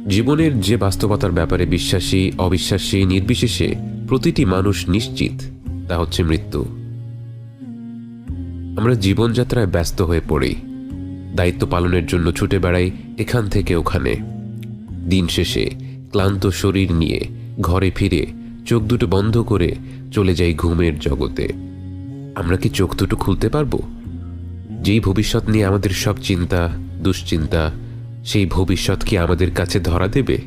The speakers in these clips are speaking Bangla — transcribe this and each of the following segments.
জীবনের যে বাস্তবতার ব্যাপারে বিশ্বাসী অবিশ্বাসী নির্বিশেষে প্রতিটি মানুষ নিশ্চিত, তা হচ্ছে মৃত্যু। আমরা জীবনযাত্রায় ব্যস্ত হয়ে পড়ি, দায়িত্ব পালনের জন্য ছুটে বেড়াই এখান থেকে ওখানে। দিন শেষে ক্লান্ত শরীর নিয়ে ঘরে ফিরে চোখ দুটো বন্ধ করে চলে যাই ঘুমের জগতে। আমরা কি চোখ দুটো খুলতে পারবো? যেই ভবিষ্যৎ নিয়ে আমাদের সব চিন্তা দুশ্চিন্তা, সেই ভবিষ্যৎ কি আমাদের কাছে ধরা দেবে?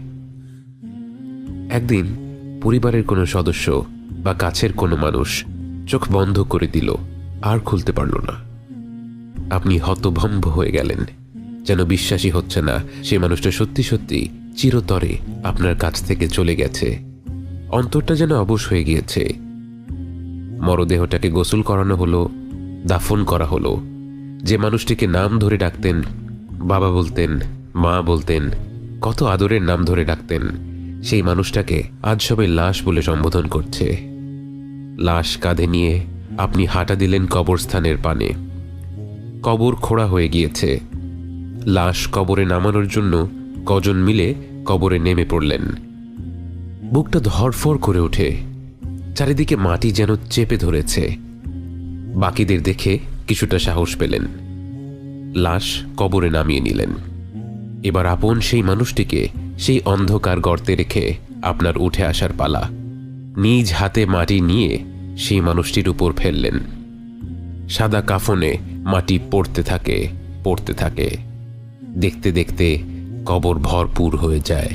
একদিন পরিবারের কোনো সদস্য বা কাছের কোনো মানুষ চোখ বন্ধ করে দিল, আর খুলতে পারল না। আপনি হতভম্ব হয়ে গেলেন, যেন বিশ্বাসই হচ্ছে না সে মানুষটা সত্যি সত্যি চিরতরে আপনার কাছ থেকে চলে গেছে। অন্তরটা যেন অবশ হয়ে গিয়েছে। মরদেহটাকে গোসল করানো হলো, দাফন করা হলো। যে মানুষটিকে নাম ধরে ডাকতেন, বাবা বলতেন, মা বলতেন, কত আদরের নাম ধরে ডাকতেন, সেই মানুষটাকে আজ সবাই লাশ বলে সম্বোধন করছে। লাশ কাঁধে নিয়ে আপনি হাঁটা দিলেন কবরস্থানের পানে। কবর খোঁড়া হয়ে গিয়েছে। লাশ কবরে নামানোর জন্য কজন মিলে কবরে নেমে পড়লেন। বুকটা ধড়ফড় করে ওঠে, চারিদিকে মাটি যেন চেপে ধরেছে। বাকিদের দেখে কিছুটা সাহস পেলেন, লাশ কবরে নামিয়ে নিলেন। এবার আপন সেই মানুষটিকে সেই অন্ধকার গর্তে রেখে আপনার উঠে আসার পালা। নিজ হাতে মাটি নিয়ে সেই মানুষটির উপর ফেললেন। সাদা কাফনে মাটি পড়তে থাকে পড়তে থাকে। দেখতে দেখতে কবর ভরপুর হয়ে যায়।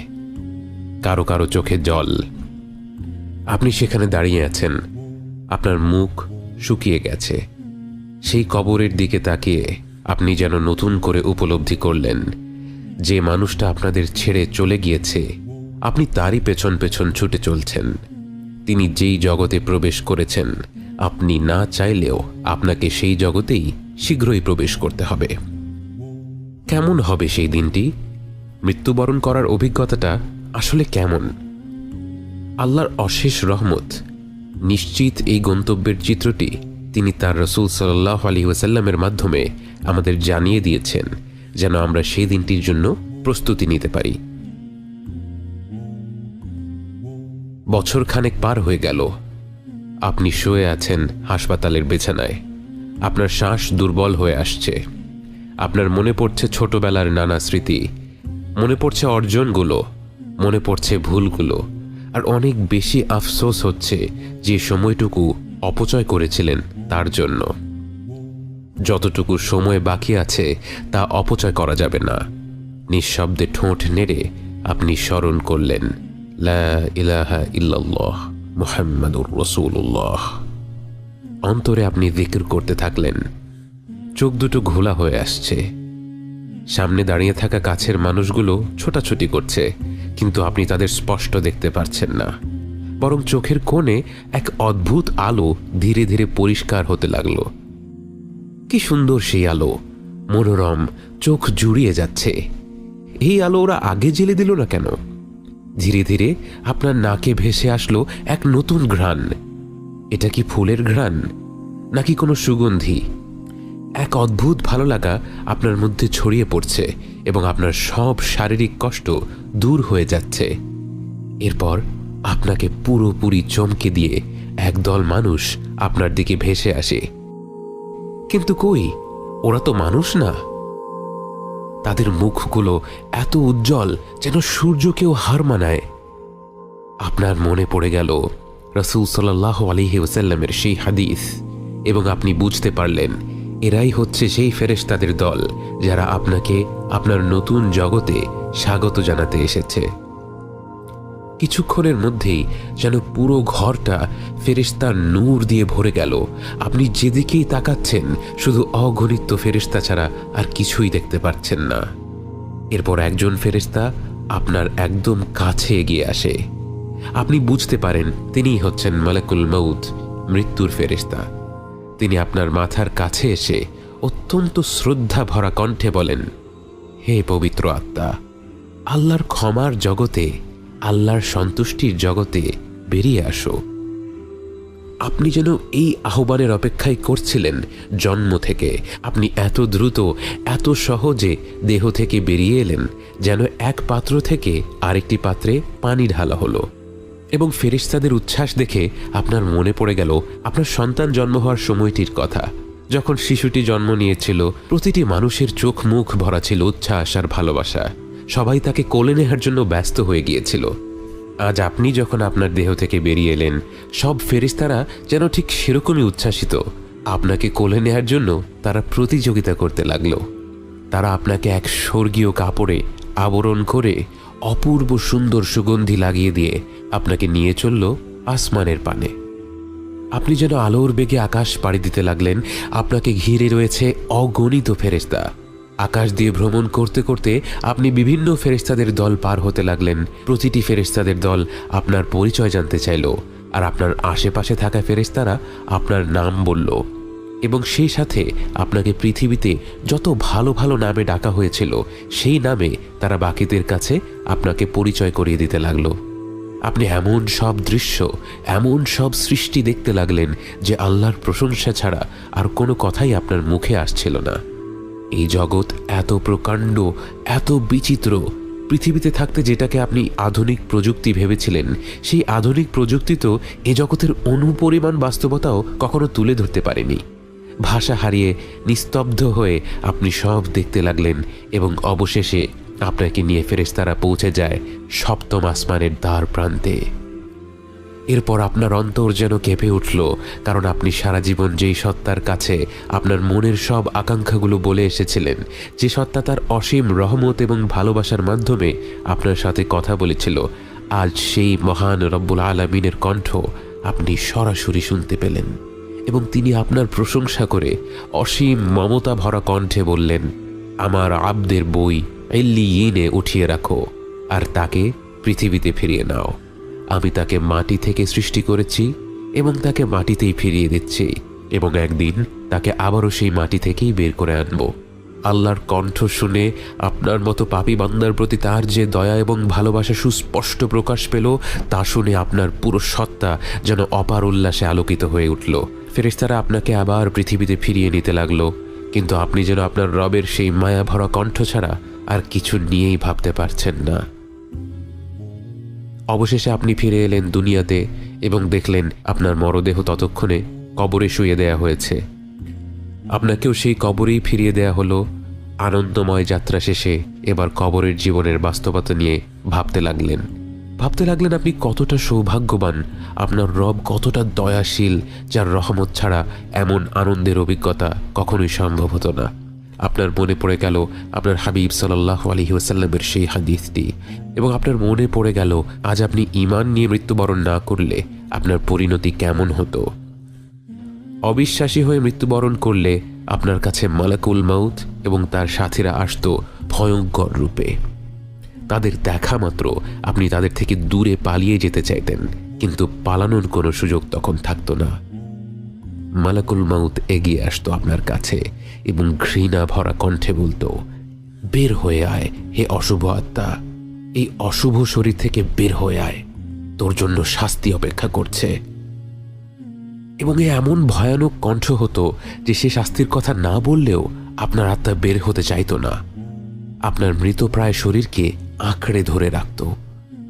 কারো কারো চোখে জল। আপনি সেখানে দাঁড়িয়ে আছেন, আপনার মুখ শুকিয়ে গেছে। সেই কবরের দিকে তাকিয়ে আপনি যেন নতুন করে উপলব্ধি করলেন, যে মানুষটা আপনাদের ছেড়ে চলে গিয়েছে আপনি তারই পেছন পেছন ছুটে চলছেন। তিনি যেই জগতে প্রবেশ করেছেন, আপনি না চাইলেও আপনাকে সেই জগতেই শীঘ্রই প্রবেশ করতে হবে। কেমন হবে সেই দিনটি? মৃত্যুবরণ করার অভিজ্ঞতাটা আসলে কেমন? আল্লাহর অশেষ রহমত, নিশ্চিত এই গন্তব্যের চিত্রটি তিনি তার রাসূল সাল্লাল্লাহু আলাইহি ওয়াসাল্লামের মাধ্যমে আমাদের জানিয়ে দিয়েছেন, যেন আমরা সেই দিনটির জন্য প্রস্তুতি নিতে পারি। বছর খানেক পার হয়ে গেল। আপনি শুয়ে আছেন হাসপাতালের বিছানায়। আপনার শ্বাস দুর্বল হয়ে আসছে। আপনার মনে পড়ছে ছোটবেলার নানা স্মৃতি, মনে পড়ছে অর্জনগুলো, মনে পড়ছে ভুলগুলো, আর অনেক বেশি আফসোস হচ্ছে যে সময়টুকু অপচয় করেছিলেন তার জন্য। যতটুকু সময় বাকি আছে তা অপচয় করা যাবে না। নিঃশব্দে ঠোঁট নেড়ে আপনি স্মরণ করলেন, লা ইলাহা ইল্লাল্লাহ মুহাম্মাদুর রাসূলুল্লাহ। অন্তরে আপনি জিকির করতে থাকলেন। চোখ দুটো ঘোলা হয়ে আসছে। সামনে দাঁড়িয়ে থাকা কাছের মানুষগুলো ছোটাছুটি করছে, কিন্তু আপনি তাদের স্পষ্ট দেখতে পারছেন না। বরং চোখের কোণে এক অদ্ভুত আলো ধীরে ধীরে পরিষ্কার হতে লাগলো। কি সুন্দর সেই আলো, মনোরম, চোখ জুড়িয়ে যাচ্ছে। এই আলো ওরা আগে জ্বেলে দিল না কেন? ধীরে ধীরে আপনার নাকে ভেসে আসলো এক নতুন ঘ্রাণ। এটা কি ফুলের ঘ্রাণ, নাকি কোনো সুগন্ধি? এক অদ্ভুত ভালো লাগা আপনার মধ্যে ছড়িয়ে পড়ছে এবং আপনার সব শারীরিক কষ্ট দূর হয়ে যাচ্ছে। এরপর আপনাকে পুরোপুরি চমকে দিয়ে একদল মানুষ আপনার দিকে ভেসে আসে। কিন্তু কই, ওরা তো মানুষ না। তাদের মুখগুলো এত উজ্জ্বল যেন সূর্যকেও হার মানায়। আপনার মনে পড়ে গেল রাসূল সাল্লাল্লাহু আলাইহি ওয়াসাল্লামের সেই হাদিস, এবং আপনি বুঝতে পারলেন এরাই হচ্ছে সেই ফেরেশতাদের দল যারা আপনাকে আপনার নতুন জগতে স্বাগত জানাতে এসেছে। কিছুক্ষণের মধ্যেই যেন পুরো ঘরটা ফেরেশতার নূর দিয়ে ভরে গেল। আপনি যেদিকেই তাকাচ্ছেন শুধু অগণিত ফেরেশতা ছাড়া আর কিছুই দেখতে পাচ্ছেন না। এরপর একজন ফেরেশতা আপনার একদম কাছে এগিয়ে আসে। আপনি বুঝতে পারেন তিনিই হচ্ছেন মালাকুল মউত, মৃত্যুর ফেরেশতা। তিনি আপনার মাথার কাছে এসে অত্যন্ত শ্রদ্ধা ভরা কণ্ঠে বলেন, হে পবিত্র আত্মা, আল্লাহর ক্ষমার জগতে, আল্লাহর সন্তুষ্টির জগতে বেরিয়ে আসো। আপনি যেন এই আহ্বানের অপেক্ষায় করছিলেন জন্ম থেকে। আপনি এত দ্রুত, এত সহজে দেহ থেকে বেরিয়ে এলেন যেন এক পাত্র থেকে আরেকটি পাত্রে পানি ঢালা হলো। এবং ফেরেশতাদের উচ্ছ্বাস দেখে আপনার মনে পড়ে গেল আপনার সন্তান জন্ম হওয়ার সময়টির কথা। যখন শিশুটি জন্ম নিয়েছিল, প্রতিটি মানুষের চোখ মুখ ভরা ছিল উচ্ছ্বাস আর ভালোবাসা। সবাই তাকে কোলে নেওয়ার জন্য ব্যস্ত হয়ে গিয়েছিল। আজ আপনি যখন আপনার দেহ থেকে বেরিয়ে এলেন, সব ফেরেশতারা যেন ঠিক সেরকমই উচ্ছ্বাসিত। আপনাকে কোলে নেওয়ার জন্য তারা প্রতিযোগিতা করতে লাগলো। তারা আপনাকে এক স্বর্গীয় কাপড়ে আবরণ করে অপূর্ব সুন্দর সুগন্ধি লাগিয়ে দিয়ে আপনাকে নিয়ে চলল আসমানের পানে। আপনি যেন আলোর বেগে আকাশ পাড়ি দিতে লাগলেন। আপনাকে ঘিরে রয়েছে অগণিত ফেরেশতা। আকাশ দিয়ে ভ্রমণ করতে করতে আপনি বিভিন্ন ফেরেশতাদের দল পার হতে লাগলেন। প্রতিটি ফেরেশতাদের দল আপনার পরিচয় জানতে চাইল, আর আপনার আশেপাশে থাকা ফেরেশতারা আপনার নাম বলল, এবং সেই সাথে আপনাকে পৃথিবীতে যত ভালো ভালো নামে ডাকা হয়েছিল সেই নামে তারা বাকিদের কাছে আপনাকে পরিচয় করিয়ে দিতে লাগলো। আপনি এমন সব দৃশ্য, এমন সব সৃষ্টি দেখতে লাগলেন যে আল্লাহর প্রশংসা ছাড়া আর কোনো কথাই আপনার মুখে আসছিল না। এই জগৎ এত প্রকাণ্ড, এত বিচিত্র। পৃথিবীতে থাকতে যেটাকে আপনি আধুনিক প্রযুক্তি ভেবেছিলেন, সেই আধুনিক প্রযুক্তি তো এ জগতের অনুপরিমাণ বাস্তবতাও কখনো তুলে ধরতে পারেনি। ভাষা হারিয়ে নিস্তব্ধ হয়ে আপনি সব দেখতে লাগলেন, এবং অবশেষে আপনাকে নিয়ে ফেরেশতারা পৌঁছে যায় সপ্তম আসমানের দ্বার প্রান্তে। এরপর আপনার অন্তর যেন কেঁপে উঠল, কারণ আপনি সারা জীবন যেই সত্তার কাছে আপনার মনের সব আকাঙ্ক্ষাগুলো বলে এসেছিলেন, যে সত্তা তার অসীম রহমত এবং ভালোবাসার মাধ্যমে আপনার সাথে কথা বলেছিল, আজ সেই মহান রব্বুল আলামিনের কণ্ঠ আপনি সরাসরি শুনতে পেলেন। এবং তিনি আপনার প্রশংসা করে অসীম মমতা ভরা কণ্ঠে বললেন, আমার আব্দের বই ইল্লিয়িনে উঠিয়ে রাখো আর তাকে পৃথিবীতে ফিরিয়ে নাও। আমি তাকে মাটি থেকে সৃষ্টি করেছি এবং তাকে মাটিতেই ফিরিয়ে দিচ্ছি, এবং একদিন তাকে আবারও সেই মাটি থেকেই বের করে আনব। আল্লাহর কণ্ঠ শুনে আপনার মতো পাপী বান্দার প্রতি তার যে দয়া এবং ভালোবাসা সুস্পষ্ট প্রকাশ পেল, তা শুনে আপনার পুরো সত্তা যেন অপার উল্লাসে আলোকিত হয়ে উঠল। ফেরেশতারা আপনাকে আবার পৃথিবীতে ফিরিয়ে নিতে লাগলো, কিন্তু আপনি যেন আপনার রবের সেই মায়া ভরা কণ্ঠ ছাড়া আর কিছু নিয়েই ভাবতে পারছেন না। অবশেষে আপনি ফিরে এলেন দুনিয়াতে এবং দেখলেন আপনার মরদেহ ততক্ষণে কবরে শুইয়ে দেয়া হয়েছে। আপনাকেও সেই কবরেই ফিরিয়ে দেয়া হলো। আনন্দময় যাত্রা শেষে এবার কবরের জীবনের বাস্তবতা নিয়ে ভাবতে লাগলেন আপনি কতটা সৌভাগ্যবান, আপনার রব কতটা দয়াশীল, যার রহমত ছাড়া এমন আনন্দের অভিজ্ঞতা কখনোই সম্ভব হতো না। আপনার মনে পড়ে গেল আপনার হাবিব সাল্লাল্লাহু আলাইহি ওয়াসাল্লামের সেই হাদিসটি, এবং আপনার মনে পড়ে গেল আজ আপনি ঈমান নিয়ে মৃত্যুবরণ না করলে আপনার পরিণতি কেমন হতো। অবিশ্বাসী হয়ে মৃত্যুবরণ করলে আপনার কাছে মালাকুল মাউত এবং তার সাথীরা আসতো ভয়ঙ্কর রূপে। তাদের দেখা মাত্র আপনি তাদের থেকে দূরে পালিয়ে যেতে চাইতেন, কিন্তু পালানোর কোনো সুযোগ তখন থাকতো না। মালাকুল মাউত এগিয়ে আসতো আপনার কাছে এবং ঘৃণা ভরা কণ্ঠে বলতো, বের হয়ে আয় হে অশুভ আত্মা, এই অশুভ শরীর থেকে বের হয়ে আয়, তোর জন্য শাস্তি অপেক্ষা করছে। এবং এমন ভয়ানক কণ্ঠ হতো যে সে শাস্তির কথা না বললেও আপনার আত্মা বের হতে চাইতো না। আপনার মৃতপ্রায় শরীরকে আঁকড়ে ধরে রাখত,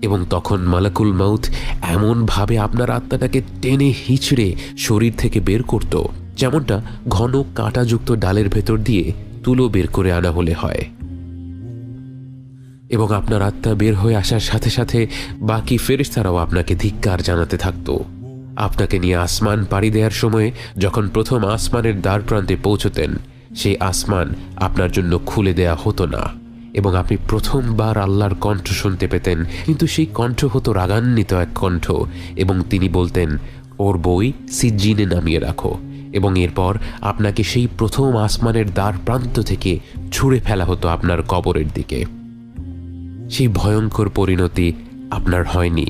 এবং তখন মালাকুল মাউত এমনভাবে আপনার আত্মাটাকে টেনে হিঁচড়ে শরীর থেকে বের করত, যেমনটা ঘন কাঁটাযুক্ত ডালের ভেতর দিয়ে তুলো বের করে আনা হলে হয়। এবং আপনার আত্মা বের হয়ে আসার সাথে সাথে বাকি ফেরেশতারাও আপনাকে ধিক্কার জানাতে থাকত। আপনাকে নিয়ে আসমান পাড়ি দেওয়ার সময় যখন প্রথম আসমানের দ্বার প্রান্তে পৌঁছতেন, সেই আসমান আপনার জন্য খুলে দেয়া হতো না, এবং আপনি প্রথমবার আল্লাহর কণ্ঠ শুনতে পেতেন, কিন্তু সেই কণ্ঠ হতো রাগান্বিত এক কণ্ঠ, এবং তিনি বলতেন, ওর বই সিজ্জিনে নামিয়ে রাখো। এবং এরপর আপনাকে সেই প্রথম আসমানের দ্বার প্রান্ত থেকে ছুঁড়ে ফেলা হতো আপনার কবরের দিকে। সেই ভয়ঙ্কর পরিণতি আপনার হয়নি।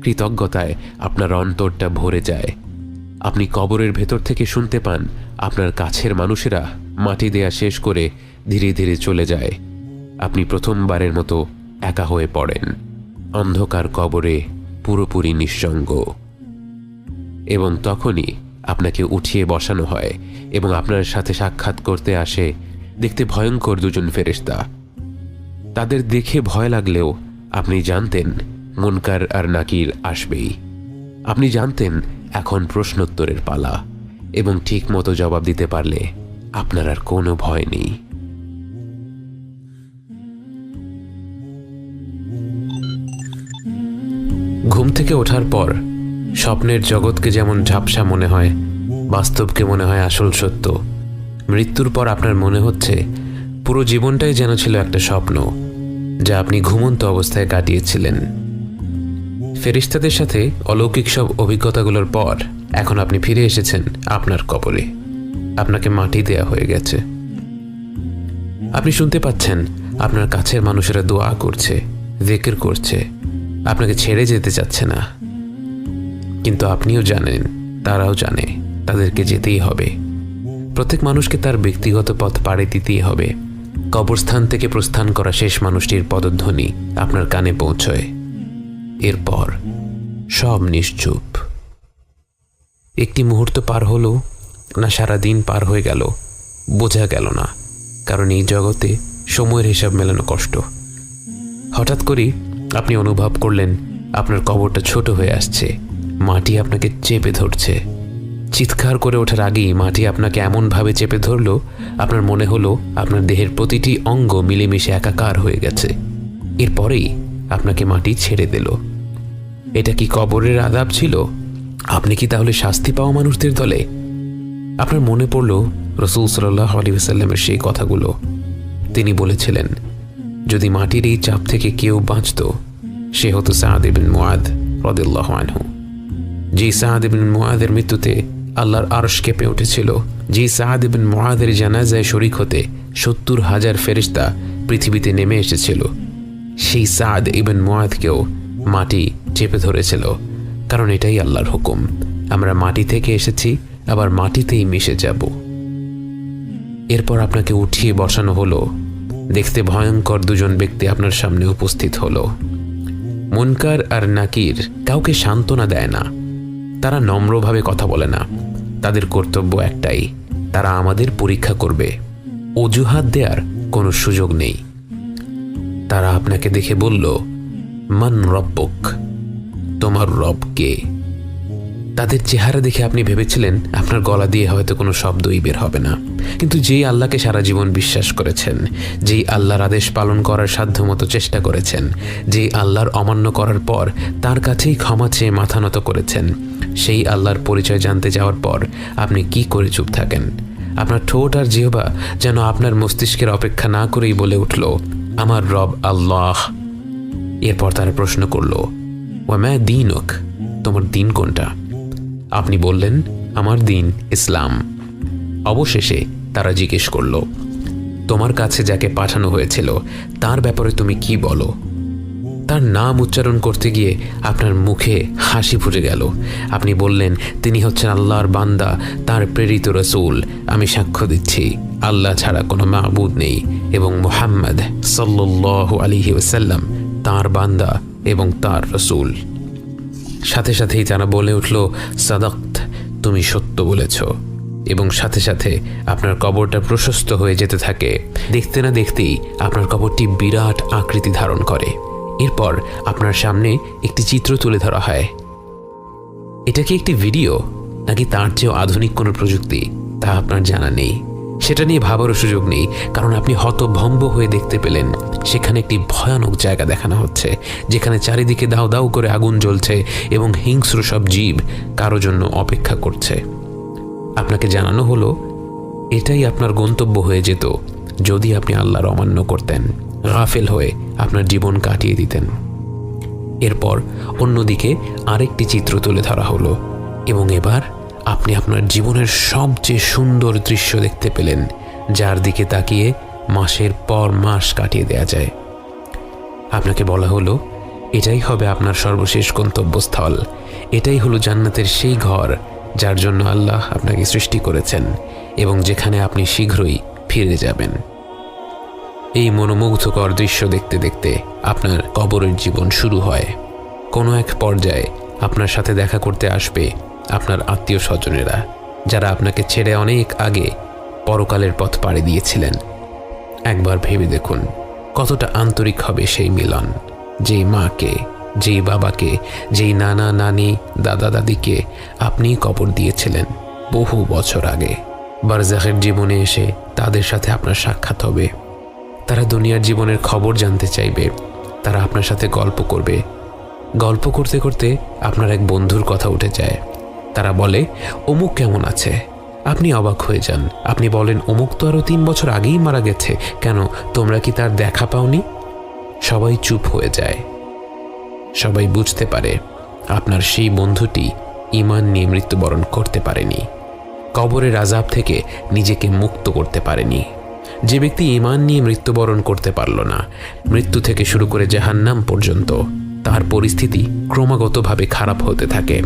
কৃতজ্ঞতায় আপনার অন্তরটা ভরে যায়। আপনি কবরের ভেতর থেকে শুনতে পান আপনার কাছের মানুষেরা মাটি দেয়া শেষ করে ধীরে ধীরে চলে যায়। আপনি প্রথমবারের মতো একা হয়ে পড়েন, অন্ধকার কবরে পুরোপুরি নিঃসঙ্গ। এবং তখনই আপনাকে উঠিয়ে বসানো হয় এবং আপনার সাথে সাক্ষাৎ করতে আসে দেখতে ভয়ঙ্কর দুজন ফেরেশতা। তাদের দেখে ভয় লাগলেও আপনি জানতেন মুনকার আর নাকির আসবেই। আপনি জানতেন এখন প্রশ্নোত্তরের পালা, এবং ঠিক মতো জবাব দিতে পারলে আপনার আর কোনো ভয় নেই। ঘুম থেকে ওঠার পর স্বপ্নের জগৎকে যেমন ঝাপসা মনে হয়, বাস্তবকে মনে হয় আসল সত্য। মৃত্যুর পর আপনার মনে হচ্ছে পুরো জীবনটাই যেন ছিল একটা স্বপ্ন যা আপনি ঘুমন্ত অবস্থায় কাটিয়েছিলেন। ফেরেশতাদের সাথে অলৌকিক সব অভিজ্ঞতাগুলোর পর এখন আপনি ফিরে এসেছেন আপনার কবরে। আপনাকে মাটি দেয়া হয়ে গেছে। আপনি শুনতে পাচ্ছেন আপনার কাছের মানুষেরা দোয়া করছে, জিকির করছে, আপনাকে ছেড়ে যেতে চাচ্ছে না। কিন্তু আপনিও জানেন, তারাও জানে তাদেরকে যেতেই হবে। প্রত্যেক মানুষকে তার ব্যক্তিগত পথ পাড়ি দিতেই হবে। কবরস্থান থেকে প্রস্থান করা শেষ মানুষটির পদধ্বনি আপনার কানে পৌঁছয়। এরপর সব নিশ্চুপ। একটি মুহূর্ত পার হলো না সারা দিন পার হয়ে গেল বোঝা গেল না, কারণ এই জগতে সময়ের হিসাব মেলানো কষ্ট। হঠাৎ করেই আপনি অনুভব করলেন আপনার কবরটা ছোট হয়ে আসছে, মাটি আপনাকে চেপে ধরছে। চিৎকার করে ওঠার আগেই মাটি আপনাকে এমনভাবে চেপে ধরল, আপনার মনে হলো আপনার দেহের প্রতিটি অঙ্গ মিলেমিশে একাকার হয়ে গেছে। এরপরেই আপনাকে মাটি ছেড়ে দিল। এটা কি কবরের আযাব ছিল? আপনি কি তাহলে শাস্তি পাওয়া মানুষদের দলে? আপনার মনে পড়ল রাসূল সাল্লাল্লাহু আলাইহি ওয়াসাল্লামের সেই কথাগুলো। তিনি বলেছিলেন, যদি মাটির এই চাপ থেকে কেউ বাঁচত, সে হতো সাদ ইবনে মুআদ রাদিয়াল্লাহু আনহু। যে সাদ ইবনে মুআদের মৃত্যুতে আল্লাহর আরশ কেঁপে উঠেছিল, যে সাদ ইবনে মুআদের জানাজায় শরীক হতে ৭০,০০০ ফেরেশতা পৃথিবীতে নেমে এসেছিল, সেই সাদ ইবনে মুআদকেও মাটি চেপে ধরেছিল। কারণ এটাই আল্লাহর হুকুম, আমরা মাটি থেকে এসেছি, আবার মাটিতেই মিশে যাব। এরপর আপনাকে উঠিয়ে বসানো হলো। দেখতে ভয়ঙ্কর দুজন ব্যক্তি আপনার সামনে উপস্থিত হলো। মুনকার আর নাকির কাউকে সান্ত্বনা দেয় না, তারা নম্রভাবে কথা বলে না। তাদের কর্তব্য একটাই, তারা আমাদের পরীক্ষা করবে। অজুহাত দেওয়ার কোনো সুযোগ নেই। তারা আপনাকে দেখে বলল, মান রব্বুক, তোমার রব কে? তাদের চেহারা দেখে আপনি ভেবেছিলেন আপনার গলা দিয়ে হয়তো কোনো শব্দই বের হবে না। কিন্তু যেই আল্লাহকে সারা জীবন বিশ্বাস করেছেন, যেই আল্লাহর আদেশ পালন করার সাধ্যমতো চেষ্টা করেছেন, যেই আল্লাহর অমান্য করার পর তার কাছেই ক্ষমা চেয়ে মাথা নত করেছেন, সেই আল্লাহর পরিচয় জানতে যাওয়ার পর আপনি কি করে চুপ থাকেন? আপনার ঠোঁট আর জিহ্বা যেন আপনার মস্তিষ্কের অপেক্ষা না করেই বলে উঠল, আমার রব আল্লাহ। এরপর তারা প্রশ্ন করল, ওয়ামা দীনুক, তোমার দিন কোনটা? আপনি বললেন, আমার দিন ইসলাম। অবশেষে তারা জিজ্ঞেস করল, তোমার কাছে যাকে পাঠানো হয়েছিল তার ব্যাপারে তুমি কি বলো? তার নাম উচ্চারণ করতে গিয়ে আপনার মুখে হাসি ফুটে গেল। আপনি বললেন, তিনি হচ্ছেন আল্লাহর বান্দা, তার প্রেরিত রাসূল। আমি সাক্ষ্য দিচ্ছি আল্লাহ ছাড়া কোনো মাবুদ নেই এবং মুহাম্মদ সাল্লাল্লাহু আলাইহি ওয়াসাল্লাম তার বান্দা এবং তার রাসূল। সাথে সাথেই তারা বলে উঠল, সাদাক্ত, তুমি সত্য বলেছ। এবং সাথে সাথে আপনার কবরটা প্রশস্ত হয়ে যেতে থাকে। দেখতে না দেখতেই আপনার কবরটি বিরাট আকৃতি ধারণ করে। এরপর আপনার সামনে একটি চিত্র তুলে ধরা হয়। এটা কি একটি ভিডিও নাকি তার চেয়েও আধুনিক কোনো প্রযুক্তি তা আপনার জানা নেই। সেটা নিয়ে ভাবারও সুযোগ নেই, কারণ আপনি হতভম্ব হয়ে দেখতে পেলেন সেখানে একটি ভয়ানক জায়গা দেখানো হচ্ছে, যেখানে চারিদিকে দাউ দাউ করে আগুন জ্বলছে এবং হিংস্র সব জীব কারো জন্য অপেক্ষা করছে। আপনাকে জানানো হলো এটাই আপনার গন্তব্য হয়ে যেত যদি আপনি আল্লাহর অমান্য করতেন, গাফেল হয়ে আপনার জীবন কাটিয়ে দিতেন। এরপর অন্যদিকে আরেকটি চিত্র তুলে ধরা হলো এবং এবার আপনি আপনার জীবনের সবচেয়ে সুন্দর দৃশ্য দেখতে পেলেন, যার দিকে তাকিয়ে মাসের পর মাস কাটিয়ে দেয়া যায়। আপনাকে বলা হলো এটাই হবে আপনার সর্বশেষ গন্তব্যস্থল, এটাই হলো জান্নাতের সেই ঘর যার জন্য আল্লাহ আপনাকে সৃষ্টি করেছেন এবং যেখানে আপনি শীঘ্রই ফিরে যাবেন। এই মনোমুগ্ধকর দৃশ্য দেখতে দেখতে আপনার কবরের জীবন শুরু হয়। কোনো এক পর্যায়ে আপনার সাথে দেখা করতে আসবে আপনার আত্মীয় স্বজনেরা, যারা আপনাকে ছেড়ে অনেক আগে পরকালের পথ পাড়ি দিয়েছিলেন। একবার ভেবে দেখুন কতটা আন্তরিক হবে সেই মিলন। যেই মাকে, যেই বাবাকে, যেই নানা নানি, দাদা দাদিকে আপনি কবর দিয়েছিলেন বহু বছর আগে, বারজাখের জীবনে এসে তাদের সাথে আপনার সাক্ষাৎ হবে। তারা দুনিয়ার জীবনের খবর জানতে চাইবে, তারা আপনার সাথে গল্প করবে। গল্প করতে করতে আপনার এক বন্ধুর কথা উঠে যায়। তারা বলে, অমুক কেমন আছে? আপনি অবাক হয়ে যান। আপনি বলেন, অমুক তো আরও 3 বছর আগেই মারা গেছে, কেন তোমরা কি তার দেখা পাওনি? সবাই চুপ হয়ে যায়। সবাই বুঝতে পারে আপনার সেই বন্ধুটি ঈমান নিয়ে মৃত্যুবরণ করতে পারেনি, কবরের আযাব থেকে নিজেকে মুক্ত করতে পারেনি। যে ব্যক্তি ঈমান নিয়ে মৃত্যুবরণ করতে পারল না, মৃত্যু থেকে শুরু করে জাহান্নাম পর্যন্ত তার পরিস্থিতি ক্রমাগতভাবে খারাপ হতে থাকে।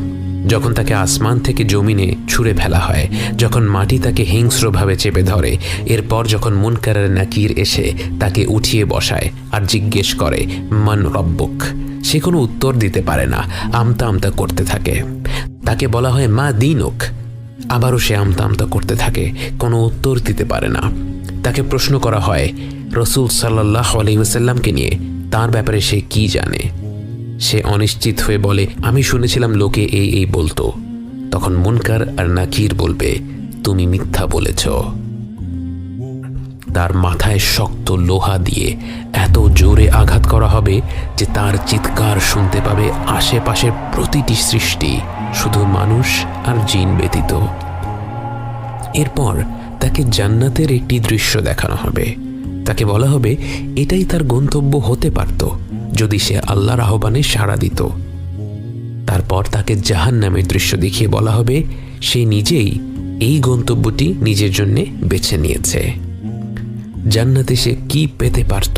যখন তাকে আসমান থেকে জমিনে ছুঁড়ে ফেলা হয়, যখন মাটি তাকে হিংস্রভাবে চেপে ধরে, এরপর যখন মুনকার আর নাকির এসে তাকে উঠিয়ে বসায় আর জিজ্ঞেস করে, মান রব্বুক, সে কোনো উত্তর দিতে পারে না, আমতা আমতা করতে থাকে। তাকে বলা হয় মা দীনুক, আবারও সে আমতা আমতা করতে থাকে, কোনো উত্তর দিতে পারে না। তাকে প্রশ্ন করা হয় রাসূল সাল্লাল্লাহু আলাইহি ওয়াসাল্লামকে নিয়ে, তার ব্যাপারে সে কি জানে। সে অনিশ্চিত হয়ে বলে, আমি শুনেছিলাম লোকে এই এই বলতো। তখন মুনকার আর নাকির বলবে, তুমি মিথ্যা বলেছ। তার মাথায় শক্ত লোহা দিয়ে এত জোরে আঘাত করা হবে যে তার চিৎকার শুনতে পাবে আশেপাশের প্রতিটি সৃষ্টি, শুধু মানুষ আর জিন ব্যতীত। এরপর তাকে জান্নাতের একটি দৃশ্য দেখানো হবে। তাকে বলা হবে এটাই তার গন্তব্য হতে পারত যদি সে আল্লাহর আহ্বানে সাড়া দিত। তারপর তাকে জাহান্নামের দৃশ্য দেখিয়ে বলা হবে সে নিজেই এই গন্তব্যটি নিজের জন্য বেছে নিয়েছে। জান্নাতে সে কি পেতে পারত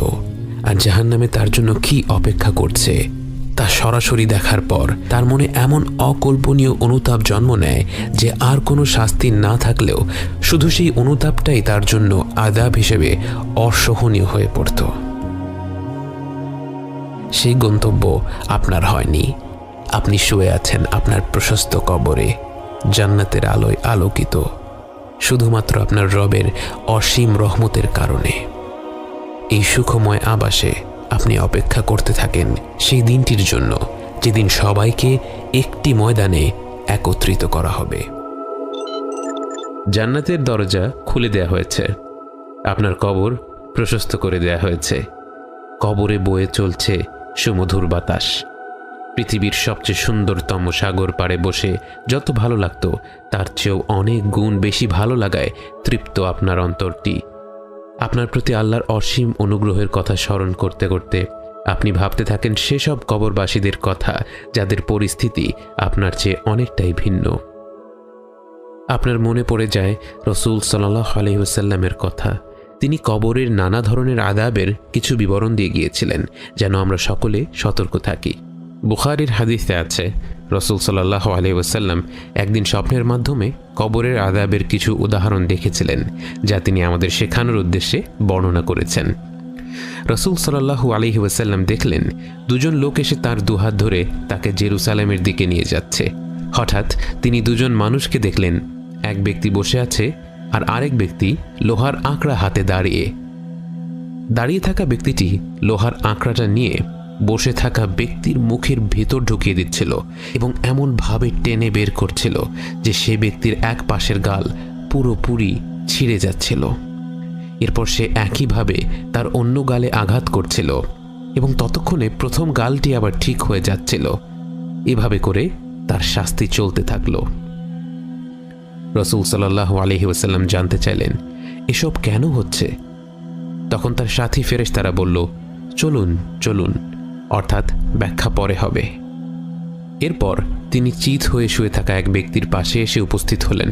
আর জাহান্নামে তার জন্য কি অপেক্ষা করছে তা সরাসরি দেখার পর তার মনে এমন অকল্পনীয় অনুতাপ জন্ম নেয় যে আর কোনো শাস্তি না থাকলেও শুধু সেই অনুতাপটাই তার জন্য আযাব হিসেবে অসহনীয় হয়ে পড়ত। সেই গন্তব্য আপনার হয়নি। আপনি শুয়ে আছেন আপনার প্রশস্ত কবরে, জান্নাতের আলোয় আলোকিত, শুধুমাত্র আপনার রবের অসীম রহমতের কারণে। এই সুখময় আবাসে আপনি অপেক্ষা করতে থাকেন সেই দিনটির জন্য, যেদিন সবাইকে একটি ময়দানে একত্রিত করা হবে। জান্নাতের দরজা খুলে দেয়া হয়েছে, আপনার কবর প্রশস্ত করে দেয়া হয়েছে। কবরে বয়ে চলছে সুমধুর বাতাস। পৃথিবীর সবচেয়ে সুন্দরতম সাগর পাড়ে বসে যত ভালো লাগতো তার চেয়েও অনেক গুণ বেশি ভালো লাগায় তৃপ্ত আপনার অন্তরটি। আপনার প্রতি আল্লাহর অসীম অনুগ্রহের কথা স্মরণ করতে করতে আপনি ভাবতে থাকেন সেসব কবরবাসীদের কথা যাদের পরিস্থিতি আপনার চেয়ে অনেকটাই ভিন্ন। আপনার মনে পড়ে যায় রাসূল সাল্লাল্লাহু আলাইহি ওয়াসাল্লামের কথা। তিনি কবরের নানা ধরনের আযাবের কিছু বিবরণ দিয়ে গিয়েছিলেন যেন আমরা সকলে সতর্ক থাকি। বুখারীর হাদিসে আছে রাসূল সাল্লাল্লাহু আলাইহি ওয়াসাল্লাম একদিন স্বপ্নের মাধ্যমে কবরের আযাবের কিছু উদাহরণ দেখেছিলেন যা তিনি আমাদের শেখানোর উদ্দেশ্যে বর্ণনা করেছেন। রাসূল সাল্লাল্লাহু আলাইহি ওয়াসাল্লাম দেখলেন দুজন লোক এসে তার দুহাত ধরে তাকে জেরুসালেমের দিকে নিয়ে যাচ্ছে। হঠাৎ তিনি দুজন মানুষকে দেখলেন, এক ব্যক্তি বসে আছে আর আরেক ব্যক্তি লোহার আঁকড়া হাতে দাঁড়িয়ে থাকা ব্যক্তিটি লোহার আঁকড়াটা নিয়ে বসে থাকা ব্যক্তির মুখের ভেতর ঢুকিয়ে দিচ্ছিল এবং এমনভাবে টেনে বের করছিল যে সে ব্যক্তির এক পাশের গাল পুরোপুরি ছিঁড়ে যাচ্ছিল। এরপর সে একইভাবে তার অন্য গালে আঘাত করছিল এবং ততক্ষণে প্রথম গালটি আবার ঠিক হয়ে যাচ্ছিল। এভাবে করে তার শাস্তি চলতে থাকলো। রাসূল সাল্লাল্লাহু আলাইহি ওয়াসাল্লাম জানতে চাইলেন এসব কেন হচ্ছে। তখন তার সাথী ফেরেশতারা বলল, চলুন চলুন, অর্থাৎ ব্যাখ্যা পরে হবে। এরপর তিনি চিত হয়ে শুয়ে থাকা এক ব্যক্তির পাশে এসে উপস্থিত হলেন।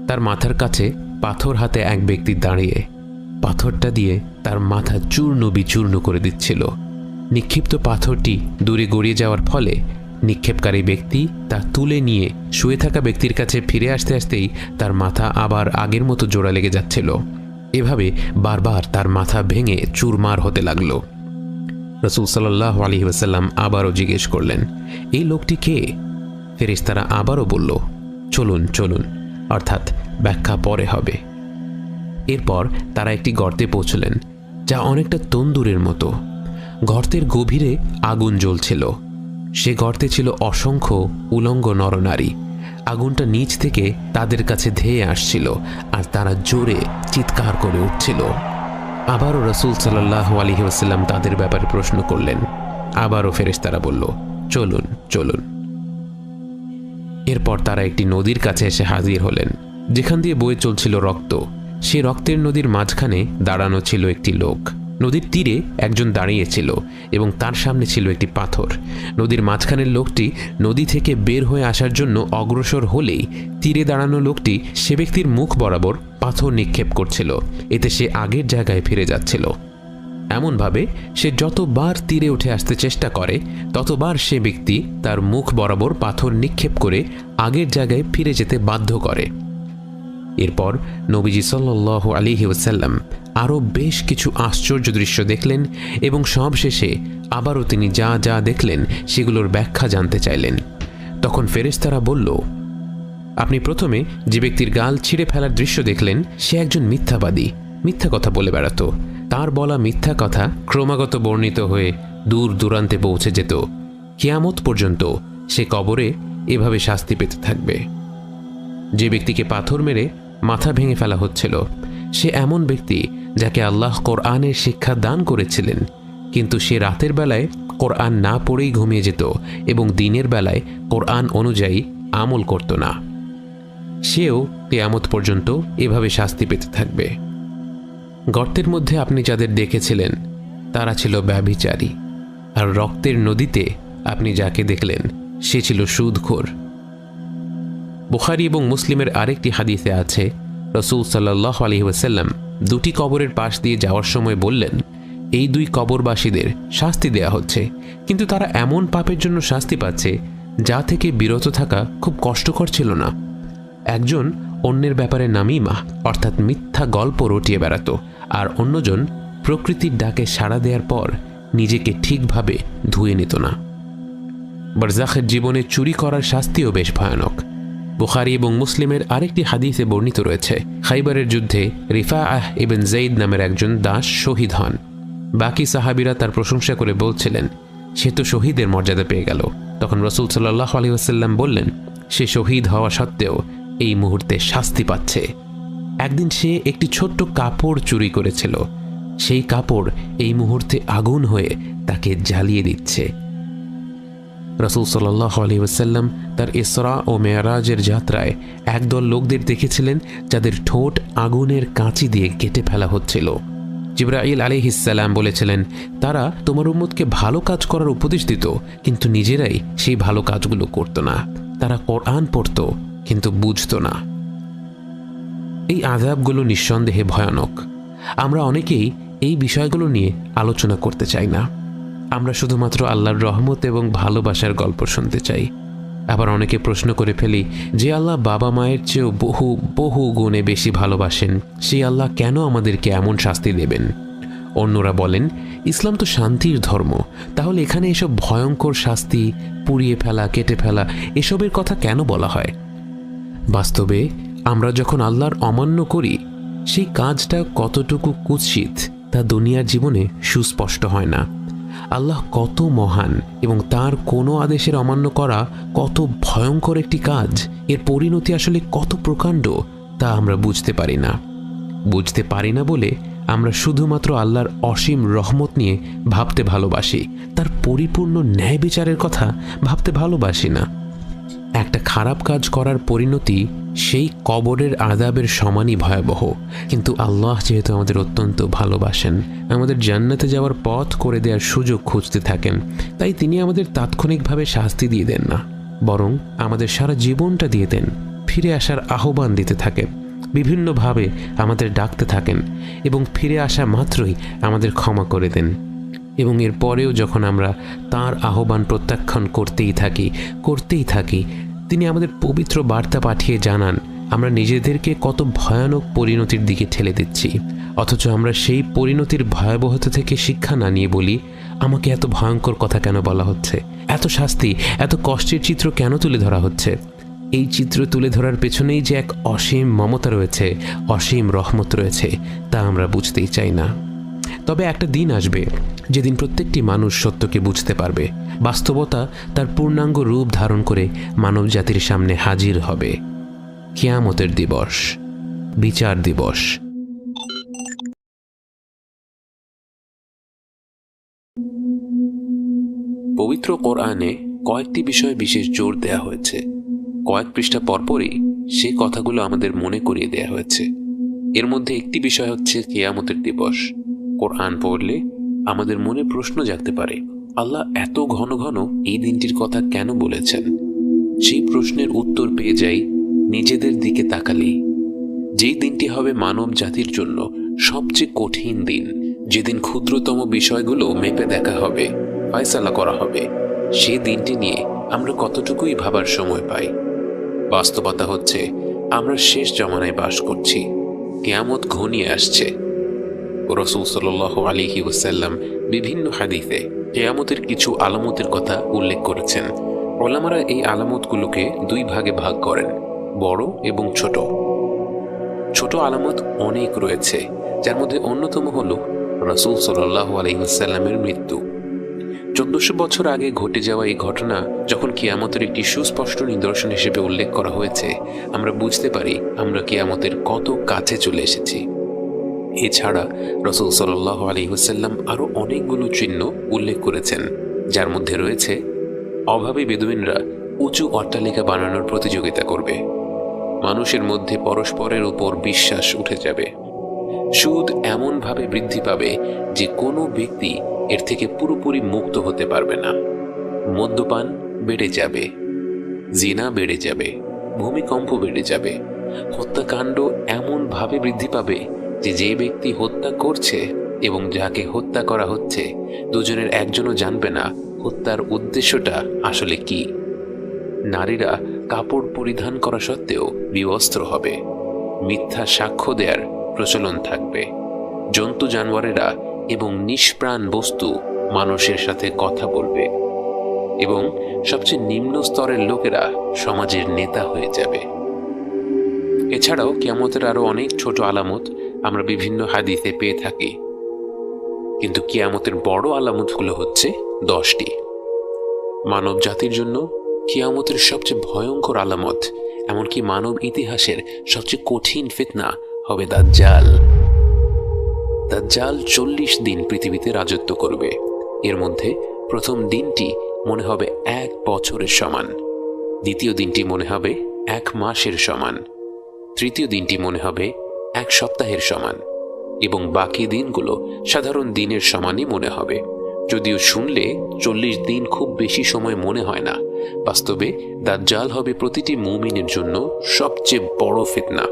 তার মাথার কাছে পাথর হাতে এক ব্যক্তি দাঁড়িয়ে পাথরটা দিয়ে তার মাথা চূর্ণ বিচূর্ণ করে দিচ্ছিল। নিক্ষিপ্ত পাথরটি দূরে গড়িয়ে যাওয়ার ফলে নিক্ষেপকারী ব্যক্তি তা তুলে নিয়ে শুয়ে থাকা ব্যক্তির কাছে ফিরে আসতে আসতেই তার মাথা আবার আগের মতো জোড়া লেগে যাচ্ছিল। এভাবে বারবার তার মাথা ভেঙে চুরমার হতে লাগলো। রাসূল সাল্লাল্লাহু আলাইহি ওয়াসাল্লাম আবারও জিজ্ঞেস করলেন, এই লোকটি কে? ফেরেশতারা আবারও বলল, চলুন চলুন, অর্থাৎ ব্যাখ্যা পরে হবে। এরপর তারা একটি গর্তে পৌঁছলেন, যা অনেকটা তন্দুরের মতো। গর্তের গভীরে আগুন জ্বলছিল। সে গর্তে ছিল অসংখ্য উলঙ্গ নরনারী। আগুনটা নিচ থেকে তাদের কাছে ধেয়ে আসছিল, আর তারা জোরে চিৎকার করে উঠছিল। আবারও রাসূল সাল্লাল্লাহু আলাইহি ওয়াসাল্লাম তাদের ব্যাপারে প্রশ্ন করলেন। আবারও ফেরেশতারা বলল, চলুন চলুন। এরপর তারা একটি নদীর কাছে এসে হাজির হলেন, যেখান দিয়ে বয়ে চলছিল রক্ত। সে রক্তের নদীর মাঝখানে দাঁড়ানো ছিল একটি লোক। নদীর তীরে একজন দাঁড়িয়েছিল এবং তার সামনে ছিল একটি পাথর। নদীর মাঝখানের লোকটি নদী থেকে বের হয়ে আসার জন্য অগ্রসর হলেই তীরে দাঁড়ানো লোকটি সে ব্যক্তির মুখ বরাবর পাথর নিক্ষেপ করছিল। এতে সে আগের জায়গায় ফিরে যাচ্ছিল। এমনভাবে সে যতবার তীরে উঠে আসতে চেষ্টা করে, ততবার সে ব্যক্তি তার মুখ বরাবর পাথর নিক্ষেপ করে আগের জায়গায় ফিরে যেতে বাধ্য করে। এরপর নবীজি সাল্লাল্লাহু আলাইহি ওয়াসাল্লাম আরও বেশ কিছু আশ্চর্য দৃশ্য দেখলেন এবং সবশেষে আবারও তিনি যা যা দেখলেন সেগুলোর ব্যাখ্যা জানতে চাইলেন। তখন ফেরেশতারা বলল, আপনি প্রথমে যে ব্যক্তির গাল ছিঁড়ে ফেলার দৃশ্য দেখলেন, সে একজন মিথ্যাবাদী, মিথ্যা কথা বলে বেড়াতো। তার বলা মিথ্যা কথা ক্রমাগত বর্ণিত হয়ে দূর দূরান্তে পৌঁছে যেত। কিয়ামত পর্যন্ত সে কবরে এভাবে শাস্তি পেতে থাকবে। যে ব্যক্তিকে পাথর মেরে মাথা ভেঙে ফেলা হচ্ছিল, সে এমন ব্যক্তি যাকে আল্লাহ কোরআনের শিক্ষা দান করেছিলেন, কিন্তু সে রাতের বেলায় কোরআন না পড়েই ঘুমিয়ে যেত এবং দিনের বেলায় কোরআন অনুযায়ী আমল করত না। সেও কিয়ামত পর্যন্ত এভাবে শাস্তি পেতে থাকবে। গর্তের মধ্যে আপনি যাদের দেখেছিলেন তারা ছিল ব্যভিচারী, আর রক্তের নদীতে আপনি যাকে দেখলেন সে ছিল সুদখোর। বুখারী এবং মুসলিমের আরেকটি হাদিসে আছে, রাসূল সাল্লাল্লাহু আলাইহি ওয়াসাল্লাম দুটি কবরের পাশ দিয়ে যাওয়ার সময় বললেন, এই দুই কবরবাসীদের শাস্তি দেয়া হচ্ছে, কিন্তু তারা এমন পাপের জন্য শাস্তি পাচ্ছে যা থেকে বিরত থাকা খুব কষ্টকর ছিল না। একজন অন্যের ব্যাপারে নামিমা, অর্থাৎ মিথ্যা গল্প রটিয়ে বেড়াতো, আর অন্যজন প্রকৃতির ডাকে সাড়া দেওয়ার পর নিজেকে ঠিকভাবে ধুয়ে নিত না। বারজাখের জীবনে চুরি করার শাস্তিও বেশ ভয়ানক। বুখারী এবং মুসলিমের আরেকটি হাদিসে বর্ণিত রয়েছে, খাইবারের যুদ্ধে রিফাআহ ইবন যায়েদ নামের একজন দাস শহীদ হন। বাকি সাহাবীরা তার প্রশংসা করে বলছিলেন, সে তো শহীদের মর্যাদা পেয়ে গেল। তখন রাসূল সাল্লাল্লাহু আলাইহি ওয়াসাল্লাম বললেন, সে শহীদ হওয়া সত্ত্বেও এই মুহূর্তে শাস্তি পাচ্ছে। একদিন সে একটি ছোট্ট কাপড় চুরি করেছিল, সেই কাপড় এই মুহূর্তে আগুন হয়ে তাকে জ্বালিয়ে দিচ্ছে। রাসূল সাল্লাল্লাহু আলাইহি ওয়াসাল্লাম তার ইসরা ও মেরাজের যাত্রায় একদল লোকদের দেখেছিলেন যাদের ঠোঁট আগুনের কাঁচি দিয়ে কেটে ফেলা হচ্ছিল। জিবরাইল আলাইহিস সালাম বলেছিলেন, তারা তোমার উম্মতকে ভালো কাজ করার উপদেশ দিত, কিন্তু নিজেরাই সেই ভালো কাজগুলো করত না। তারা কোরআন পড়ত কিন্তু বুঝত না। এই আযাবগুলো নিঃসন্দেহে ভয়ানক। আমরা অনেকেই এই বিষয়গুলো নিয়ে আলোচনা করতে চাই না। আমরা শুধুমাত্র আল্লাহর রহমত এবং ভালোবাসার গল্প শুনতে চাই। আবার অনেকে প্রশ্ন করে ফেলি, যে আল্লাহ বাবা মায়ের চেয়েও বহু বহু গুণে বেশি ভালোবাসেন, সেই আল্লাহ কেন আমাদেরকে এমন শাস্তি দেবেন? অন্যরা বলেন, ইসলাম তো শান্তির ধর্ম, তাহলে এখানে এসব ভয়ঙ্কর শাস্তি, পুড়িয়ে ফেলা, কেটে ফেলা, এসবের কথা কেন বলা হয়? বাস্তবে আমরা যখন আল্লাহর অমান্য করি, সেই কাজটা কতটুকু কুৎসিত তা দুনিয়ার জীবনে সুস্পষ্ট হয় না। আল্লাহ কত মহান এবং তার কোনো আদেশের অমান্য করা কত ভয়ঙ্কর একটি কাজ, এর পরিণতি আসলে কত প্রকাণ্ড তা আমরা বুঝতে পারি না। বুঝতে পারি না বলে আমরা শুধুমাত্র আল্লাহর অসীম রহমত নিয়ে ভাবতে ভালোবাসি, তার পরিপূর্ণ ন্যায় বিচারের কথা ভাবতে ভালোবাসি না। একটা খারাপ কাজ করার পরিণতি সেই কবরের আযাবের সমানই ভয়াবহ। কিন্তু আল্লাহ যেহেতু আমাদের অত্যন্ত ভালোবাসেন, আমাদের জান্নাতে যাওয়ার পথ করে দেওয়ার সুযোগ খুঁজতে থাকেন, তাই তিনি আমাদের তাৎক্ষণিকভাবে শাস্তি দিয়ে দেন না, বরং আমাদের সারা জীবনটা দিয়ে দেন, ফিরে আসার আহ্বান দিতে থাকেন, বিভিন্নভাবে আমাদের ডাকতে থাকেন এবং ফিরে আসা মাত্রই আমাদের ক্ষমা করে দেন। এবং এর পরেও যখন আমরা তার আহ্বান প্রত্যাখ্যান করতেই থাকি, তিনি আমাদের পবিত্র বার্তা পাঠিয়ে জানান আমরা নিজেদেরকে কত ভয়ানক পরিণতির দিকে ঠেলে দিচ্ছি, অথচ আমরা সেই পরিণতির ভয়াবহতা থেকে শিক্ষা না নিয়ে বলি, আমাকে এত ভয়ঙ্কর কথা কেন বলা হচ্ছে, এত শাস্তি, এত কষ্টের চিত্র কেন তুলে ধরা হচ্ছে? এই চিত্র তুলে ধরার পেছনেই যে এক অসীম মমতা রয়েছে, অসীম রহমত রয়েছে, তা আমরা বুঝতেই চাই না। তবে একটা দিন আসবে যেদিন প্রত্যেকটি মানুষ সত্যকে বুঝতে পারবে, বাস্তবতা তার পূর্ণাঙ্গ রূপ ধারণ করে মানব জাতির সামনে হাজির হবে। কিয়ামতের দিবস, বিচার দিবস। পবিত্র কোরআনে কয়েকটি বিষয়ে বিশেষ জোর দেয়া হয়েছে। কয়েক পৃষ্ঠা পরপরই সে কথাগুলো আমাদের মনে করিয়ে দেয়া হয়েছে। এর মধ্যে একটি বিষয় হচ্ছে কিয়ামতের দিবস। কোরআন পড়লে আমাদের মনে প্রশ্ন জাগতে পারে, আল্লাহ এত ঘন ঘন এই দিনটির কথা কেন বলেছেন? সেই প্রশ্নের উত্তর পেয়ে যাই নিজেদের দিকে তাকালেই। যেই দিনটি হবে মানব জাতির জন্য সবচেয়ে কঠিন দিন, যেদিন ক্ষুদ্রতম বিষয়গুলো মেপে দেখা হবে, ফয়সালা করা হবে, সেই দিনটি নিয়ে আমরা কতটুকুই ভাবার সময় পাই। বাস্তবতা হচ্ছে আমরা শেষ জমানায় বাস করছি। কিয়ামত ঘনিয়ে আসছে। রাসূল সাল্লাল্লাহু আলাইহি ওয়াসাল্লাম বিভিন্ন হাদিসে কিয়ামতের কিছু আলামতের কথা উল্লেখ করেছেন। উলামারা এই আলামতগুলোকে দুই ভাগে ভাগ করেন, বড় এবং ছোট। ছোট আলামত অনেক রয়েছে, যার মধ্যে অন্যতম হল রাসূল সাল্লাল্লাহু আলাইহি ওয়াসাল্লামের মৃত্যু। 1400 বছর আগে ঘটে যাওয়া এই ঘটনা যখন কিয়ামতের একটি সুস্পষ্ট নিদর্শন হিসেবে উল্লেখ করা হয়েছে, আমরা বুঝতে পারি আমরা কিয়ামতের কত কাছে চলে এসেছি। এছাড়া রাসূল সাল্লাল্লাহু আলাইহি ওয়াসাল্লাম আরো অনেকগুলো চিহ্ন উল্লেখ করেছেন, যার মধ্যে রয়েছে অভাবী বেদুইনরা উঁচু অট্টালিকা বানানোর প্রতিযোগিতা করবে, মানুষের মধ্যে পরস্পরের উপর বিশ্বাস উঠে যাবে, সুদ এমনভাবে বৃদ্ধি পাবে যে কোনো ব্যক্তি এর থেকে পুরোপুরি মুক্ত হতে পারবে না, মদ্যপান বেড়ে যাবে, জিনা বেড়ে যাবে, ভূমিকম্প বেড়ে যাবে, হত্যাকাণ্ড এমনভাবে বৃদ্ধি পাবে যে যে ব্যক্তি হত্যা করছে এবং যাকে হত্যা করা হচ্ছে দুজনের একজনও জানবে না হত্যার উদ্দেশ্যটা আসলে কি। নারীরা কাপড় পরিধান করা সত্ত্বেও বিবস্ত্র হবে, মিথ্যা সাক্ষ্য দেওয়ার প্রচলন থাকবে, জন্তু জানোয়ারেরা এবং নিষ্প্রাণ বস্তু মানুষের সাথে কথা বলবে এবং সবচেয়ে নিম্ন স্তরের লোকেরা সমাজের নেতা হয়ে যাবে। এছাড়াও কিয়ামতের আরো অনেক ছোট আলামত আমরা বিভিন্ন হাদিসে পেয়ে থাকি, কিন্তু কিয়ামতের বড় আলামতগুলো হচ্ছে 10টি। মানব জাতির জন্য কিয়ামতের সবচেয়ে ভয়ঙ্কর আলামত, এমনকি মানব ইতিহাসের সবচেয়ে কঠিন ফিতনা হবে দাজ্জাল। দাজ্জাল 40 দিন পৃথিবীতে রাজত্ব করবে। এর মধ্যে প্রথম দিনটি মনে হবে 1 বছরের সমান, দ্বিতীয় দিনটি মনে হবে 1 মাসের সমান, তৃতীয় দিনটি মনে হবে 1 সপ্তাহের সমান এবং বাকি দিনগুলো সাধারণ দিনের সমানই মনে হবে। যদিও শুনলে 40 দিন খুব বেশি সময় মনে হয় না, বাস্তবে দাজ্জাল হবে প্রতিটি মুমিনের জন্য সবচেয়ে বড় ফিতনা।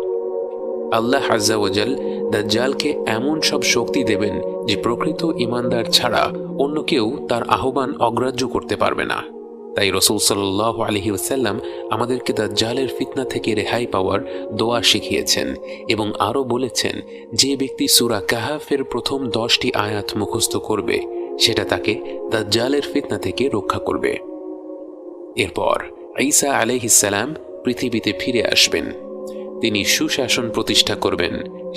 আল্লাহ আযজা ওয়া জাল দাজ্জালকে এমন সব শক্তি দেবেন যে প্রকৃত ঈমানদার ছাড়া অন্য কেউ তার আহ্বান অগ্রাহ্য করতে পারবে না। তাই রাসূল সাল্লাল্লাহু আলাইহি ওয়াসাল্লাম আমাদেরকে দাজ্জালের ফিতনা থেকে রেহাই পাওয়ার দোয়া শিখিয়েছেন এবং আরও বলেছেন, যে ব্যক্তি সূরা কাহাফের প্রথম 10টি আয়াত মুখস্থ করবে সেটা তাকে দাজ্জালের ফিতনা থেকে রক্ষা করবে। এরপর ঈসা আলাইহিস সালাম পৃথিবীতে ফিরে আসবেন। তিনি সুশাসন প্রতিষ্ঠা করবেন,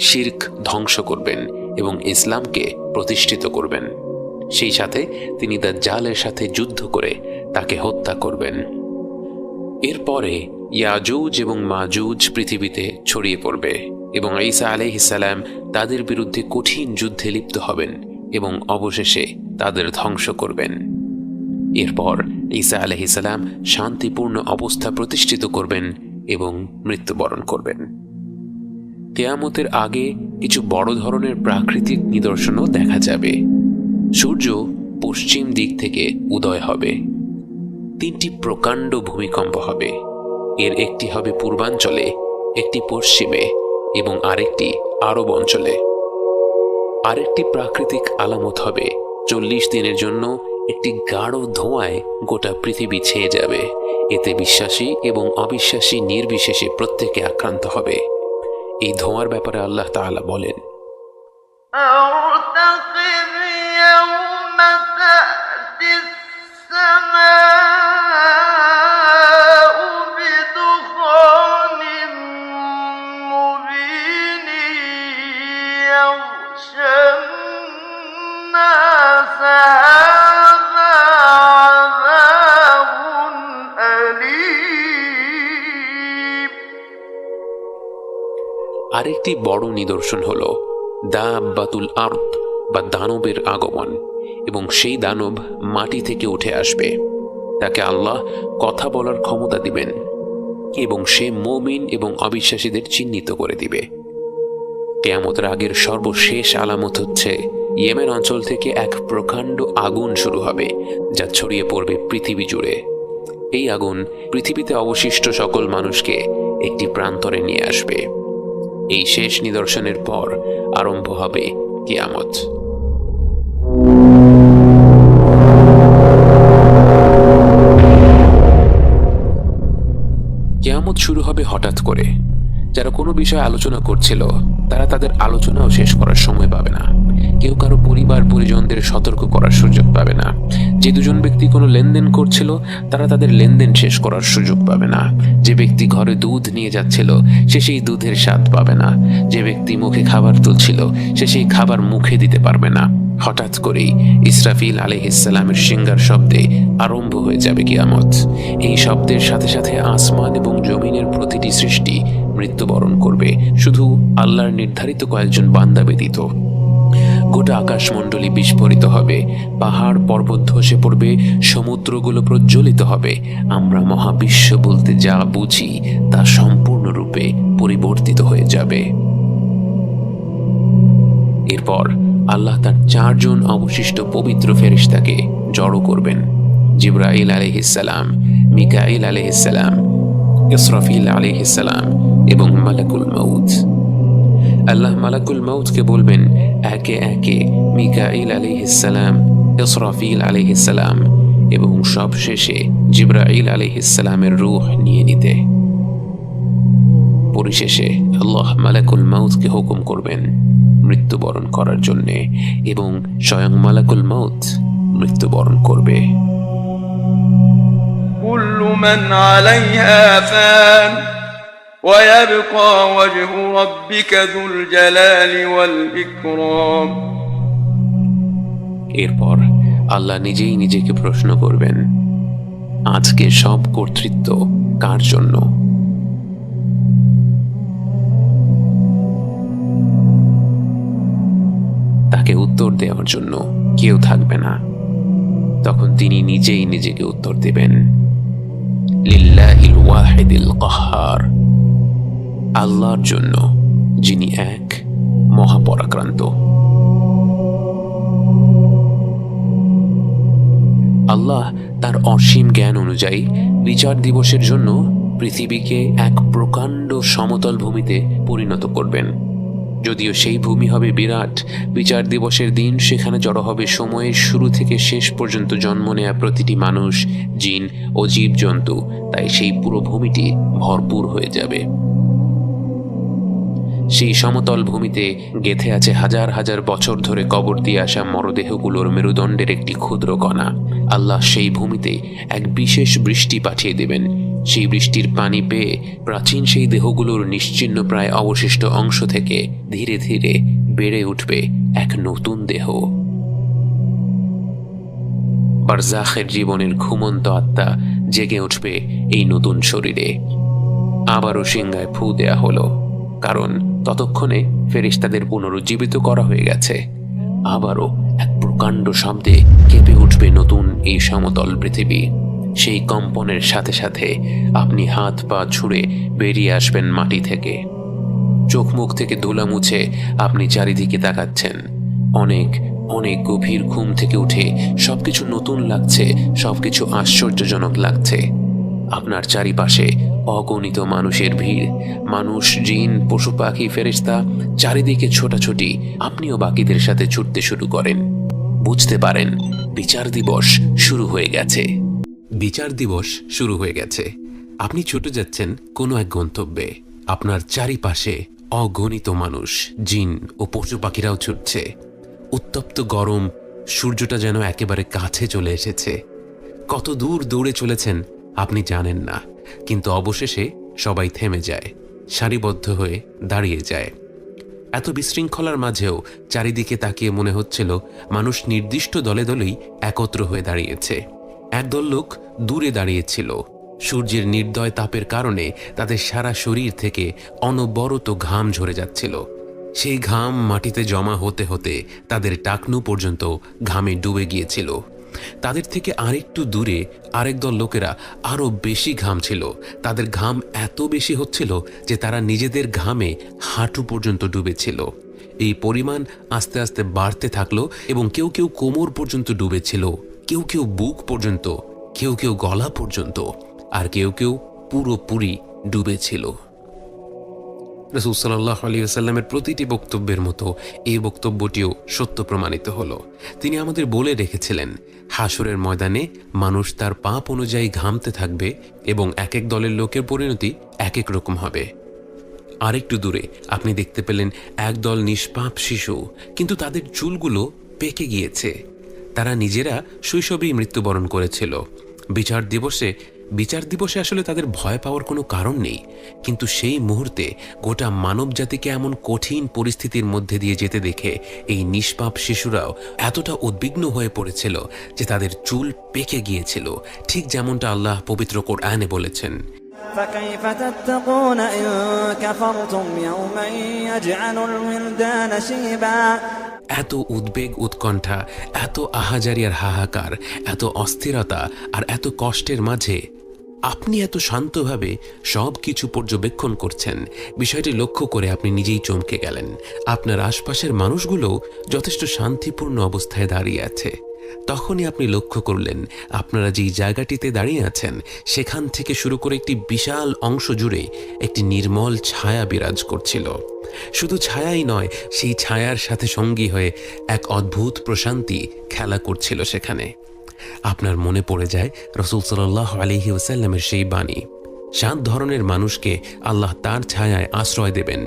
শিরক ধ্বংস করবেন এবং ইসলামকে প্রতিষ্ঠিত করবেন। সেই সাথে তিনি দাজ্জালের সাথে যুদ্ধ করে তাকে হত্যা করবেন। এরপরে ইয়াজুজ এবং মাজুজ পৃথিবীতে ছড়িয়ে পড়বে এবং ঈসা আলাইহিস সালাম তাদের বিরুদ্ধে কঠিন যুদ্ধে লিপ্ত হবেন এবং অবশেষে তাদের ধ্বংস করবেন। এরপর ঈসা আলাইহিস সালাম শান্তিপূর্ণ অবস্থা প্রতিষ্ঠিত করবেন এবং মৃত্যুবরণ করবেন। কিয়ামতের আগে কিছু বড় ধরনের প্রাকৃতিক নিদর্শনও দেখা যাবে। সূর্য পশ্চিম দিক থেকে উদয় হবে, 3টি প্রকাণ্ড ভূমিকম্প হবে। এর একটি হবে পূর্বাঞ্চলে, একটি পশ্চিমে এবং আরেকটি আরব অঞ্চলে। আরেকটি প্রাকৃতিক আলামত হবে 40 দিনের জন্য একটি গাঢ় ধোঁয়ায় গোটা পৃথিবী ছেয়ে যাবে। এতে বিশ্বাসী এবং অবিশ্বাসী নির্বিশেষে প্রত্যেকে আক্রান্ত হবে। এই ধোঁয়ার ব্যাপারে আল্লাহ তাআলা বলেন, أرتقب يوم تأتي السماء আরেকটি বড় নিদর্শন হল দাব্বাতুল আরদ বা দানবের আগমন, এবং সেই দানব মাটি থেকে উঠে আসবে। তাকে আল্লাহ কথা বলার ক্ষমতা দিবেন এবং সে মুমিন এবং অবিশ্বাসীদের চিহ্নিত করে দিবে। কিয়ামতের আগের সর্বশেষ আলামত হচ্ছে ইয়েমেন অঞ্চল থেকে এক প্রকাণ্ড আগুন শুরু হবে, যা ছড়িয়ে পড়বে পৃথিবী জুড়ে। এই আগুন পৃথিবীতে অবশিষ্ট সকল মানুষকে একটি প্রান্তরে নিয়ে আসবে। এই শেষ নিদর্শনের পর আরম্ভ হবে কিয়ামত। কিয়ামত শুরু হবে হঠাৎ করে। যারা কোনো বিষয়ে আলোচনা করছিল তারা তাদের আলোচনাও শেষ করার সময় পাবে না। কেউ কারো পরিবার পরিজনদের সতর্ক করার সুযোগ পাবে না। যে দুজন ব্যক্তি কোনো লেনদেন করছিল তারা তাদের লেনদেন শেষ করার সুযোগ পাবে না। যে ব্যক্তি ঘরে দুধ নিয়ে যাচ্ছিল সে সেই দুধের স্বাদ পাবে না। যে ব্যক্তি মুখে খাবার তুলছিল সে সেই খাবার মুখে দিতে পারবে না। হঠাৎ করেই ইসরাফিল আলাইহিসসালামের সিংহার শব্দে আরম্ভ হয়ে যাবে কিয়ামত। এই শব্দের সাথে সাথে আসমান এবং জমিনের প্রতিটি সৃষ্টি মৃত্যুবরণ করবে, শুধু আল্লাহর নির্ধারিত কয়েকজন বান্দা ব্যতীত। গোটা আকাশমণ্ডলী বিস্ফোরিত হবে, পাহাড় পর্বত ধসে পড়বে, সমুদ্রগুলো প্রজ্বলিত হবে। আমরা মহাবিশ্ব বলতে যা বুঝি তা সম্পূর্ণরূপে পরিবর্তিত হয়ে যাবে। এরপর আল্লাহ তার 4 জন অবশিষ্ট পবিত্র ফেরেশতাকে জড়ো করবেন: জিবরাইল আলাইহিসসালাম, মিকাইল আলাইহিসসালাম, ইসরাফিল আলাইহিসসালাম এবং মালাকুল মাউত। আল্লাহ মালাকুল মাউতকে বলবেন একে একে মিকাইল আলাইহিসসালাম, ইসরাফিল আলাইহিসসালাম এবং সবশেষে জিবরাইল আলাইহিসসালামের রূহ নিয়ে নিতে। পরিশেষে আল্লাহ মালাকুল মাউতকে হুকুম করবেন মৃত্যুবরণ করার জন্যে, এবং স্বয়ং মালাকুল মাউত মৃত্যুবরণ করবে। كل من عليها فان ويبقى وجه ربك ذو الجلال والإكرام। এরপর আল্লাহ নিজেই নিজেকে প্রশ্ন করবেন, আজকে সব কর্তৃত্ব কার জন্য? তাকে উত্তর দেওয়ার জন্য কেউ থাকবে না। তখন তিনি নিজেই নিজেকে উত্তর দেবেন, লিল্লাহিল ওয়াহিদিল কাহ্হার, আল্লাহর জন্য যিনি এক মহাপরাক্রান্ত। আল্লাহ তার অসীম জ্ঞান অনুযায়ী বিচার দিবসের জন্য পৃথিবীকে এক প্রকাণ্ড সমতল ভূমিতে পরিণত করবেন। যদিও সেই ভূমি হবে বিরাট, বিচার দিবসের দিন সেখানে জড়ো হবে সময়ের শুরু থেকে শেষ পর্যন্ত জন্ম নেয়া প্রতিটি মানুষ, জিন ও জীবজন্তু। তাই সেই পুরো ভূমিটি ভরপুর হয়ে যাবে। সেই সমতল ভূমিতে গেঁথে আছে হাজার হাজার বছর ধরে কবর দিয়ে আসা মরদেহগুলোর মেরুদণ্ডের একটি ক্ষুদ্র কণা। আল্লাহ সেই ভূমিতে এক বিশেষ বৃষ্টি পাঠিয়ে দেবেন। সেই বৃষ্টির পানি পেয়ে প্রাচীন সেই দেহগুলোর নিশ্চিহ্ন প্রায় অবশিষ্ট অংশ থেকে ধীরে ধীরে বেড়ে উঠবে এক নতুন দেহ। বারজাখের জীবনের ঘুমন্ত আত্মা জেগে উঠবে এই নতুন শরীরে। আবারও সিংহায় ফু দেয়া হলো, কারণ ততক্ষণে ফেরেশতাদের পুনরুজ্জীবিত করা হয়ে গেছে। আবারও এক প্রকাণ্ড শব্দে কেঁপে উঠবে নতুন এই সমতল পৃথিবী। সেই কম্পনের সাথে সাথে আপনি হাত পা ছুঁড়ে বেরিয়ে আসবেন মাটি থেকে। চোখ মুখ থেকে ধুলা মুছে আপনি চারিদিকে তাকাচ্ছেন। অনেক অনেক গভীর ঘুম থেকে উঠে সবকিছু নতুন লাগছে, সবকিছু আশ্চর্যজনক লাগছে। আপনার চারিপাশে অগণিত মানুষের ভিড়, মানুষ, জিন, পশু পাখি, ফেরেশতা চারিদিকে ছোটাছুটি। আপনিও বাকিদের সাথে ছুটতে শুরু করেন। বুঝতে পারেন বিচার দিবস শুরু হয়ে গেছে। বিচার দিবস শুরু হয়ে গেছে। আপনি ছুটে যাচ্ছেন কোনো এক গন্তব্যে। আপনার চারিপাশে অগণিত মানুষ, জিন ও পশু পাখিরাও ছুটছে। উত্তপ্ত গরম, সূর্যটা যেন একেবারে কাছে চলে এসেছে। কত দূর দৌড়ে চলেছেন আপনি জানেন না, কিন্তু অবশেষে সবাই থেমে যায়, সারিবদ্ধ হয়ে দাঁড়িয়ে যায়। এত বিশৃঙ্খলার মাঝেও চারিদিকে তাকিয়ে মনে হচ্ছিল মানুষ নির্দিষ্ট দলে দলেই একত্র হয়ে দাঁড়িয়েছে। একদল লোক দূরে দাঁড়িয়েছিল, সূর্যের নির্দয় তাপের কারণে তাদের সারা শরীর থেকে অনবরত ঘাম ঝরে যাচ্ছিল। সেই ঘাম মাটিতে জমা হতে হতে তাদের টাকনু পর্যন্ত ঘামে ডুবে গিয়েছিল। তাদের থেকে আরেকটু দূরে আরেক দল লোকেরা আরও বেশি ঘাম ছিল। তাদের ঘাম এত বেশি হচ্ছিল যে তারা নিজেদের ঘামে হাঁটু পর্যন্ত ডুবেছিল। এই পরিমাণ আস্তে আস্তে বাড়তে থাকলো এবং কেউ কেউ কোমর পর্যন্ত ডুবেছিল, কেউ কেউ বুক পর্যন্ত, কেউ কেউ গলা পর্যন্ত, আর কেউ কেউ পুরোপুরি ডুবেছিল। রাসূল সাল্লাল্লাহু আলাইহি ওয়াসাল্লামের প্রতিটি বক্তব্যের মতো এই বক্তব্যটিও সত্য প্রমাণিত হলো। তিনি আমাদের বলে রেখেছিলেন, হাসরের ময়দানে মানুষ তার পাপ অনুযায়ী ঘামতে থাকবে এবং এক এক দলের লোকের পরিণতি এক এক রকম হবে। আরেকটু দূরে আপনি দেখতে পেলেন একদল নিষ্পাপ শিশু, কিন্তু তাদের চুলগুলো পেকে গিয়েছে। তারা নিজেরা শৈশবেই মৃত্যুবরণ করেছিল। বিচার দিবসে আসলে তাদের ভয় পাওয়ার কোনো কারণ নেই, কিন্তু সেই মুহূর্তে গোটা মানব জাতিকে এমন কঠিন পরিস্থিতির মধ্যে দিয়ে যেতে দেখে এই নিষ্পাপ শিশুরাও এতটা উদ্বিগ্ন হয়ে পড়েছিল যে তাদের চুল পেকে গিয়েছিল, ঠিক যেমনটা আল্লাহ পবিত্র কোরআনে বলেছেন, فكيف تتقون إن كفرتم يوما يجعل الولدان شيبا। এত উদ্বেগ, উৎকণ্ঠা, এত আহাজারি আর হাহাকার, এত অস্থিরতা আর এত কষ্টের মাঝে আপনি এত শান্তভাবে সব কিছু পর্যবেক্ষণ করছেন। বিষয়টি লক্ষ্য করে আপনি নিজেই চমকে গেলেন। আপনার আশপাশের মানুষগুলোও যথেষ্ট শান্তিপূর্ণ অবস্থায় দাঁড়িয়ে আছে। তখনই আপনি লক্ষ্য করলেন আপনারা যেই জায়গাটিতে দাঁড়িয়ে আছেন সেখান থেকে শুরু করে একটি বিশাল অংশ জুড়ে একটি নির্মল ছায়া বিরাজ করছিল। শুধু ছায়াই নয়, সেই ছায়ার সাথে সঙ্গী হয়ে এক অদ্ভুত প্রশান্তি খেলা করছিল সেখানে। আপনার মনে পড়ে যায় রাসূল সাল্লাল্লাহু আলাইহি ওয়াসাল্লামের সেই বাণী, 7 ধরনের মানুষকে আল্লাহ তার ছায়ায় আশ্রয় দেবেন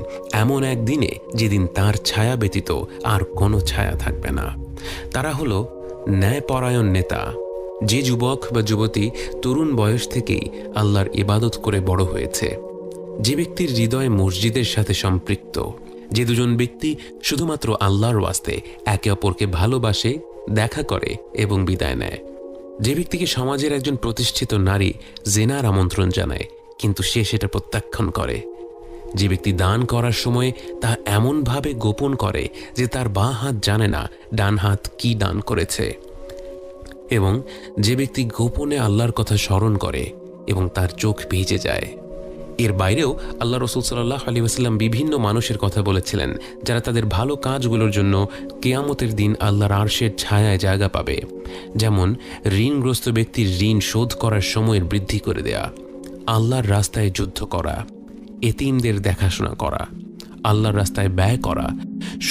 এমন এক দিনে যেদিন তার ছায়া ব্যতীত আর কোনো ছায়া থাকবে না। তারা হলো ন্যায়পরায়ণ নেতা, যে যুবক বা যুবতী তরুণ বয়স থেকেই আল্লাহর ইবাদত করে বড় হয়েছে, যে ব্যক্তির হৃদয় মসজিদের সাথে সম্পৃক্ত, যে দুজন ব্যক্তি শুধুমাত্র আল্লাহর ওয়াস্তে একে অপরকে ভালোবাসে, দেখা করে এবং বিদায় নেয়, যে ব্যক্তিকে সমাজের একজন প্রতিষ্ঠিত নারী জেনার আমন্ত্রণ জানায় কিন্তু সে সেটা প্রত্যাখ্যান করে, যে ব্যক্তি দান করার সময় তা এমনভাবে গোপন করে যে তার বাঁ হাত জানে না ডান হাত কি দান করেছে, এবং যে ব্যক্তি গোপনে আল্লাহর কথা স্মরণ করে এবং তার চোখ ভিজে যায়। এর বাইরেও আল্লাহ রাসূল সাল্লাল্লাহু আলাইহি ওয়াসাল্লাম বিভিন্ন মানুষের কথা বলেছিলেন যারা তাদের ভালো কাজগুলোর জন্য কিয়ামতের দিন আল্লাহর আরশের ছায়ায় জায়গা পাবে। যেমন ঋণগ্রস্ত ব্যক্তির ঋণ শোধ করার সময়ের বৃদ্ধি করে দেয়া, আল্লাহর রাস্তায় যুদ্ধ করা, এতিমদের দেখাশোনা করা, আল্লাহর রাস্তায় ব্যয় করা,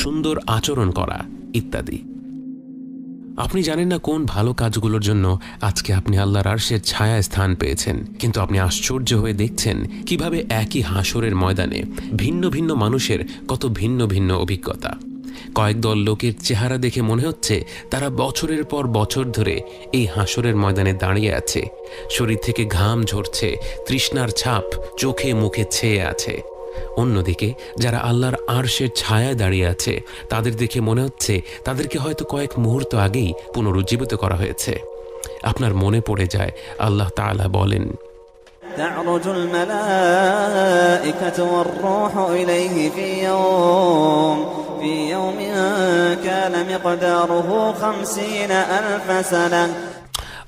সুন্দর আচরণ করা ইত্যাদি। আপনি জানেন না কোন ভালো কাজগুলোর জন্য আজকে আপনি আল্লাহর আরশের ছায়ায় স্থান পেয়েছেন, কিন্তু আপনি আশ্চর্য হয়ে দেখছেন কিভাবে একই হাসরের ময়দানে ভিন্ন ভিন্ন মানুষের কত ভিন্ন ভিন্ন অভিজ্ঞতা। কয়েক দল লোকের চেহারা দেখে মনে হচ্ছে তারা বছরের পর বছর ধরে এই হাসরের ময়দানে দাঁড়িয়ে আছে, শরীর থেকে ঘাম ঝরছে, তৃষ্ণার ছাপ চোখে মুখে ছেয়ে আছে। অন্যদিকে যারা আল্লাহর আরশের ছায়ায় দাঁড়িয়ে আছে তাদের দেখে মনে হচ্ছে তাদেরকে হয়তো কয়েক মুহূর্ত আগেই পুনরুজ্জীবিত করা হয়েছে। আপনার মনে পড়ে যায় আল্লাহ তাআলা বলেন, تعرج الملائكة والروح إليه في يوم كان مقداره 50,000 سنة।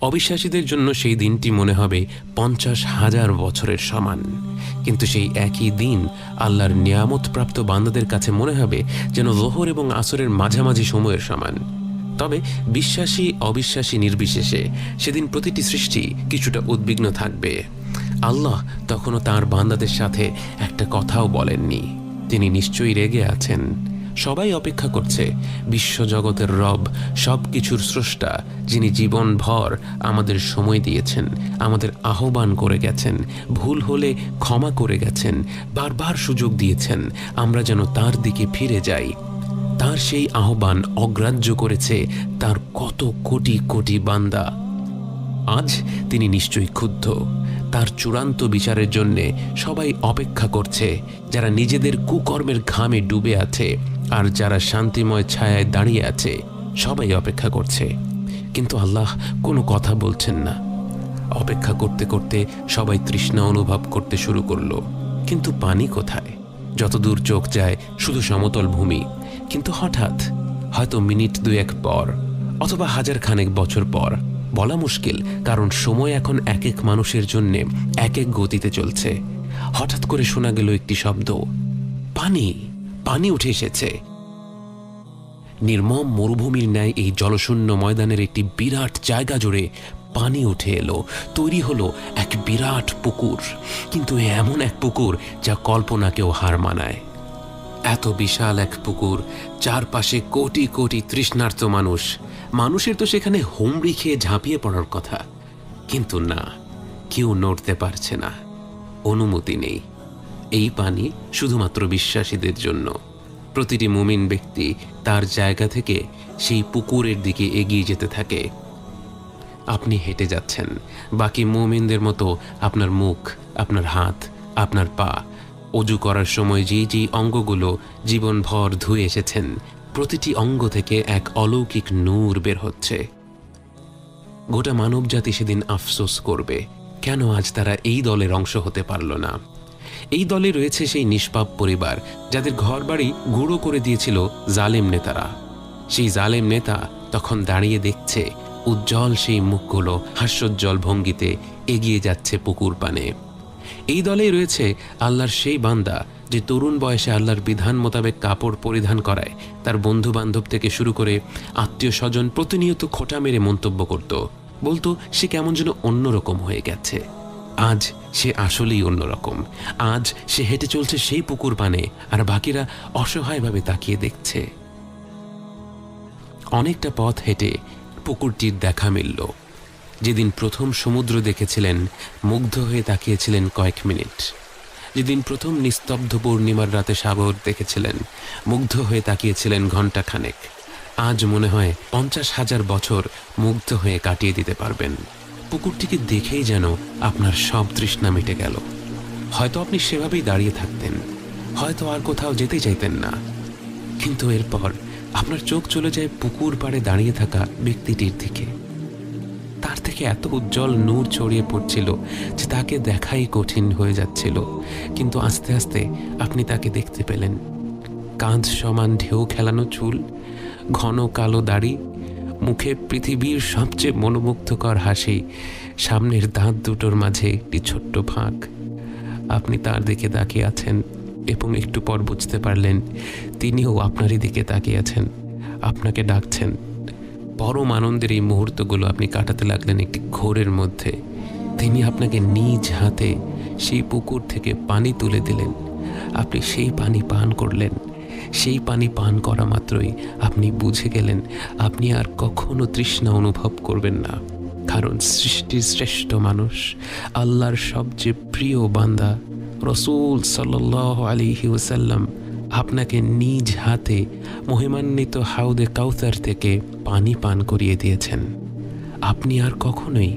অবিশ্বাসীদের জন্য সেই দিনটি মনে হবে 50,000 বছরের সমান, কিন্তু সেই একই দিন আল্লাহর নিয়ামতপ্রাপ্ত বান্দাদের কাছে মনে হবে যেন যোহর এবং আসরের মাঝামাঝি সময়ের সমান। তবে বিশ্বাসী অবিশ্বাসী নির্বিশেষে সেদিন প্রতিটি সৃষ্টি কিছুটা উদ্বিগ্ন থাকবে। আল্লাহ তখনও তাঁর বান্দাদের সাথে একটা কথাও বলেননি, তিনি নিশ্চয়ই রেগে আছেন। সবাই অপেক্ষা করছে বিশ্বজগতের রব, সব কিছুর স্রষ্টা, যিনি জীবনভর আমাদের সময় দিয়েছেন, আমাদের আহ্বান করে গেছেন, ভুল হলে ক্ষমা করে গেছেন, বারবার সুযোগ দিয়েছেন আমরা যেন তার দিকে ফিরে যাই। তার সেই আহ্বান অগ্রাহ্য করেছে তার কত কোটি কোটি বান্দা। আজ তিনি নিশ্চয়ই ক্ষুব্ধ। তার চূড়ান্ত বিচারের জন্যে সবাই অপেক্ষা করছে, যারা নিজেদের কুকর্মের ঘামে ডুবে আছে আর যারা শান্তিময় ছায়ায় দাঁড়িয়ে আছে সবাই অপেক্ষা করছে, কিন্তু আল্লাহ কোনো কথা বলছেন না। অপেক্ষা করতে করতে সবাই তৃষ্ণা অনুভব করতে শুরু করলো, কিন্তু পানি কোথায়? যতদূর চোখ যায় শুধু সমতল ভূমি। কিন্তু হঠাৎ, হয়তো মিনিট দুয়েক পর অথবা হাজার খানেক বছর পর, বলা মুশকিল, কারণ সময় এখন এক এক মানুষের জন্যে এক এক গতিতে চলছে, হঠাৎ করে শোনা গেল একটি শব্দ, পানি, পানি উঠে এসেছে। নির্মম মরুভূমির ন্যায় এই জলশূন্য ময়দানের একটি বিরাট জায়গা জুড়ে পানি উঠে এলো। তৈরি হলো এক বিরাট পুকুর, কিন্তু এমন এক পুকুর যা কল্পনাকেও হার মানায়। এত বিশাল এক পুকুর, চারপাশে কোটি কোটি তৃষ্ণার্ত মানুষ। মানুষের তো সেখানে হুমড়ি খেয়ে ঝাঁপিয়ে পড়ার কথা, কিন্তু না, কেউ নড়তে পারছে না, অনুমতি নেই। এই পানি শুধুমাত্র বিশ্বাসীদের জন্য। প্রতিটি মুমিন ব্যক্তি তার জায়গা থেকে সেই পুকুরের দিকে এগিয়ে যেতে থাকে। আপনি হেঁটে যাচ্ছেন, বাকি মুমিনদের মতো আপনার মুখ, আপনার হাত, আপনার পা, অজু করার সময় যেই অঙ্গগুলো জীবনভর ধুয়ে এসেছেন, প্রতিটি অঙ্গ থেকে এক অলৌকিক নূর বের হচ্ছে। গোটা মানবজাতি সেদিন আফসোস করবে, কেন আজ তারা এই দলের অংশ হতে পারল না। এই দলে রয়েছে সেই নিষ্পাপ পরিবার যাদের ঘরবাড়ি গুঁড়ো করে দিয়েছিল জালেম নেতারা। সেই জালেম নেতা তখন দাঁড়িয়ে দেখছে উজ্জ্বল সেই মুখগুলো হাস্যোজ্জ্বল ভঙ্গিতে এগিয়ে যাচ্ছে পুকুর পানে। এই দলেই রয়েছে আল্লাহর সেই বান্দা যে তরুণ বয়সে আল্লাহর বিধান মোতাবেক কাপড় পরিধান করায় তার বন্ধু বান্ধব থেকে শুরু করে আত্মীয় স্বজন প্রতিনিয়ত খোঁটা মেরে মন্তব্য করত, বলতো সে কেমন যেন অন্যরকম হয়ে গেছে। আজ সে আসলেই অন্যরকম। আজ সে হেঁটে চলছে সেই পুকুর পানে, আর বাকিরা অসহায়ভাবে তাকিয়ে দেখছে। অনেকটা পথ হেঁটে পুকুরটির দেখা মিলল। যেদিন প্রথম সমুদ্র দেখেছিলেন, মুগ্ধ হয়ে তাকিয়েছিলেন কয়েক মিনিট। যেদিন প্রথম নিস্তব্ধ পূর্ণিমার রাতে সাগর দেখেছিলেন, মুগ্ধ হয়ে তাকিয়েছিলেন ঘণ্টা খানেক। আজ মনে হয় 50,000 বছর মুগ্ধ হয়ে কাটিয়ে দিতে পারবেন। পুকুরটিকে দেখেই যেন আপনার সব তৃষ্ণা মিটে গেল। হয়তো আপনি সেভাবেই দাঁড়িয়ে থাকতেন, হয়তো আর কোথাও যেতে চাইতেন না, কিন্তু এরপর আপনার চোখ চলে যায় পুকুর পাড়ে দাঁড়িয়ে থাকা ব্যক্তিটির দিকে। তার থেকে এত উজ্জ্বল নূর ছড়িয়ে পড়ছিল যে তাকে দেখাই কঠিন হয়ে যাচ্ছিল, কিন্তু আস্তে আস্তে আপনি তাকে দেখতে পেলেন। কাঁধ সমান ঢেউ খেলানো চুল, ঘন কালো দাড়ি, মুখে পৃথিবীর সবচেয়ে মনোমুগ্ধকর হাসি, সামনের দাঁত দুটোর মাঝে একটি ছোট্ট ফাঁক। আপনি তার দিকে তাকিয়ে আছেন এবং একটু পর বুঝতে পারলেন তিনিও আপনারই দিকে তাকিয়ে আছেন, আপনাকে ডাকছেন। পরম আনন্দের এই মুহূর্তগুলো আপনি কাটাতে লাগলেন একটি ঘোরের মধ্যে। তিনি আপনাকে নিজ হাতে সেই পুকুর থেকে পানি তুলে দিলেন। আপনি সেই পানি পান করলেন। সেই পানি পান করা মাত্রই আপনি বুঝে গেলেন আপনি আর কখনো তৃষ্ণা অনুভব করবেন না, কারণ সৃষ্টির শ্রেষ্ঠ মানুষ, আল্লাহর সবচেয়ে প্রিয় বান্দা রাসূল সাল্লাল্লাহু আলাইহি ওয়াসাল্লাম আপনাকে নিজ হাতে মহিমান্বিত হাউদে কাউসার থেকে পানি পান করিয়ে দিয়েছেন। আপনি আর কখনোই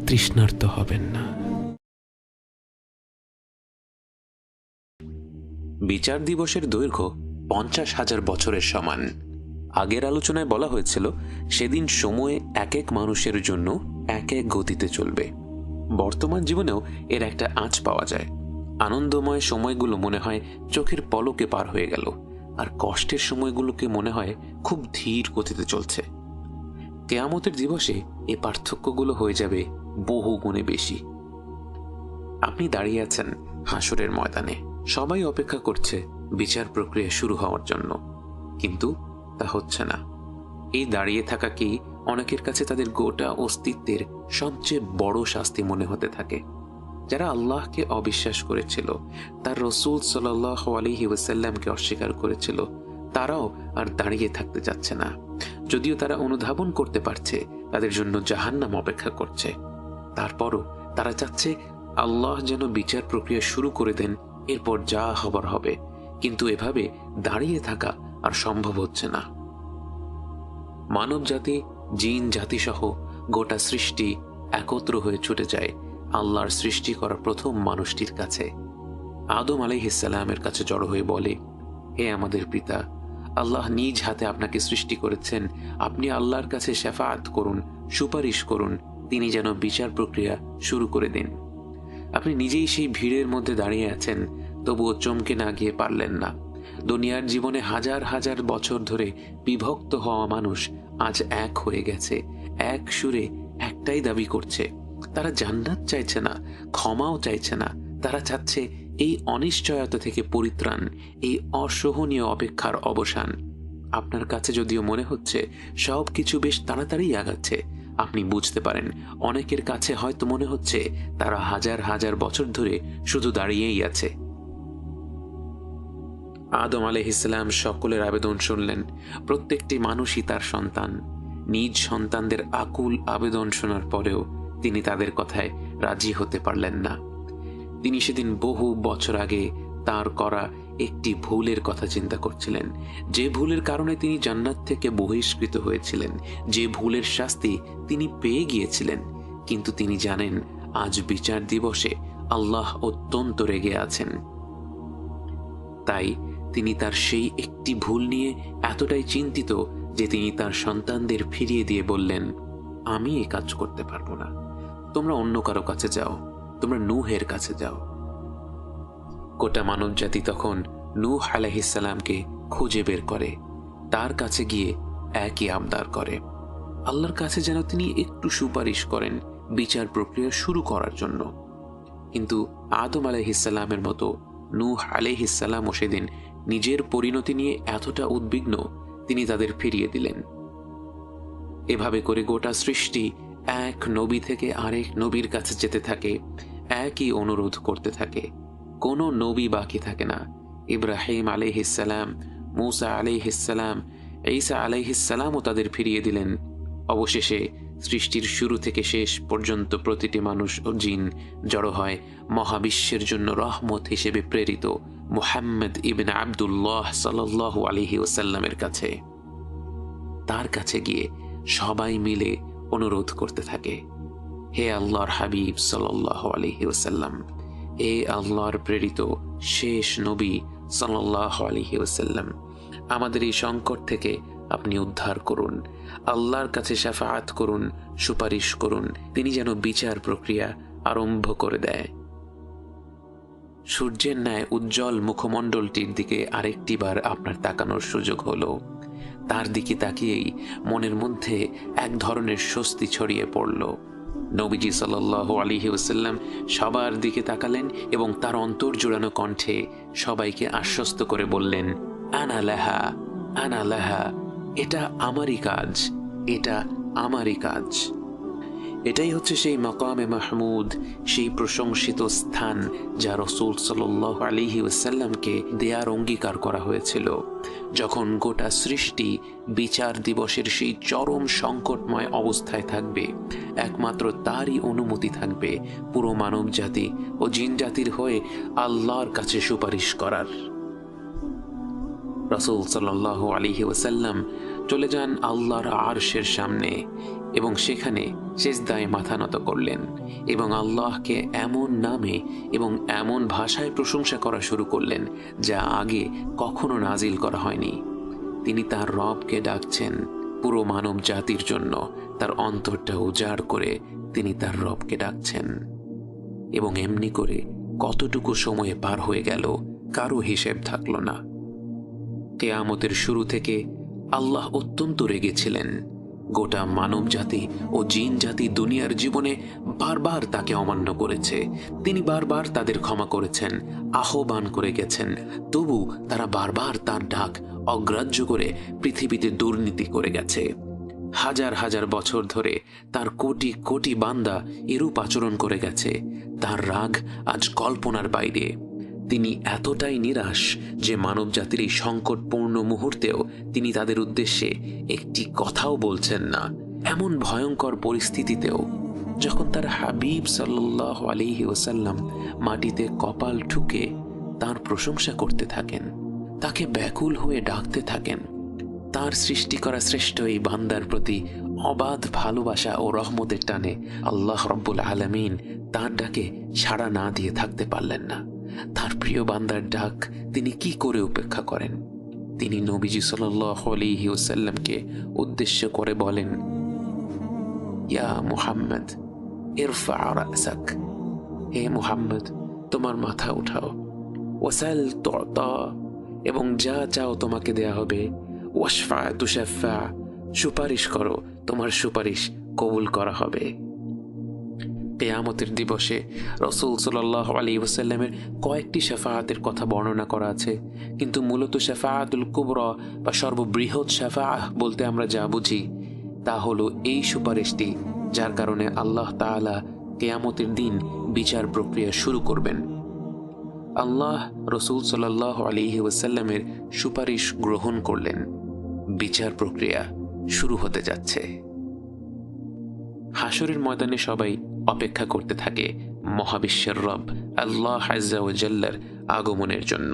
তৃষ্ণার্ত হবেন না। বিচার দিবসের দৈর্ঘ্য 50,000 বছরের সমান। আগের আলোচনায় বলা হয়েছিল সেদিন সময় এক এক মানুষের জন্য এক এক গতিতে চলবে। বর্তমান জীবনেও এর একটা আঁচ পাওয়া যায়। আনন্দময় সময়গুলো মনে হয় চোখের পলকে পার হয়ে গেল, আর কষ্টের সময়গুলোকে মনে হয় খুব ধীর গতিতে চলছে। কিয়ামতের দিবসে এই পার্থক্যগুলো হয়ে যাবে বহু গুণে বেশি। আপনি দাঁড়িয়ে আছেন হাসরের ময়দানে, সবাই অপেক্ষা করছে বিচার প্রক্রিয়া শুরু হওয়ার জন্য, কিন্তু তা হচ্ছে না। এই দাঁড়িয়ে থাকাকেই অনেকের কাছে তাদের গোটা অস্তিত্বের সবচেয়ে বড় শাস্তি মনে হতে থাকে। যারা আল্লাহকে অবিশ্বাস করেছিল, তার রাসূল সাল্লাল্লাহু আলাইহি ওয়াসাল্লামকে অস্বীকার করেছিল, তারাও আর দাঁড়িয়ে থাকতে চাচ্ছে না। যদিও তারা অনুধাবন করতে পারছে তাদের জন্য জাহান্নাম অপেক্ষা করছে, তারপরও তারা চাচ্ছে আল্লাহ যেন বিচার প্রক্রিয়া শুরু করে দেন, এরপর যা হবার হবে। কিন্তু এভাবে দাঁড়িয়ে থাকা আর সম্ভব হচ্ছে না। মানব জাতি, জিন জাতি সহ গোটা সৃষ্টি একত্র হয়ে ছুটে যায় আল্লাহর সৃষ্টি করা প্রথম মানুষটির কাছে। আদম আলাইহিস সালামের কাছে জড়ো হয়ে বলে, হে আমাদের পিতা, আল্লাহ নিজ হাতে আপনাকে সৃষ্টি করেছেন, আপনি আল্লাহর কাছে শাফাআত করুন, সুপারিশ করুন, তিনি যেন বিচার প্রক্রিয়া শুরু করে দিন। আপনি নিজেই সেই ভিড়ের মধ্যে দাঁড়িয়ে আছেন, তবুও চমকে না গিয়ে পারলেন না। দুনিয়ার জীবনে হাজার হাজার বছর ধরে বিভক্ত হওয়া মানুষ আজ এক হয়ে গেছে, এক সুরে একটাই দাবি করছে। তারা জান্নাত চাইছে না, ক্ষমাও চাইছে না, তারা চাচ্ছে এই অনিশ্চয়তা থেকে পরিত্রাণ, এই অসহনীয় অপেক্ষার অবসান। আপনার কাছে যদিও মনে হচ্ছে সব কিছু বেশ তাড়াতাড়ি আগাচ্ছে, আপনি বুঝতে পারেন অনেকের কাছে হয়তো মনে হচ্ছে তারা হাজার হাজার বছর ধরে শুধু দাঁড়িয়েই আছে। আদম আলাইহিসসালাম সকলের আবেদন শুনলেন। প্রত্যেকটি মানুষই তার সন্তান। নিজ সন্তানদের আকুল আবেদন শোনার পরেও তিনি তাদের কথায় রাজি হতে পারলেন না। তিনি সেদিন বহু বছর আগে তার করা একটি ভুলের কথা চিন্তা করছিলেন, যে ভুলের কারণে তিনি জান্নাত থেকে বহিষ্কৃত হয়েছিলেন, যে ভুলের শাস্তি তিনি পেয়ে গিয়েছিলেন। কিন্তু তিনি জানেন আজ বিচার দিবসে আল্লাহ অত্যন্ত রেগে আছেন। তাই তিনি তার সেই একটি ভুল নিয়ে এতটাই চিন্তিত যে তিনি তার সন্তানদের ফিরিয়ে দিয়ে বললেন, আমি এই কাজ করতে পারবো না, তোমরা অন্য কারো কাছে যাও, তোমরা নূহের কাছে যাও। গোটা মানব জাতি তখন নূহ আলাইহিসসালামকে খুঁজে বের করে, তার কাছে গিয়ে একই আবদার করে। আল্লাহর কাছে যেন তিনি একটু সুপারিশ করেন বিচার প্রক্রিয়া শুরু করার জন্য। কিন্তু আদম আলাইহিসসালামের মতো নূহ আলাইহিসসালামও সেদিন নিজের পরিণতি নিয়ে এতটা উদ্বিগ্ন, তিনি তাদের ফিরিয়ে দিলেন। এভাবে করে গোটা সৃষ্টি এক নবী থেকে আরেক নবীর কাছে যেতে থাকে, একই অনুরোধ করতে থাকে। কোনো নবী বাকি থাকে না। ইব্রাহিম আলাইহিসসালাম, মূসা আলাইহিসসালাম, ঈসা আলাইহিসসালামও তাদের ফিরিয়ে দিলেন। অবশেষে সৃষ্টির শুরু থেকে শেষ পর্যন্ত প্রতিটি মানুষ ও জিন জড়ো হয় মহাবিশ্বের জন্য রহমত হিসেবে প্রেরিত মুহাম্মদ ইবনে আব্দুল্লাহ সাল্লাল্লাহু আলাইহি ওয়াসাল্লামের কাছে। তার কাছে গিয়ে সবাই মিলে অনুরোধ করতে থাকে, হে আল্লাহর হাবিব সাল্লাল্লাহু আলাইহি ওয়াসাল্লাম, হে আল্লাহর প্রেরিত শেষ নবী সাল্লাল্লাহু আলাইহি ওয়াসাল্লাম, আমাদের এই সংকট থেকে আপনি উদ্ধার করুন, আল্লাহর কাছে শাফাআত করুন, সুপারিশ করুন, তিনি যেন বিচার প্রক্রিয়া আরম্ভ করে দেয়। সূর্যের ন্যায় উজ্জ্বল মুখমণ্ডলটির দিকে আরেকটি বার আপনার তাকানোর সুযোগ হলো। তার দিকে তাকিয়েই মনের মধ্যে এক ধরনের স্বস্তি ছড়িয়ে পড়ল। নবীজি সাল্লাল্লাহু আলাইহি ওয়াসাল্লাম সবার দিকে তাকালেন এবং তার অন্তর জোড়ানো কণ্ঠে সবাইকে আশ্বস্ত করে বললেন, আনা লাহা, আনা লাহা, এটা আমারই কাজ, এটা আমারই কাজ। এটাই হচ্ছে সেই মাকামে মাহমুদ, সেই প্রশংসিত স্থান যা রাসূল সাল্লাল্লাহু আলাইহি ওয়াসাল্লামকে দেয়ার অঙ্গীকার করা হয়েছিল। যখন গোটা সৃষ্টি বিচার দিবসের সেই চরম সংকটময় অবস্থায় থাকবে, একমাত্র তারই অনুমতি থাকবে পুরো মানব জাতি ও জিন জাতির হয়ে আল্লাহর কাছে সুপারিশ করার। রাসূল সাল্লাল্লাহু আলাইহি ওয়াসাল্লাম চলে যান আল্লাহর আরশের সামনে এবং সেখানে সিজদায় মাথা নত করলেন এবং আল্লাহকে এমন নামে এবং এমন ভাষায় প্রশংসা করা শুরু করলেন যা আগে কখনো নাজিল করা হয়নি। তিনি তার রবকে ডাকছেন পুরো মানব জাতির জন্য, তার অন্তরটা উজাড় করে তিনি তার রবকে ডাকছেন। এবং এমনি করে কতটুকু সময়ে পার হয়ে গেল কারো হিসেব থাকল না। কিয়ামতের শুরু থেকে আল্লাহ অত্যন্ত রেগেছিলেন। গোটা মানব জাতি ও জিন জাতি দুনিয়ার জীবনে বারবার তাকে অমান্য করেছে। তিনি বারবার তাদের ক্ষমা করেছেন, আহ্বান করে গেছেন, তবু তারা বারবার তার ডাক অগ্রাহ্য করে পৃথিবীতে দুর্নীতি করে গেছে। হাজার হাজার বছর ধরে তার কোটি কোটি বান্দা এরূপ আচরণ করে গেছে। তার রাগ আজ কল্পনার বাইরে। তিনি এতটাই নিরাশ যে মানব জাতির এই সংকটপূর্ণ মুহূর্তেও তিনি তাদের উদ্দেশ্যে একটি কথাও বলছেন না। এমন ভয়ঙ্কর পরিস্থিতিতেও যখন তার হাবিব সাল্লাল্লাহু আলাইহি ওয়াসাল্লাম মাটিতে কপাল ঠুকে তার প্রশংসা করতে থাকেন, তাকে ব্যাকুল হয়ে ডাকতে থাকেন, তার সৃষ্টি করা শ্রেষ্ঠ এই বান্দার প্রতি অবাধ ভালোবাসা ও রহমতের টানে আল্লাহ রাব্বুল আলামিন তার ডাকে সাড়া না দিয়ে থাকতে পারলেন না। তার প্রিয় বান্দার ডাক তিনি কি করে উপেক্ষা করেন? তিনি নবীজি সাল্লাল্লাহু আলাইহি ওয়াসাল্লামকে উদ্দেশ্য করে বলেন, ইয়া মুহাম্মদ ইরফা রাসাক, হে মুহাম্মদ তোমার মাথা উঠাও, ওয়াসাল তুতা, এবং যা চাও তোমাকে দেয়া হবে, ওয়াশফা তুশাফা, সুপারিশ করো তোমার সুপারিশ কবুল করা হবে। কিয়ামতের দিবসে রাসূল সাল্লাল্লাহু আলাইহি ওয়াসাল্লামের কয়েকটি শাফাআতের কথা বর্ণনা করা আছে, কিন্তু মূলত শাফাআতুল কুবরা বা সর্ববৃহৎ শাফাআহ বলতে আমরা যা বুঝি তা হলো এই সুপারিশটি, যার কারণে আল্লাহ তাআলা কিয়ামতের দিন বিচার প্রক্রিয়া শুরু করবেন। আল্লাহ রাসূল সাল্লাল্লাহু আলাইহি ওয়াসাল্লামের সুপারিশ গ্রহণ করলেন, বিচার প্রক্রিয়া শুরু হতে যাচ্ছে। হাসরের ময়দানে সবাই অপেক্ষা করতে থাকে মহাবিশ্বের রব আল্লাহ আযজা ওয়া জাল্লার আগমনের জন্য।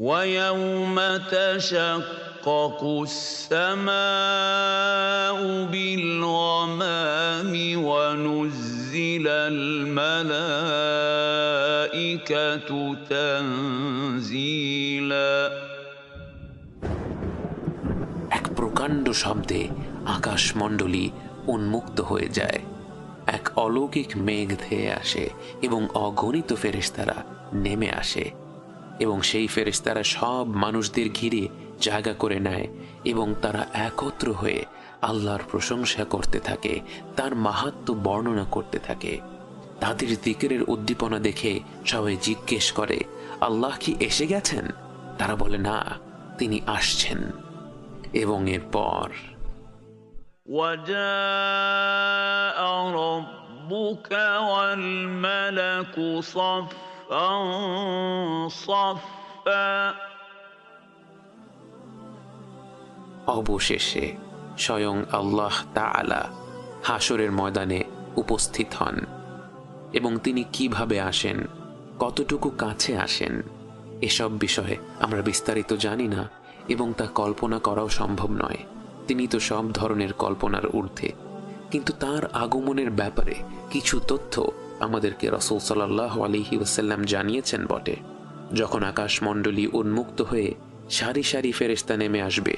ويوم تشقق السماء بالغمام ونزل الملائكة تنزيلا। এক প্রকাণ্ড শব্দে আকাশমণ্ডলী উন্মুক্ত হয়ে যায়, এক অলৌকিক মেঘ ধেয়ে আসে এবং অগণিত ফেরেশতারা নেমে আসে, এবং সেই ফেরেশতারা সব মানুষদের ঘিরে জায়গা করে নেয় এবং তারা একত্র হয়ে আল্লাহর প্রশংসা করতে থাকে, তার মাহাত্ম্য বর্ণনা করতে থাকে। তাদের জিকিরের উদ্দীপনা দেখে সবাই জিজ্ঞেস করে, আল্লাহ কি এসে গেছেন? তারা বলে, না, তিনি আসছেন। এবং এরপর وجاء ربك والملك صفا صفا। অবশেষে স্বয়ং আল্লাহ তাআলা হাসরের ময়দানে উপস্থিত হন, এবং তিনি কিভাবে আসেন, কতটুকু কাছে আসেন, এসব বিষয়ে আমরা বিস্তারিত জানি না এবং তা কল্পনা করাও সম্ভব নয়। তিনি তো সব ধরনের কল্পনার ঊর্ধ্বে, কিন্তু তার আগমনের ব্যাপারে কিছু তথ্য আমাদেরকে রাসূল সাল্লাল্লাহু আলাইহি ওয়াসাল্লাম জানিয়েছেন বটে। যখন আকাশমণ্ডলী উন্মুক্ত হয়ে সারি সারি ফেরেশতা নেমে আসবে,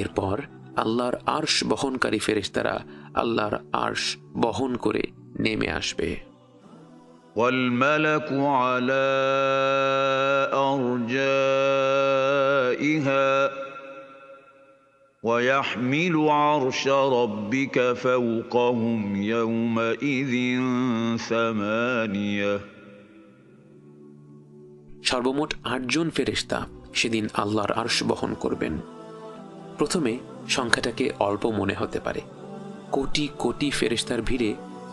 এরপর আল্লাহর আরশ বহনকারী ফেরেশতারা আল্লাহর আরশ বহন করে নেমে আসবে। والملك على أرجائها ويحمل عرش ربك فوقهم يومئذ ثمانية। সর্বমোট ৮ জন ফেরেশতা সেদিন আল্লাহর আরশ বহন করবেন। প্রথমে সংখ্যাটাকে অল্প মনে হতে পারে, কোটি কোটি ফেরেশতার ভিড়ে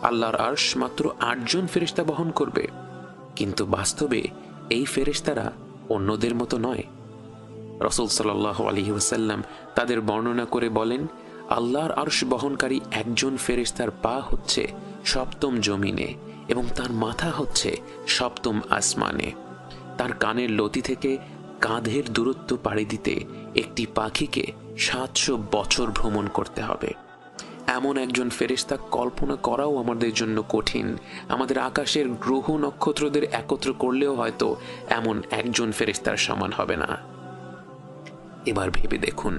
আল্লাহর আরশ মাত্র ৮ জন ফেরেশতা বহন করবে, কিন্তু বাস্তবে এই ফেরেশতারা অন্যদের মতো নয়। রাসূল সাল্লাল্লাহু আলাইহি ওয়াসাল্লাম তাদের বর্ণনা করে বলেন, আল্লাহর আরশ বহনকারী একজন ফেরেশতার পা হচ্ছে ৭ম জমিনে এবং তার মাথা হচ্ছে ৭ম আসমানে। তার কানের লতি থেকে কাঁধের দূরত্ব পাড়ি দিতে একটি পাখিকে ৭০০ বছর ভ্রমণ করতে হবে। এমন একজন ফেরেশতা কল্পনা করাও আমাদের জন্য কঠিন। আমাদের আকাশের গ্রহ নক্ষত্রদের একত্র করলেও হয়তো এমন একজন ফেরেশতার সমান হবে না। এবার ভেবে দেখুন,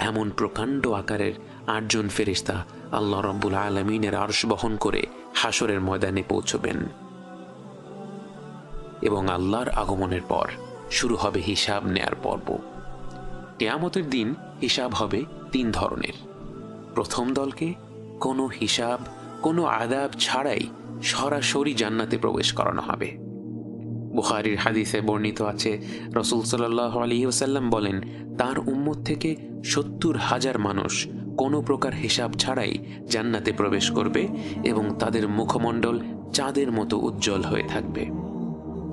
এমন প্রকাণ্ড আকারের ৮ জন ফেরেশতা আল্লাহ রাব্বুল আলামিনের আরশ বহন করে হাসরের ময়দানে পৌঁছবেন, এবং আল্লাহর আগমনের পর শুরু হবে হিসাব নেয়ার পর্ব। কিয়ামতের দিন হিসাব হবে ৩ ধরনের। প্রথম দলকে কোনো হিসাব, কোনো আযাব ছাড়াই সরাসরি জান্নাতে প্রবেশ করানো হবে। বুখারীর হাদিসে বর্ণিত আছে, রাসূল সাল্লাল্লাহু আলাইহি ওয়াসাল্লাম বলেন, তার উম্মত থেকে ৭০,০০০ মানুষ কোনো প্রকার হিসাব ছাড়াই জান্নাতে প্রবেশ করবে এবং তাদের মুখমণ্ডল চাঁদের মতো উজ্জ্বল হয়ে থাকবে।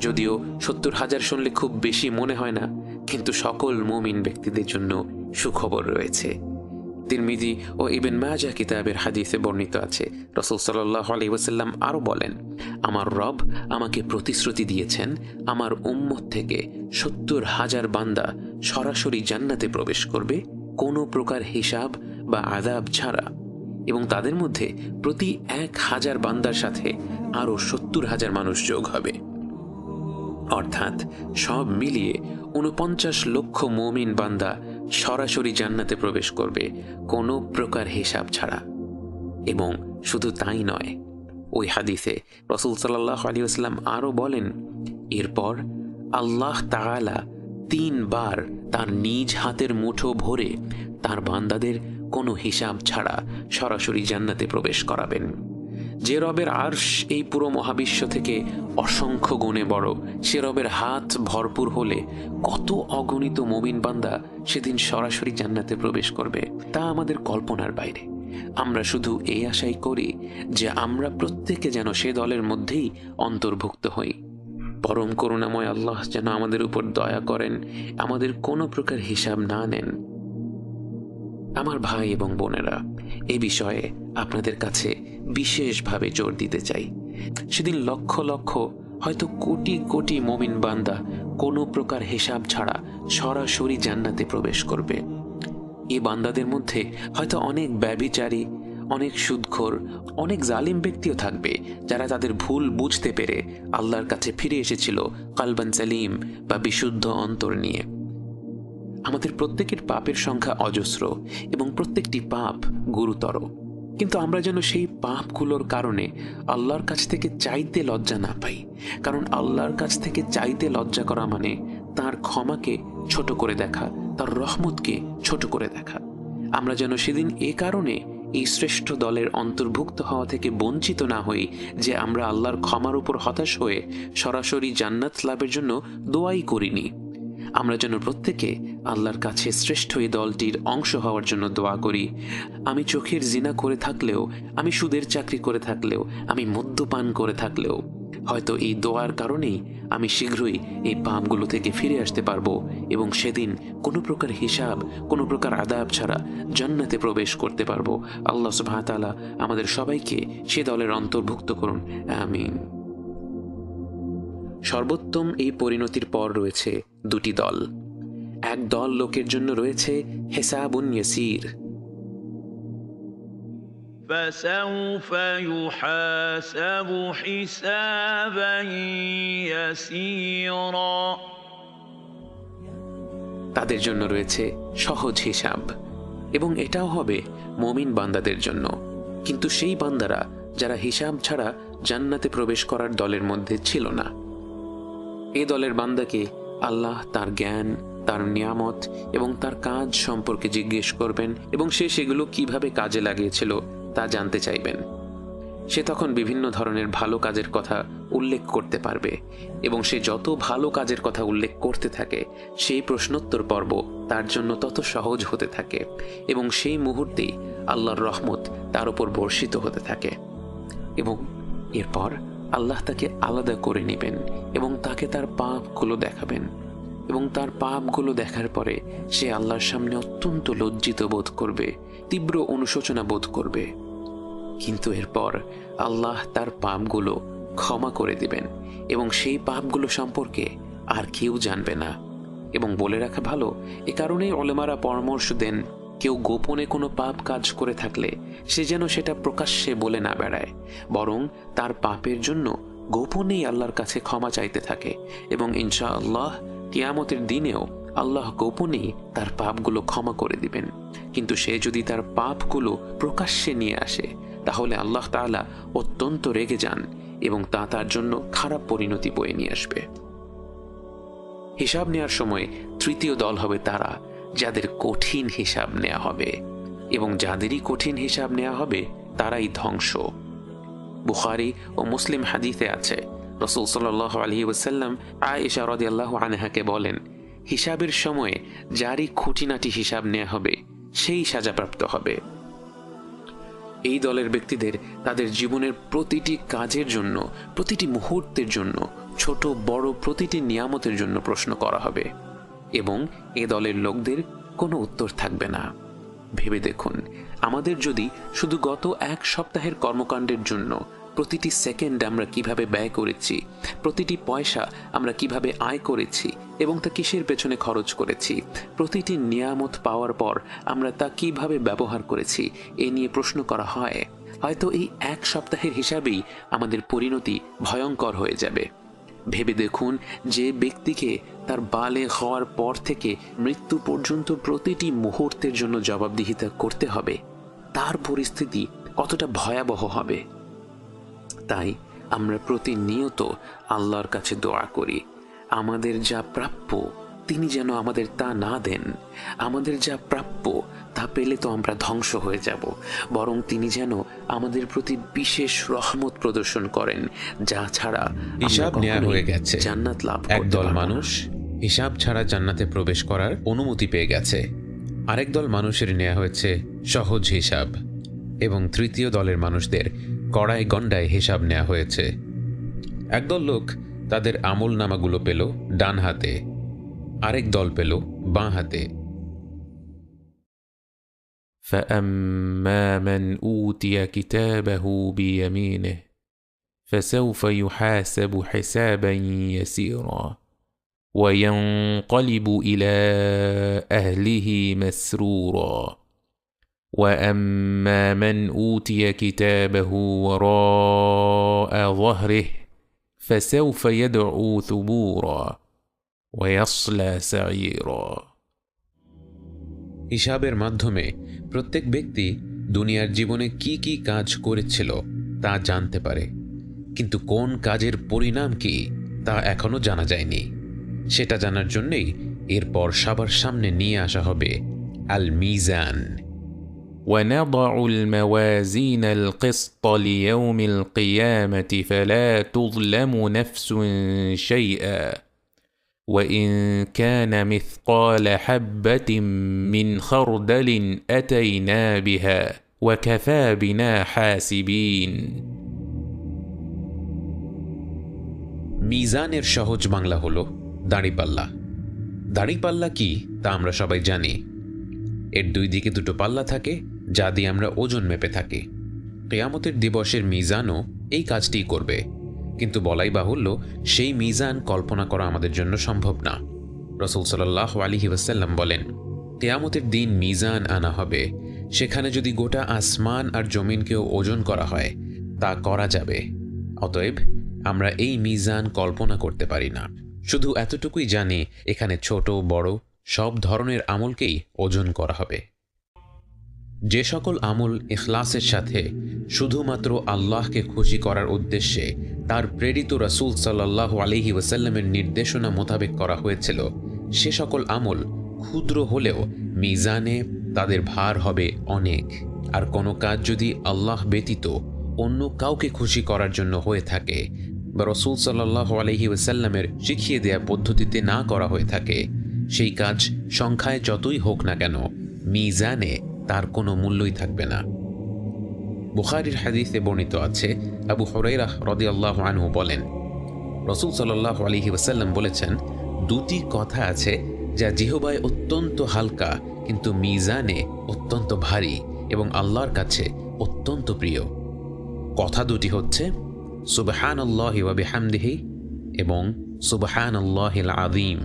যদিও ৭০,০০০ শুনলে খুব বেশি মনে হয় না, কিন্তু সকল মুমিন ব্যক্তিদের জন্য সুখবর রয়েছে। তিরমিজি ও ইবন মাজাহ কিতাবের হাদিসে বর্ণিত আছে, রাসূল সাল্লাল্লাহু আলাইহি ওয়াসাল্লাম আরো বলেন, আমার রব আমাকে প্রতিশ্রুতি দিয়েছেন, আমার উম্মত থেকে ৭০,০০০ বান্দা সরাসরি জান্নাতে প্রবেশ করবে কোনো প্রকার হিসাব বা আযাব ছাড়া, এবং তাদের মধ্যে প্রতি ১,০০০ বান্দার সাথে আরো ৭০,০০০ মানুষ যোগ হবে। অর্থাৎ সব মিলিয়ে ৪৯ লক্ষ মুমিন বান্দা সরাসরি জান্নাতে প্রবেশ করবে কোনো প্রকার হিসাব ছাড়া। এবং শুধু তাই নয়, ওই হাদিসে রাসূল সাল্লাল্লাহু আলাইহি ওয়াসাল্লাম আরও বলেন, এরপর আল্লাহ তাআলা 3 বার তার নিজ হাতের মুঠো ভরে তার বান্দাদের কোনো হিসাব ছাড়া সরাসরি জান্নাতে প্রবেশ করাবেন। যে রবের আরশ এই পুরো মহাবিশ্ব থেকে অসংখ্য গুণে বড়, সে রবের হাত ভরপুর হলে কত অগণিত মুমিন বান্দা সেদিন সরাসরি জান্নাতে প্রবেশ করবে তা আমাদের কল্পনার বাইরে। আমরা শুধু এই আশাই করি যে আমরা প্রত্যেকে যেন সে দলের মধ্যেই অন্তর্ভুক্ত হই। পরম করুণাময় আল্লাহ যেন আমাদের উপর দয়া করেন, আমাদের কোনো প্রকার হিসাব না নেন। আমার ভাই এবং বোনেরা, এই বিষয়ে আপনাদের কাছে বিশেষভাবে জোর দিতে চাই। সেদিন লক্ষ লক্ষ, হয়তো কোটি কোটি মুমিন বান্দা কোনো প্রকার হিসাব ছাড়া সরাসরি জান্নাতে প্রবেশ করবে। এই বান্দাদের মধ্যে হয়তো অনেক ব্যভিচারী, অনেক সুদখোর, অনেক জালিম ব্যক্তিও থাকবে যারা তাদের ভুল বুঝতে পেরে আল্লাহর কাছে ফিরে এসেছিল কালবান সালিম বা বিশুদ্ধ অন্তর নিয়ে। আমাদের প্রত্যেকের পাপের সংখ্যা অজস্র এবং প্রত্যেকটি পাপ গুরুতর, কিন্তু আমরা যেন সেই পাপগুলোর কারণে আল্লাহর কাছ থেকে চাইতে লজ্জা না পাই। কারণ আল্লাহর কাছ থেকে চাইতে লজ্জা করা মানে তার ক্ষমাকে ছোট করে দেখা, তার রহমতকে ছোট করে দেখা। আমরা যেন সেদিন এ কারণে এই শ্রেষ্ঠ দলের অন্তর্ভুক্ত হওয়া থেকে বঞ্চিত না হই যে আমরা আল্লাহর ক্ষমার উপর হতাশ হয়ে সরাসরি জান্নাত লাভের জন্য দোয়াই করিনি। আমরা যেন প্রত্যেকে আল্লাহর কাছে শ্রেষ্ঠ এই দলটির অংশ হওয়ার জন্য দোয়া করি। আমি চোখের জিনা করে থাকলেও, আমি সুদের চাকরি করে থাকলেও, আমি মদ্যপান করে থাকলেও, হয়তো এই দোয়ার কারণেই আমি শীঘ্রই এই পাপগুলো থেকে ফিরে আসতে পারবো এবং সেদিন কোনো প্রকার হিসাব, কোনো প্রকার আদাব ছাড়া জান্নাতে প্রবেশ করতে পারবো। আল্লাহ সুবহানাহু ওয়া তাআলা আমাদের সবাইকে সে দলের অন্তর্ভুক্ত করুন, আমিন। সর্বোত্তম এই পরিণতির পর রয়েছে দুটি দল। এক দল লোকের জন্য রয়েছে হিসাবুন ইয়াসীর, فسوف يحاسب حسابا يسيرا। তাদের জন্য রয়েছে সহজ হিসাব, এবং এটাও হবে মুমিন বান্দাদের জন্য। কিন্তু সেই বান্দারা যারা হিসাব ছাড়া জান্নাতে প্রবেশ করার দলের মধ্যে ছিল না, এই দলের বান্দাকে আল্লাহ তার জ্ঞান, তার নিয়ামত এবং তার কাজ সম্পর্কে জিজ্ঞেস করবেন এবং সে সেগুলো কিভাবে কাজে লাগিয়েছিল তা জানতে চাইবেন। সে তখন বিভিন্ন ধরনের ভালো কাজের কথা উল্লেখ করতে পারবে এবং সে যত ভালো কাজের কথা উল্লেখ করতে থাকে সেই প্রশ্নোত্তর পর্ব তার জন্য তত সহজ হতে থাকে এবং সেই মুহূর্তেই আল্লাহর রহমত তার উপর বর্ষিত হতে থাকে। এবং এরপর আল্লাহ তাকে আলাদা করে নেবেন এবং তাকে তার পাপগুলো দেখাবেন, এবং তার পাপগুলো দেখার পরে সে আল্লাহর সামনে অত্যন্ত লজ্জিত বোধ করবে, তীব্র অনুশোচনা বোধ করবে। কিন্তু এরপর আল্লাহ তার পাপগুলো ক্ষমা করে দিবেন এবং সেই পাপগুলো সম্পর্কে আর কেউ জানবে না। এবং বলে রাখা ভালো, এ কারণেই উলামারা পরামর্শ দেন, কেউ গোপনে কোনো পাপ কাজ করে থাকলে সে যেন সেটা প্রকাশ্যে বলে না বেড়ায়, বরং তার পাপের জন্য গোপনেই আল্লাহর কাছে ক্ষমা চাইতে থাকে এবং ইনশাআল্লাহ কিয়ামতের দিনেও আল্লাহ গোপনেই তার পাপগুলো ক্ষমা করে দিবেন। কিন্তু সে যদি তার পাপগুলো প্রকাশ্যে নিয়ে আসে তাহলে আল্লাহ তাআলা অত্যন্ত রেগে যান এবং তা তার জন্য খারাপ পরিণতি বয়ে নিয়ে আসবে। হিসাব নেওয়ার সময় তৃতীয় দল হবে তারা যাদের কঠিন হিসাব নেওয়া হবে, এবং যাদেরই কঠিন হিসাব নেওয়া হবে তারাই ধ্বংস। বুখারী ও মুসলিম হাদিসে আছে, রাসূল সাল্লাল্লাহু আলাইহি ওয়াসাল্লাম আয়েশা রাদিয়াল্লাহু আনহাকে বলেন, হিসাবের সময় যারই খুঁটিনাটি হিসাব নেওয়া হবে সেই সাজাপ্রাপ্ত হবে। এই দলের ব্যক্তিদের তাদের জীবনের প্রতিটি কাজের জন্য, প্রতিটি মুহূর্তের জন্য, ছোট বড় প্রতিটি নিয়ামতের জন্য প্রশ্ন করা হবে এবং এ দলের লোকদের কোনো উত্তর থাকবে না। ভেবে দেখুন, আমাদের যদি শুধু গত এক সপ্তাহের কর্মকাণ্ডের জন্য প্রতিটি সেকেন্ড আমরা কিভাবে ব্যয় করেছি, প্রতিটি পয়সা আমরা কিভাবে আয় করেছি এবং তা কিসের পেছনে খরচ করেছি, প্রতিটি নিয়ামত পাওয়ার পর আমরা তা কিভাবে ব্যবহার করেছি এ নিয়ে প্রশ্ন করা হয়, হয়তো এই এক সপ্তাহের হিসাবেই আমাদের পরিণতি ভয়ঙ্কর হয়ে যাবে। ভেবে দেখুন, যে ব্যক্তিকে তার বালেগ হওয়ার পর থেকে মৃত্যু পর্যন্ত প্রতিটি মুহূর্তের জন্য জবাবদিহিতা করতে হবে, তার পরিস্থিতি কতটা ভয়াবহ হবে। তাই আমরা প্রতিনিয়ত আল্লাহর কাছে দোয়া করি, আমাদের যা প্রাপ্য তিনি যেন আমাদের তা না দেন। আমাদের যা প্রাপ্য তা পেলে তো আমরা ধ্বংস হয়ে যাব, বরং তিনি যেন আমাদের প্রতি বিশেষ রহমত প্রদর্শন করেন, যা ছাড়া হিসাব নেওয়া হয়ে গেছে। জান্নাত লাভ করতে একদল পারবো না। মানুষ হিসাব ছাড়া জান্নাতে প্রবেশ করার অনুমতি পেয়ে গেছে, আরেক দল মানুষের নেওয়া হয়েছে সহজ হিসাব, এবং তৃতীয় দলের মানুষদের কড়ায় গণ্ডায় হিসাব নেওয়া হয়েছে। একদল লোক তাদের আমল নামাগুলো পেল ডান হাতে, আরেক দল পেল বাঁ হাতে। فأما من أوتي كتابه بيمينه فسوف يحاسب حسابا يسيرا وينقلب إلى أهله مسرورا وأما من أوتي كتابه وراء ظهره فسوف يدعو ثبورا ويصلى سعيرا। হিসাবের মাধ্যমে প্রত্যেক ব্যক্তি দুনিয়ার জীবনে কি কি কাজ করেছিল তা জানতে পারে, কিন্তু কোন কাজের পরিণাম কি তা এখনো জানা যায়নি। সেটা জানার জন্যই এরপর সবার সামনে নিয়ে আসা হবে আল মিজান। ونضع الموازين القسط ليوم القيامة فلا تظلم نفس شيئا وإن كان مثقال حبة من خردل أتينا بها وكفى بنا حاسبين। মিজানের সহজ বাংলা হলো দাঁড়িপাল্লা। দাঁড়িপাল্লা কি তা আমরা সবাই জানি। এর দুই দিকে দুটো পাল্লা থাকে যা দিয়ে আমরা ওজন মেপে থাকি। কিয়ামতের দিবসের মিজানও এই কাজটিই করবে, কিন্তু বলাই বাহুল্য সেই মিজান কল্পনা করা আমাদের জন্য সম্ভব না। রাসূল সাল্লাল্লাহু আলাইহি ওয়াসাল্লাম বলেন, কিয়ামতের দিন মিজান আনা হবে, সেখানে যদি গোটা আসমান আর জমিনকেও ওজন করা হয় তা করা যাবে। অতএব আমরা এই মিজান কল্পনা করতে পারি না। শুধু এতটুকুই জানি এখানে ছোট বড় সব ধরনের আমলকেই ওজন করা হবে। যে সকল আমল ইখলাসের সাথে শুধুমাত্র আল্লাহকে খুশি করার উদ্দেশ্যে তার প্রেরিত রাসূল সাল্লাল্লাহু আলাইহি ওয়াসাল্লামের নির্দেশনা মোতাবেক করা হয়েছিল, সে সকল আমল ক্ষুদ্র হলেও মিজানে তাদের ভার হবে অনেক। আর কোনো কাজ যদি আল্লাহ ব্যতীত অন্য কাউকে খুশি করার জন্য হয়ে থাকে বা রাসূল সাল্লাল্লাহু আলাইহি ওয়াসাল্লামের শিখিয়ে দেয়া পদ্ধতিতে না করা হয়ে থাকে, সেই কাজ সংখ্যায় যতই হোক না কেন মিজানে তার কোনো মূল্যই থাকবে না। বুখারীর হাদিসে বর্ণিত আছে, আবু হুরায়রা রাদিয়াল্লাহু আনহু বলেন, রাসূল সাল্লাল্লাহু আলাইহি ওয়াসাল্লাম বলেছেন, দুটি কথা আছে যা জিহ্বায় অত্যন্ত হালকা কিন্তু মিজানে অত্যন্ত ভারী এবং আল্লাহর কাছে অত্যন্ত প্রিয়। কথা দুটি হচ্ছে সুবহানাল্লাহি ওয়া বিহামদিহি এবং সুবহানাল্লাহিল আযীম।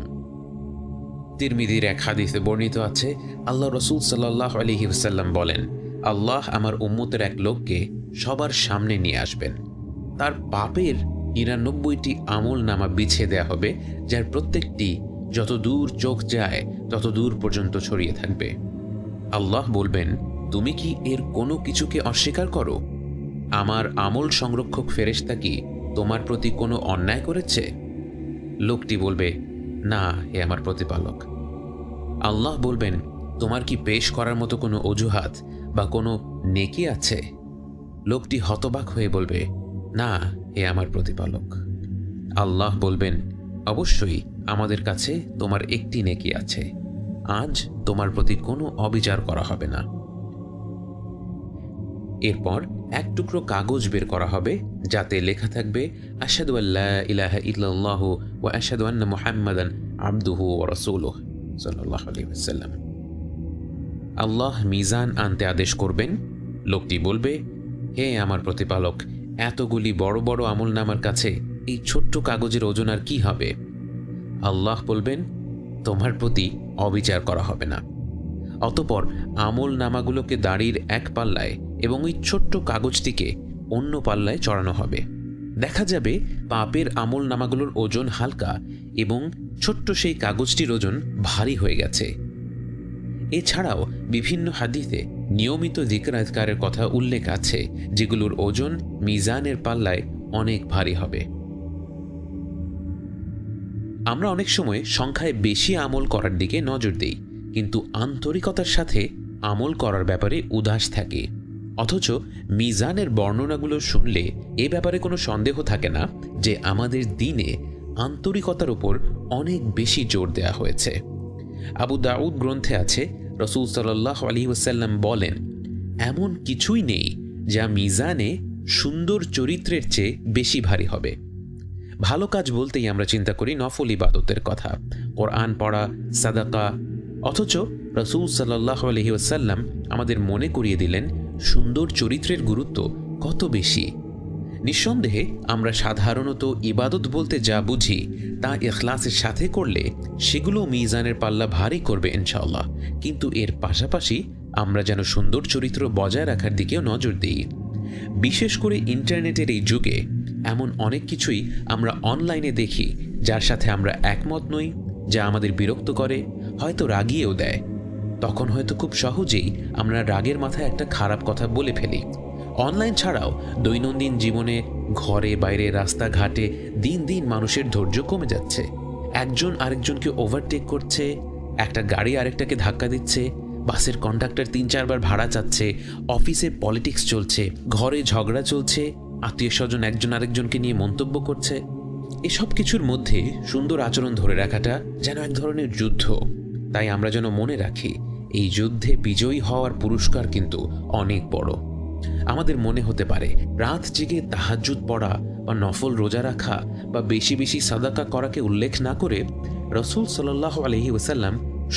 তিরমিজির এক হাদিসে বর্ণিত আছে, আল্লাহ রাসূল সাল্লাল্লাহু আলাইহি ওয়াসাল্লাম বলেন, আল্লাহ আমার উম্মতের এক লোককে সবার সামনে নিয়ে আসবেন। তার পাপের ৯৯টি আমল নামা বিছিয়ে দেয়া হবে, যার প্রত্যেকটি যত দূর চোখ যায় তত দূর পর্যন্ত ছড়িয়ে থাকবে। আল্লাহ বলবেন, তুমি কি এর কোনো কিছুকে অস্বীকার করো? আমার আমল সংরক্ষক ফেরেশতা কি তোমার প্রতি কোনো অন্যায় করেছে? লোকটি বলবে, না হে আমার প্রতিপালক। আল্লাহ বলবেন, তোমার কি পেশ করার মতো কোনো অজুহাত বা কোনো নেকি আছে? লোকটি হতবাক হয়ে বলবে, না হে আমার প্রতিপালক। আল্লাহ বলবেন, অবশ্যই আমাদের কাছে তোমার একটি নেকি আছে, আজ তোমার প্রতি কোনো অবিচার করা হবে না। এরপর এক টুকরো কাগজ বের করা হবে, যাতে লেখা থাকবে, আশহাদু আল্লা ইলাহা ইল্লাল্লাহু ওয়া আশহাদু আন্না মুহাম্মাদান আবদুহু ওয়া রাসূলুহু সাল্লাল্লাহু আলাইহি ওয়াসাল্লাম। আল্লাহ মিজান আনতে আদেশ করবেন। লোকটি বলবে, হে আমার প্রতিপালক, এতগুলি বড় বড় আমলনামার কাছে এই ছোট্ট কাগজের ওজন আর কি হবে? আল্লাহ বলবেন, তোমার প্রতি অবিচার করা হবে না। অতঃপর আমল নামাগুলোকে দাড়ির এক পাল্লায় এবং ওই ছোট্ট কাগজটিকে অন্য পাল্লায় চড়ানো হবে। দেখা যাবে পাপের আমল নামাগুলোর ওজন হালকা এবং ছোট্ট সেই কাগজটির ওজন ভারী হয়ে গেছে। এছাড়াও বিভিন্ন হাদিসে নিয়মিত যিকর আজকারের কথা উল্লেখ আছে, যেগুলোর ওজন মিজানের পাল্লায় অনেক ভারী হবে। আমরা অনেক সময় সংখ্যায় বেশি আমল করার দিকে নজর দিই, কিন্তু আন্তরিকতার সাথে আমল করার ব্যাপারে উদাস থাকি। অথচ মিজানের বর্ণনাগুলো শুনলে এ ব্যাপারে কোনো সন্দেহ থাকে না যে আমাদের দিনে আন্তরিকতার উপর অনেক বেশি জোর দেয়া হয়েছে। আবু দাউদ গ্রন্থে আছে, রাসূল সাল্লাল্লাহু আলাইহি ওয়াসাল্লাম বলেন, এমন কিছুই নেই যা মিজানে সুন্দর চরিত্রের চেয়ে বেশি ভারী হবে। ভালো কাজ বলতেই আমরা চিন্তা করি নফল ইবাদতের কথা, কোরআন পড়া, সাদাকা। অথচ রাসূল সাল্লাল্লাহু আলাইহি ওয়াসাল্লাম আমাদের মনে করিয়ে দিলেন সুন্দর চরিত্রের গুরুত্ব কত বেশি। নিঃসন্দেহে আমরা সাধারণত ইবাদত বলতে যা বুঝি তা ইখলাসের সাথে করলে সেগুলো মিজানের পাল্লা ভারী করবে ইনশাআল্লাহ, কিন্তু এর পাশাপাশি আমরা যেন সুন্দর চরিত্র বজায় রাখার দিকেও নজর দিই। বিশেষ করে ইন্টারনেটের এই যুগে এমন অনেক কিছুই আমরা অনলাইনে দেখি যার সাথে আমরা একমত নই, যা আমাদের বিরক্ত করে, হয়তো রাগিয়েও দেয়। তখন হয়তো খুব সহজেই আমরা রাগের মাথায় একটা খারাপ কথা বলে ফেলি। অনলাইন ছাড়াও দৈনন্দিন জীবনে ঘরে বাইরে রাস্তাঘাটে দিন দিন মানুষের ধৈর্য কমে যাচ্ছে। একজন আরেকজনকে ওভারটেক করছে, একটা গাড়ি আরেকটাকে ধাক্কা দিচ্ছে, বাসের কন্ডাক্টর 3-4 বার ভাড়া চাচ্ছে, অফিসে পলিটিক্স চলছে, ঘরে ঝগড়া চলছে, আত্মীয় স্বজন একজন আরেকজনকে নিয়ে মন্তব্য করছে। এসব কিছুর মধ্যে সুন্দর আচরণ ধরে রাখাটা যেন এক ধরনের যুদ্ধ। তাই আমরা যেন মনে রাখি এই যুদ্ধে বিজয়ী হওয়ার পুরস্কার কিন্তু অনেক বড়। আমাদের মনে হতে পারে রাত জেগে তাহাজ্জুদ পড়া বা নফল রোজা রাখা বা বেশি বেশি সাদাকা করাকে উল্লেখ না করে রাসূল সাল্লাল্লাহু আলাইহি ওয়াসাল্লাম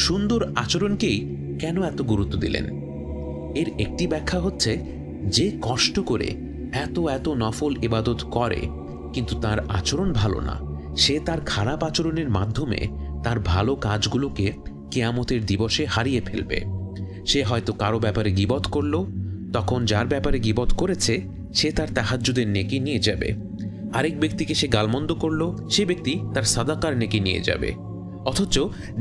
সুন্দর আচরণকেই কেন এত গুরুত্ব দিলেন? এর একটি ব্যাখ্যা হচ্ছে, যে কষ্ট করে এত এত নফল ইবাদত করে কিন্তু তার আচরণ ভালো না, সে তার খারাপ আচরণের মাধ্যমে তার ভালো কাজগুলোকে কিয়ামতের দিবসে হারিয়ে ফেলবে। সে হয়তো কারো ব্যাপারে গীবত করলো, তখন যার ব্যাপারে গীবত করেছে সে তার তাহাজ্জুদের নেকি নিয়ে যাবে। আরেক ব্যক্তিকে সে গালমন্দ করলো, সে ব্যক্তি তার সাদাকার নেকি নিয়ে যাবে। অথচ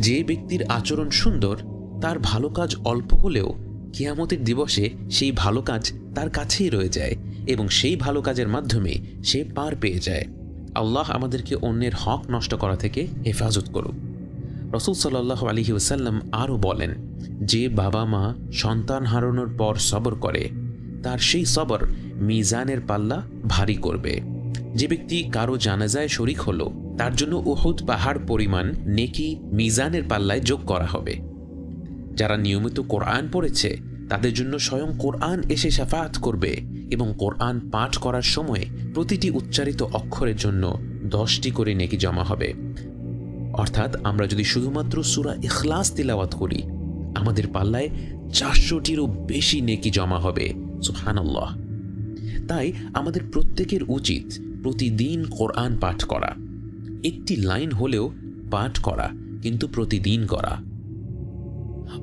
যে ব্যক্তির আচরণ সুন্দর, তার ভালো কাজ অল্প হলেও কিয়ামতের দিবসে সেই ভালো কাজ তার কাছেই রয়ে যায় এবং সেই ভালো কাজের মাধ্যমে সে পার পেয়ে যায়। আল্লাহ আমাদেরকে অন্যের হক নষ্ট করা থেকে হেফাজত করুক। রাসূল সাল্লাল্লাহু আলাইহি ওয়াসাল্লাম আরও বলেন, যে বাবা মা সন্তান হারানোর পর সবর করে তার সেই সবর মিজানের পাল্লা ভারী করবে। যে ব্যক্তি কারো জানাজায় শরিক হলো তার জন্য উহুদ পাহাড় পরিমাণ নেকি মিজানের পাল্লায় যোগ করা হবে। যারা নিয়মিত কোরআন পড়েছে তাদের জন্য স্বয়ং কোরআন এসে শাফাআত করবে এবং কোরআন পাঠ করার সময় প্রতিটি উচ্চারিত অক্ষরের জন্য 10টি করে নেকি জমা হবে। অর্থাৎ আমরা যদি শুধুমাত্র সূরা ইখলাস তিলাওয়াত করি আমাদের পাল্লায় 400টিরও বেশি নেকি জমা হবে। সুবহানাল্লাহ। তাই আমাদের প্রত্যেকের উচিত প্রতিদিন কোরআন পাঠ করা, একটি লাইন হলেও পাঠ করা, কিন্তু প্রতিদিন করা।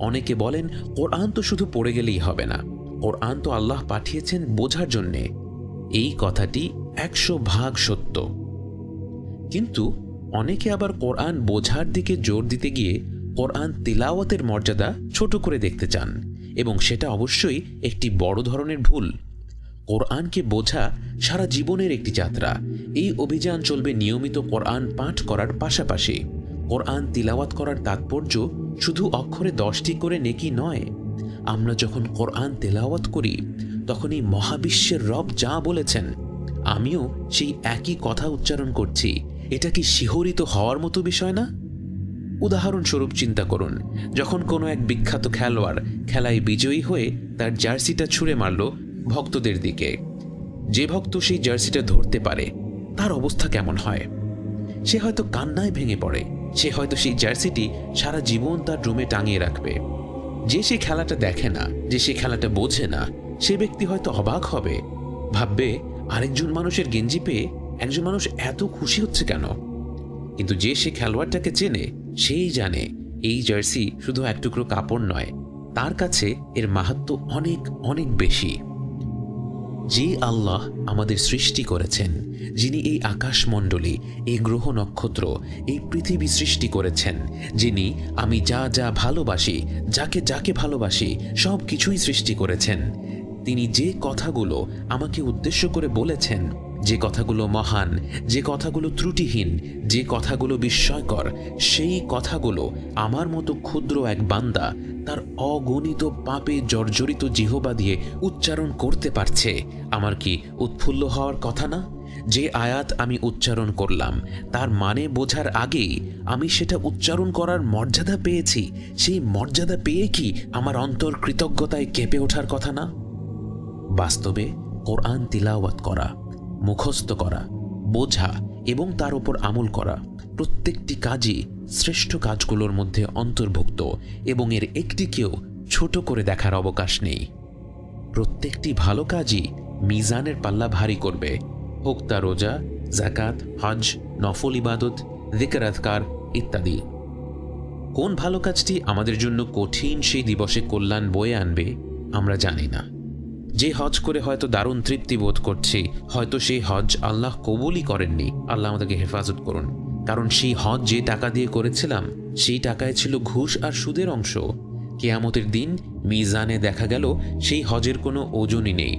অনেকে বলেন কোরআন তো শুধু পড়ে গেলেই হবে না, কোরআন তো আল্লাহ পাঠিয়েছেন বোঝার জন্যে। এই কথাটি 100% সত্য, কিন্তু অনেকে আবার কোরআন বোঝার দিকে জোর দিতে গিয়ে কোরআন তিলাওয়াতের মর্যাদা ছোট করে দেখতে চান, এবং সেটা অবশ্যই একটি বড় ধরনের ভুল। কোরআনকে বোঝা সারা জীবনের একটি যাত্রা। এই অভিযান চলবে নিয়মিত কোরআন পাঠ করার পাশাপাশি। কোরআন তিলাওয়াত করার তাৎপর্য শুধু অক্ষরে 10টি করে নেকি নয়। আমরা যখন কোরআন তেলাওয়াত করি তখনই মহাবিশ্বের রব যা বলেছেন আমিও সেই একই কথা উচ্চারণ করছি। এটা কি শিহরিত হওয়ার মতো বিষয় না? উদাহরণস্বরূপ চিন্তা করুন, যখন কোনো এক বিখ্যাত খেলোয়াড় খেলায় বিজয়ী হয়ে তার জার্সিটা ছুঁড়ে মারল ভক্তদের দিকে। যে ভক্ত সেই জার্সিটা ধরতে পারে তার অবস্থা কেমন হয়? সে হয়তো কান্নায় ভেঙে পড়ে, সে হয়তো সেই জার্সিটি সারা জীবন তার রুমে টাঙিয়ে রাখবে। যে সে খেলাটা দেখে না, যে সে খেলাটা বোঝে না, সে ব্যক্তি হয়তো অবাক হবে, ভাববে আরেকজন মানুষের গেঞ্জি পেয়ে একজন মানুষ এত খুশি হচ্ছে কেন? কিন্তু যে সে খেলোয়াড়টাকে চেনে সেই জানে এই জার্সি শুধু এক টুকরো কাপড় নয়, তার কাছে এর মাহাত্ম্য অনেক অনেক বেশি। যে আল্লাহ আমাদের সৃষ্টি করেছেন, যিনি এই আকাশমণ্ডলী, এই গ্রহ নক্ষত্র, এই পৃথিবী সৃষ্টি করেছেন, যিনি আমি যা যা ভালোবাসি, যাকে যাকে ভালোবাসি সব কিছুই সৃষ্টি করেছেন, তিনি যে কথাগুলো আমাকে উদ্দেশ্য করে বলেছেন, যে কথাগুলো মহান, যে কথাগুলো ত্রুটিহীন, যে কথাগুলো বিস্ময়কর, সেই কথাগুলো আমার মতো ক্ষুদ্র এক বান্দা তার অগণিত পাপে জর্জরিত জিহবা দিয়ে উচ্চারণ করতে পারছে, আমার কি উৎফুল্ল হওয়ার কথা না? যে আয়াত আমি উচ্চারণ করলাম তার মানে বোঝার আগেই আমি সেটা উচ্চারণ করার মর্যাদা পেয়েছি, সেই মর্যাদা পেয়ে কি আমার অন্তর কৃতজ্ঞতায় কেঁপে ওঠার কথা না? বাস্তবে কোরআন তিলাওয়াত করা, মুখস্থ করা, বোঝা এবং তার উপর আমল করা প্রত্যেকটি কাজই শ্রেষ্ঠ কাজগুলোর মধ্যে অন্তর্ভুক্ত এবং এর একটিকেও ছোট করে দেখার অবকাশ নেই। প্রত্যেকটি ভালো কাজই মিজানের পাল্লা ভারী করবে, হোক তা রোজা, যাকাত, হজ, নফল ইবাদত, যিকর আযকার ইত্যাদি। কোন ভালো কাজটি আমাদের জন্য কঠিন সেই দিবসে কল্যাণ বয়ে আনবে আমরা জানি না। যে হজ করে হয়তো দারুণ তৃপ্তি বোধ করছি, হয়তো সেই হজ আল্লাহ কবুলই করেননি, আল্লাহ আমাদেরকে হেফাজত করুন। কারণ সেই হজ যে টাকা দিয়ে করেছিলাম সেই টাকায় ছিল ঘুষ আর সুদের অংশ। কিয়ামতের দিন মিজানে দেখা গেল সেই হজের কোনো ওজনই নেই।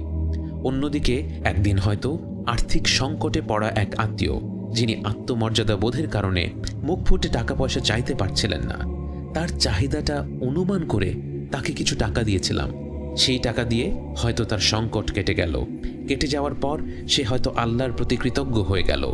অন্যদিকে একদিন হয়তো আর্থিক সংকটে পড়া এক আত্মীয়, যিনি আত্মমর্যাদা বোধের কারণে মুখ ফুটে টাকা পয়সা চাইতে পারছিলেন না, তার চাহিদাটা অনুমান করে তাকে কিছু টাকা দিয়েছিলাম। সেই টাকা দিয়ে হয়তো তার সংকট কেটে গেল। কেটে যাওয়ার পর সে হয়তো আল্লাহর প্রতি কৃতজ্ঞ হয়ে গেল।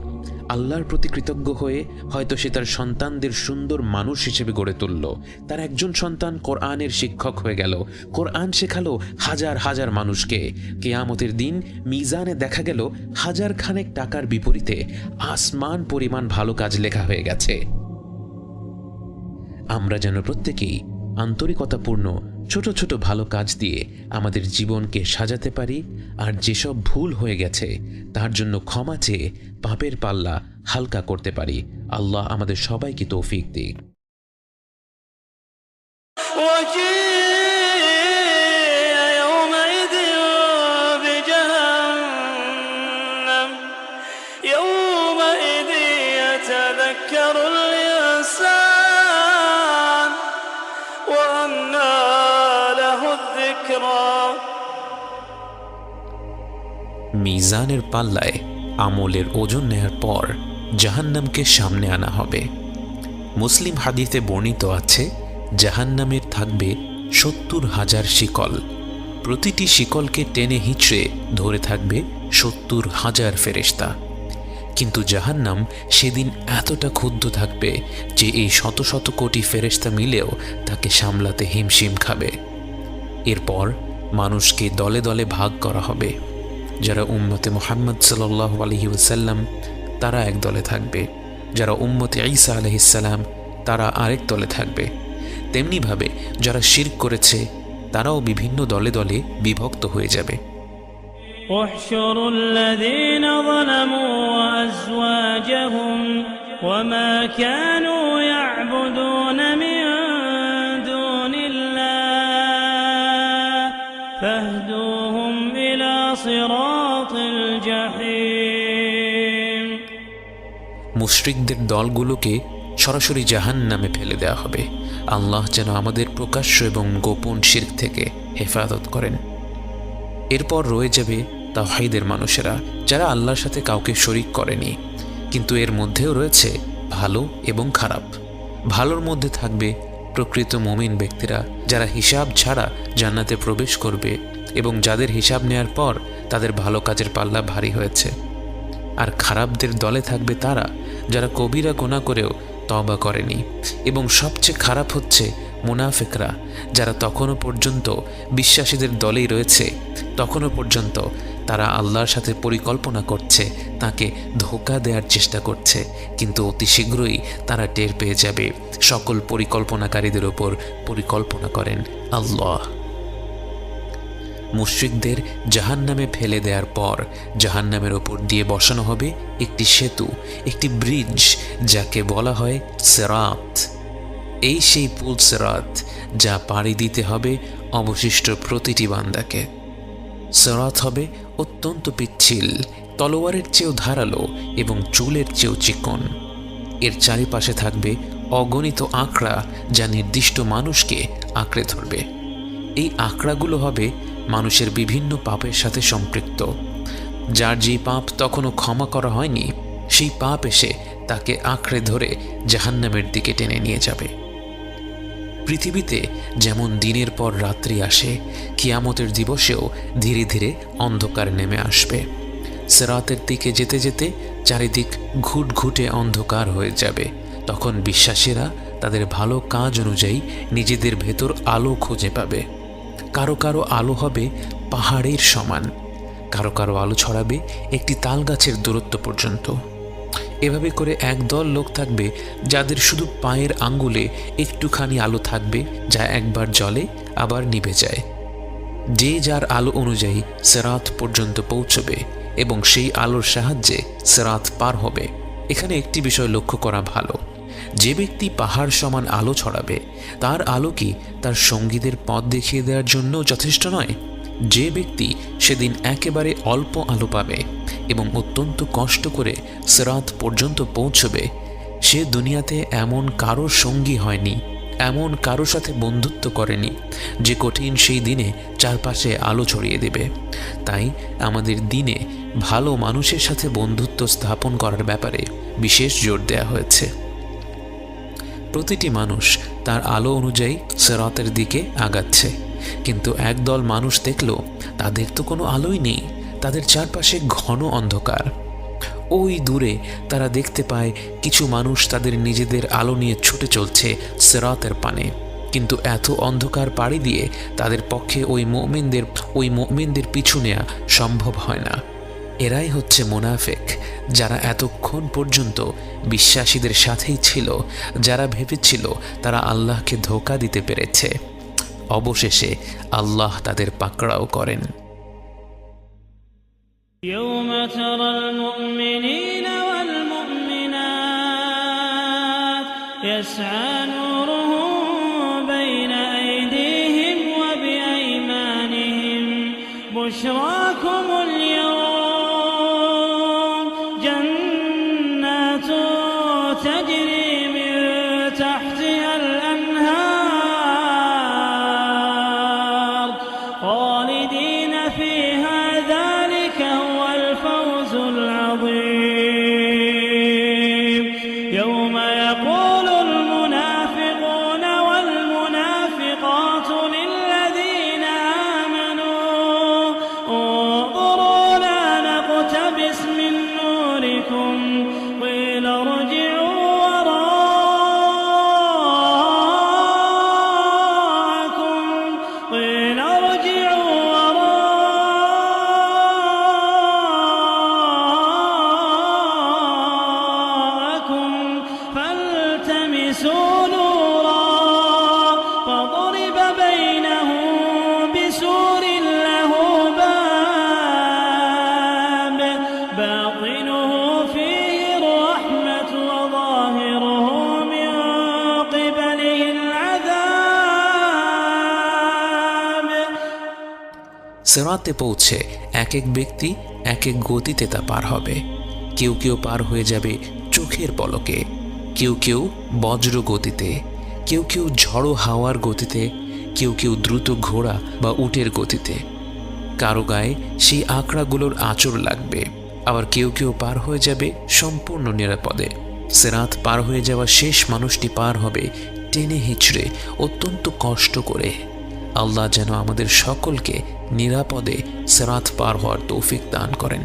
আল্লাহর প্রতি কৃতজ্ঞ হয়ে হয়তো সে তার সন্তানদের সুন্দর মানুষ হিসেবে গড়ে তুলল। তার একজন সন্তান কোরআনের শিক্ষক হয়ে গেল, কোরআন শেখালো হাজার হাজার মানুষকে। কিয়ামতের দিন মিজানে দেখা গেল হাজার খানেক টাকার বিপরীতে আসমান পরিমাণ ভালো কাজ লেখা হয়ে গেছে। আমরা যেন প্রত্যেকেই আন্তরিকতাপূর্ণ ছোট ছোট ভালো কাজ দিয়ে আমাদের জীবনকে সাজাতে পারি, আর যেসব ভুল হয়ে গেছে তার জন্য ক্ষমা চেয়ে পাপের পাল্লা হালকা করতে পারি। আল্লাহ আমাদের সবাইকে তৌফিক দিক। মিজানের পাল্লায় আমলের ওজন নেয়ার পর জাহান্নামকে সামনে আনা হবে। মুসলিম হাদিসে বর্ণিত আছে, জাহান্নামের থাকবে ৭০,০০০ শিকল, প্রতিটি শিকলকে টেনে হিঁচড়ে ধরে থাকবে ৭০,০০০ ফেরেশতা। কিন্তু জাহান্নাম সেদিন এতটা ক্ষুব্ধ থাকবে যে এই শত শত কোটি ফেরেশতা মিলেও তাকে সামলাতে হিমশিম খাবে। এরপর মানুষকে দলে দলে ভাগ করা হবে। যারা উম্মতে মুহাম্মদ সাল্লাল্লাহু আলাইহি ওয়াসাল্লাম তারা এক দলে থাকবে, যারা উম্মতে ঈসা আলাইহিস সালাম তারা আরেক দলে থাকবে। তেমনিভাবে যারা শিরক করেছে তারাও বিভিন্ন দলে দলে বিভক্ত হয়ে যাবে। احشروا الذين ظلموا وأزواجهم وما كانوا يعبدون من دون الله فاهدوهم إلى صراط الجحيم। মুশরিকদের দলগুলোকে সরাসরি জাহান্নামে ফেলে দেওয়া হবে। আল্লাহ যেন আমাদের প্রকাশ্য এবং গোপন শিরক থেকে হেফাজত করেন। এরপর রয়ে যাবে তাওহীদের মানুষেরা, যারা আল্লাহর সাথে কাউকে শরীক করেনি, কিন্তু এর মধ্যেও রয়েছে ভালো এবং খারাপ। ভালোর মধ্যে থাকবে প্রকৃত মুমিন ব্যক্তিরা, যারা হিসাব ছাড়া জান্নাতে প্রবেশ করবে এবং যাদের হিসাব নেয়ার পর তাদের ভালো কাজের পাল্লা ভারী হয়েছে। আর খারাপদের দলে থাকবে তারা যারা কবিরা গুনাহ করেও তওবা করেনি, এবং সবচেয়ে খারাপ হচ্ছে মুনাফিকরা, যারা তখনও পর্যন্ত বিশ্বাসীদের দলেই রয়েছে, তখনও পর্যন্ত তারা আল্লাহর সাথে পরিকল্পনা করছে, তাকে ধোঁকা দেওয়ার চেষ্টা করছে, কিন্তু অতি শীঘ্রই তারা টের পেয়ে যাবে সকল পরিকল্পনাকারীদের ওপর পরিকল্পনা করেন আল্লাহ। মুশরিকদের জাহান্নামে ফেলে দেওয়ার পর জাহান্নামের ওপর দিয়ে বসানো হবে একটি সেতু, একটি ব্রিজ, যাকে বলা হয় সিরাত। এই সেই পুল সিরাত যা পাড়ি দিতে হবে অবশিষ্ট প্রতিটি বান্দাকে। সিরাত হবে অত্যন্ত পিচ্ছিল, তলোয়ারের চেয়েও ধারালো এবং চুলের চেয়েও চিকন। এর চারিপাশে থাকবে অগণিত আঁকড়া যা নির্দিষ্ট মানুষকে আঁকড়ে ধরবে। এই আঁকড়াগুলো হবে মানুষের বিভিন্ন পাপের সাথে সম্পৃক্ত। যার যে পাপ তখনও ক্ষমা করা হয়নি, সেই পাপ এসে তাকে আঁকড়ে ধরে জাহান্নামের দিকে টেনে নিয়ে যাবে। পৃথিবীতে যেমন দিনের পর রাত্রি আসে, কিয়ামতের দিবসেও ধীরে ধীরে অন্ধকার নেমে আসবে। সিরাতের দিকে যেতে যেতে চারিদিক ঘুটঘুটে অন্ধকার হয়ে যাবে। তখন বিশ্বাসীরা তাদের ভালো কাজ অনুযায়ী নিজেদের ভেতর আলো খুঁজে পাবে। কারো কারো আলো হবে পাহাড়ের সমান, কারো কারো আলো ছড়াবে একটি তাল গাছের দূরত্ব পর্যন্ত। এভাবে করে একদল লোক থাকবে যাদের শুধু পায়ের আঙ্গুলে একটুখানি আলো থাকবে, যা একবার জ্বলে আবার নিভে যায়। যে যার আলো অনুযায়ী সিরাত পর্যন্ত পৌঁছবে এবং সেই আলোর সাহায্যে সিরাত পার হবে। এখানে একটি বিষয় লক্ষ্য করা ভালো, যে ব্যক্তি পাহাড় সমান আলো ছড়াবে তার আলো কি তার সঙ্গীদের পথ দেখিয়ে দেওয়ার জন্য যথেষ্ট নয়? যে ব্যক্তি সেদিন একেবারে অল্প আলো পাবে এবং অত্যন্ত কষ্ট করে সিরাত পর্যন্ত পৌঁছবে, সে দুনিয়াতে এমন কারো সঙ্গী হয়নি, এমন কারো সাথে বন্ধুত্ব করেনি যে কঠিন সেই দিনে চারপাশে আলো ছড়িয়ে দেবে। তাই আমাদের দিনে ভালো মানুষের সাথে বন্ধুত্ব স্থাপন করার ব্যাপারে বিশেষ জোর দেওয়া হয়েছে। প্রতিটি মানুষ তার আলো অনুযায়ী সিরাতের দিকে আগাচ্ছে, কিন্তু একদল মানুষ দেখলো তাদের তো কোনো আলোই নেই, তাদের চারপাশে ঘন অন্ধকার। ওই দূরে তারা দেখতে পায় কিছু মানুষ তাদের নিজেদের আলো নিয়ে ছুটে চলছে সিরাতের পানে, কিন্তু এত অন্ধকার পাড়ি দিয়ে তাদের পক্ষে ওই মুমিনদের পিছু নেওয়া সম্ভব হয় না। এরাই হচ্ছে মুনাফিক, যারা এতক্ষণ পর্যন্ত বিশ্বাসীদের সাথেই ছিল, যারা ভেবেছিল তারা আল্লাহকে ধোঁকা দিতে পেরেছে। অবশেষে আল্লাহ তাদের পাকড়াও করেন। يوم ترى المؤمنين والمؤمنات يسعى نورهم بين أيديهم وبأيمانهم بشراكم اليوم جنات تجري من تحتها الأنهار خالدين فيها ذلك هو الفوز العظيم يوم يقول المنافقون والمنافقات للذين آمنوا انظرونا نقتبس من نوركم قيل ارجعوا وراءكم قيل ارجعوا وراءكم فالتمسوا نورا فضرب بينهم بسور له باب باطنه فيه الرحمة وظاهره من قبله العذاب সিরাতে পৌঁছে এক এক ব্যক্তি এক এক গতিতে তা পার হবে। কেউ কেউ পার হয়ে যাবে চোখের পলকে, কেউ কেউ বজ্র গতিতে, কেউ কেউ ঝড়ো হাওয়ার গতিতে, কেউ কেউ দ্রুত ঘোড়া বা উটের গতিতে। কারো গায়ে সেই আঁকড়াগুলোর আঁচড় লাগবে, আবার কেউ কেউ পার হয়ে যাবে সম্পূর্ণ নিরাপদে। সিরাত পার হয়ে যাওয়া শেষ মানুষটি পার হবে টেনে হিচড়ে, অত্যন্ত কষ্ট করে। আল্লাহ যেন আমাদের সকলকে নিরাপদে সিরাত পার হওয়ার তৌফিক দান করেন।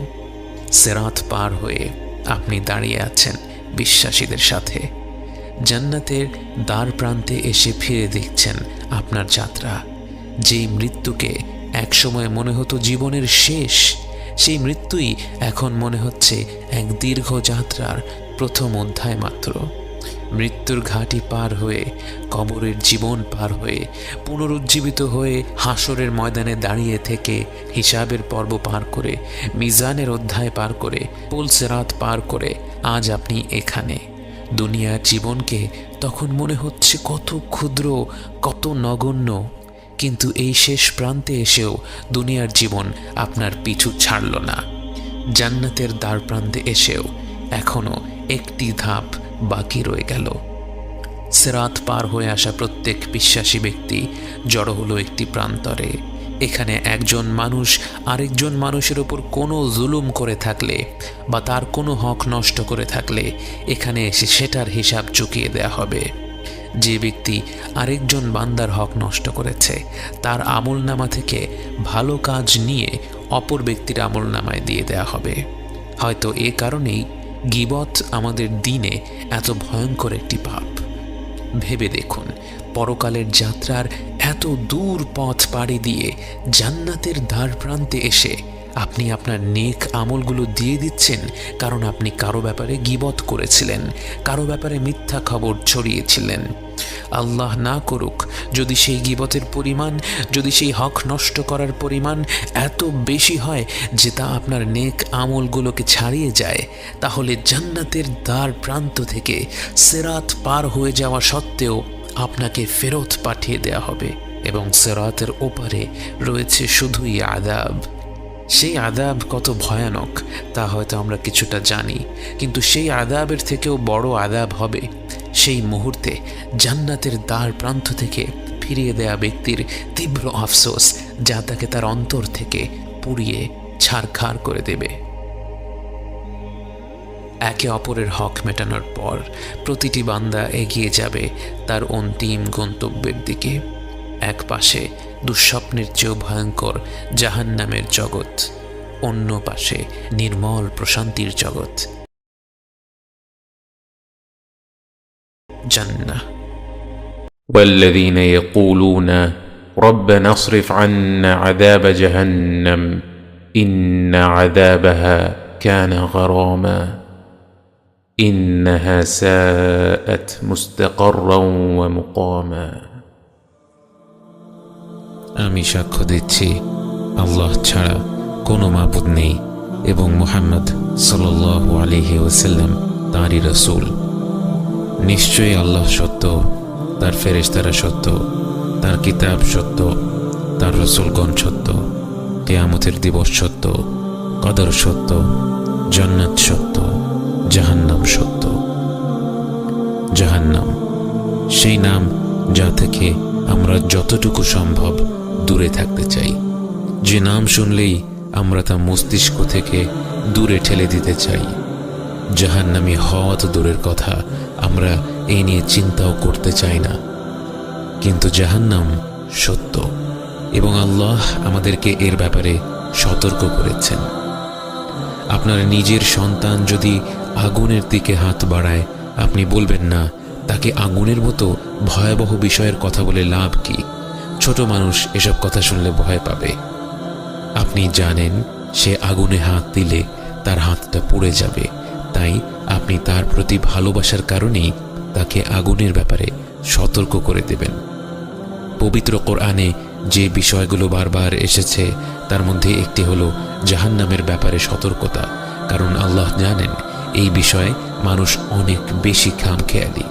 সিরাত পার হয়ে আপনি দাঁড়িয়ে আছেন বিশ্বাসীদের সাথে, জান্নাতের দ্বার প্রান্তে এসে ফিরে দেখছেন আপনার যাত্রা। যেই মৃত্যুকে একসময় মনে হতো জীবনের শেষ, সেই মৃত্যুই এখন মনে হচ্ছে এক দীর্ঘ যাত্রার প্রথম অধ্যায় মাত্র। মৃত্যুর ঘাটি পার হয়ে, কবরের জীবন পার হয়ে, পুনরুজ্জীবিত হয়ে হাসরের ময়দানে দাঁড়িয়ে থেকে, হিসাবের পর্ব পার করে, মিজানের অধ্যায় পার করে, পুল সিরাত পার করে আজ আপনি এখানে। দুনিয়ার জীবনকে তখন মনে হচ্ছে কত ক্ষুদ্র, কত নগণ্য, কিন্তু এই শেষ প্রান্তে এসেও দুনিয়ার জীবন আপনার পিছু ছাড়ল না। জান্নাতের দ্বার প্রান্তে এসেও এখনো একটি ধাপ বাকি রয়ে গেল। সিরাত পার হয়ে আসা প্রত্যেক বিশ্বাসী ব্যক্তি জড়ো হলো একটি প্রান্তরে। এখানে একজন মানুষ আরেকজন মানুষের ওপর কোনো জুলুম করে থাকলে বা তার কোনো হক নষ্ট করে থাকলে এখানে এসে সেটার হিসাব চুকিয়ে দেয়া হবে। যে ব্যক্তি আরেকজন বান্দার হক নষ্ট করেছে তার আমলনামা থেকে ভালো কাজ নিয়ে অপর ব্যক্তির আমলনামায় দিয়ে দেয়া হবে। হয়তো এ কারণেই গীবত আমাদের দিনে এত ভয়ঙ্কর একটি পাপ। ভেবে দেখুন, পরকালের যাত্রার এত দূর পথ পাড়ি দিয়ে জান্নাতের দ্বার প্রান্তে এসে আপনি আপনার নেক আমলগুলো দিয়ে দিচ্ছেন কারণ আপনি কারো ব্যাপারে গীবত করেছিলেন, কারো ব্যাপারে মিথ্যা খবর ছড়িয়েছিলেন। আল্লাহ না করুক যদি সেই গীবতের পরিমাণ, যদি সেই হক নষ্ট করার পরিমাণ এত বেশি হয় যে তা আপনার নেক আমলগুলোকে ছাড়িয়ে যায়, তাহলে জান্নাতের দ্বার প্রান্ত থেকে সিরাত পার হয়ে যাওয়া সত্ত্বেও আপনাকে ফেরত পাঠিয়ে দেয়া হবে এবং সিরাতের ওপারে রয়েছে শুধুই আযাব। সেই আযাব কত ভয়ানক তা হয়তো আমরা কিছুটা জানি, কিন্তু সেই আযাবের থেকেও বড় আযাব হবে সেই মুহূর্তে জান্নাতের দ্বার প্রান্ত থেকে ফিরিয়ে দেয়া ব্যক্তির তীব্র আফসোস, যা তাকে তার অন্তর থেকে পুড়িয়ে ছারখার করে দেবে। একে অপরের হক মেটানোর পর প্রতিটি বান্দা এগিয়ে যাবে তার অন্তিম গন্তব্যের দিকে। এক পাশে দুঃস্বপ্নের চেয়েও ভয়ঙ্কর জাহান্নামের জগৎ, অন্য পাশে নির্মল প্রশান্তির জগৎ জান্নাহ। والذين يقولون ربنا اصرف عنا عذاب جهنم إن عذابها كان غراما إنها ساءت مستقرا ومقاما। আমি সাক্ষ্য দিচ্ছি আল্লাহ ছাড়া কোনো মাবুদ নেই এবং মুহাম্মদ সাল্লাল্লাহু আলাইহি ওয়াসাল্লাম তাঁরই রাসূল। নিশ্চয়ই আল্লাহ সত্য, তার ফেরেশতারা সত্য, তার কিতাব সত্য, তার রাসূলগণ সত্য, কিয়ামতের দিবস সত্য, কদর সত্য, জান্নাত সত্য, জাহান্নাম সত্য। জাহান্নাম সেই নাম যা থেকে আমরা যতটুকু সম্ভব দূরে থাকতে চাই, যে নাম শুনলেই আমরা তা মস্তিষ্ক থেকে দূরে ঠেলে দিতে চাই। জাহান্নামী হওয়া তো দূরের কথা, আমরা এই নিয়ে চিন্তাও করতে চাই না। কিন্তু জাহান্নাম সত্য এবং আল্লাহ আমাদেরকে এর ব্যাপারে সতর্ক করেছেন। আপনার নিজের সন্তান যদি আগুনের দিকে হাত বাড়ায়, আপনি বলবেন না তাকে আগুনের মতো ভয়াবহ বিষয়ের কথা বলে লাভ কি? ছোট মানুষ এসব কথা শুনলে ভয় পাবে। আপনি জানেন সে আগুনে হাত দিলে তার হাতটা পুড়ে যাবে, তাই আপনি তার প্রতি ভালোবাসার কারণেই তাকে আগুনের ব্যাপারে সতর্ক করে দেবেন। পবিত্র কোরআনে যে বিষয়গুলো বারবার এসেছে তার মধ্যে একটি হলো জাহান্নামের ব্যাপারে সতর্কতা, কারণ আল্লাহ জানেন এই বিষয়ে মানুষ অনেক বেশি খামখেয়ালি।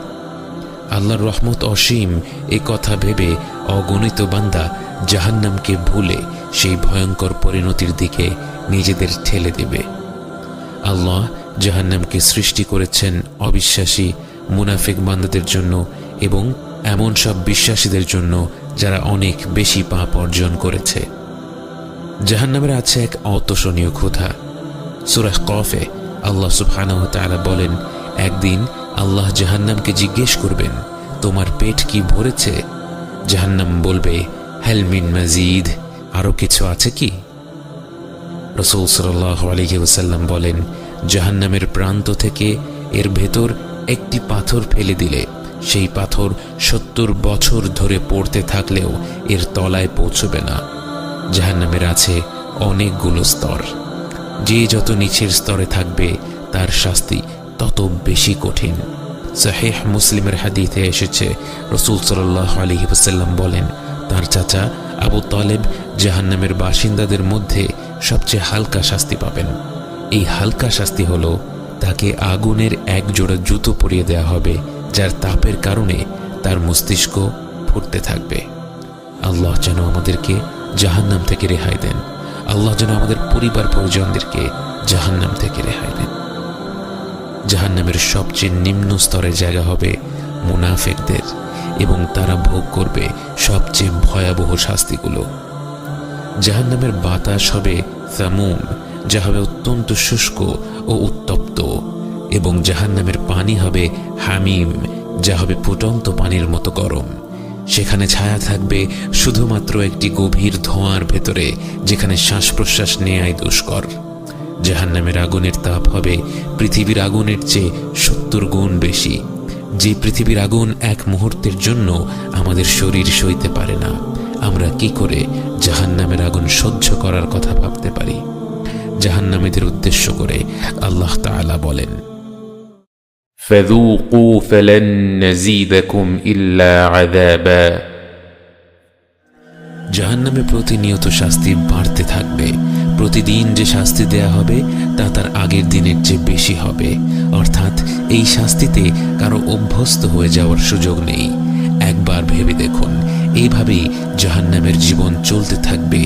আল্লাহর রহমত অসীম এ কথা ভেবে অগণিত বান্দা জাহান্নামকে ভুলে সেই ভয়ঙ্কর পরিণতির দিকে নিজেদের ঠেলে দেবে। আল্লাহ জাহান্নামকে সৃষ্টি করেছেন অবিশ্বাসী মুনাফিক বান্দাদের জন্য এবং এমন সব বিশ্বাসীদের জন্য যারা অনেক বেশি পাপ অর্জন করেছে। জাহান্নামের আছে এক অতোষণীয় ক্ষুধা। সূরা কফে আল্লাহ সুবহানাহু ওয়া তাআলা বলেন, একদিন আল্লাহ জাহান্নামকে জিজ্ঞেস করবেন, তোমার পেট কি ভরেছে? জাহান্নাম বলবে, হাল মিন মাজিদ, আরো কিছু আছে কি? রাসূল সাল্লাল্লাহু আলাইহি ওয়াসাল্লাম বলেন, জাহান্নামের প্রান্ত থেকে এর ভেতর একটি পাথর ফেলে দিলে সেই পাথর 70 বছর ধরে পড়তে থাকলেও এর তলায় পৌঁছবে না। জাহান্নামের আছে অনেকগুলো স্তর, যে যত নিচের স্তরে থাকবে তার শাস্তি তত বেশি কঠিন। সহিহ মুসলিমের হাদিসে এসেছে, রাসূল সাল্লাল্লাহু আলাইহি ওয়াসাল্লাম বলেন, তার চাচা আবু তালেব জাহান্নামের বাসিন্দাদের মধ্যে সবচেয়ে হালকা শাস্তি পাবেন। এই হালকা শাস্তি হলো তাকে আগুনের এক জোড়া জুতো পরিয়ে দেয়া হবে, যার তাপের কারণে তার মস্তিষ্ক ফুটতে থাকবে। আল্লাহ যেন আমাদেরকে জাহান্নাম থেকে রেহাই দেন। আল্লাহ যেন আমাদের পরিবার পরিজনদেরকে জাহান্নাম থেকে রেহাই দেন। জাহান্নামের সবচেয়ে নিম্ন স্তরের জায়গা হবে মুনাফিকদের, এবং তারা ভোগ করবে সবচেয়ে ভয়াবহ শাস্তিগুলো। জাহান্নামের বাতাস হবে সামুম, যা হবে অত্যন্ত শুষ্ক ও উত্তপ্ত, এবং জাহান্নামের পানি হবে হামিম, যা হবে ফুটন্ত পানির মতো গরম। সেখানে ছায়া থাকবে শুধুমাত্র একটি গভীর ধোঁয়ার ভেতরে, যেখানে শ্বাস প্রশ্বাস নেয়াই দুষ্কর। জাহান্নামের আগুনের তাপ হবে পৃথিবীর আগুনের চেয়ে 70 গুণ বেশি। যে পৃথিবীর আগুন এক মুহূর্তের জন্য আমাদের শরীর সইতে পারে না, আমরা কি করে জাহান্নামের আগুন সহ্য করার কথা ভাবতে পারি? জাহান্নামীদের উদ্দেশ্য করে আল্লাহ তাআলা বলেন, فذوقوا فلن نزيدكم إلا عذابا। জাহান্নামে প্রতিনিয়ত শাস্তি বাড়তে থাকবে। প্রতিদিন যে শাস্তি দেয়া হবে তা তার আগের দিনের চেয়ে বেশি হবে। অর্থাৎ এই শাস্তিতে কারো অভ্যস্ত হয়ে যাওয়ার সুযোগ নেই। একবার ভেবে দেখুন, এইভাবেই জাহান্নামের জীবন চলতে থাকবে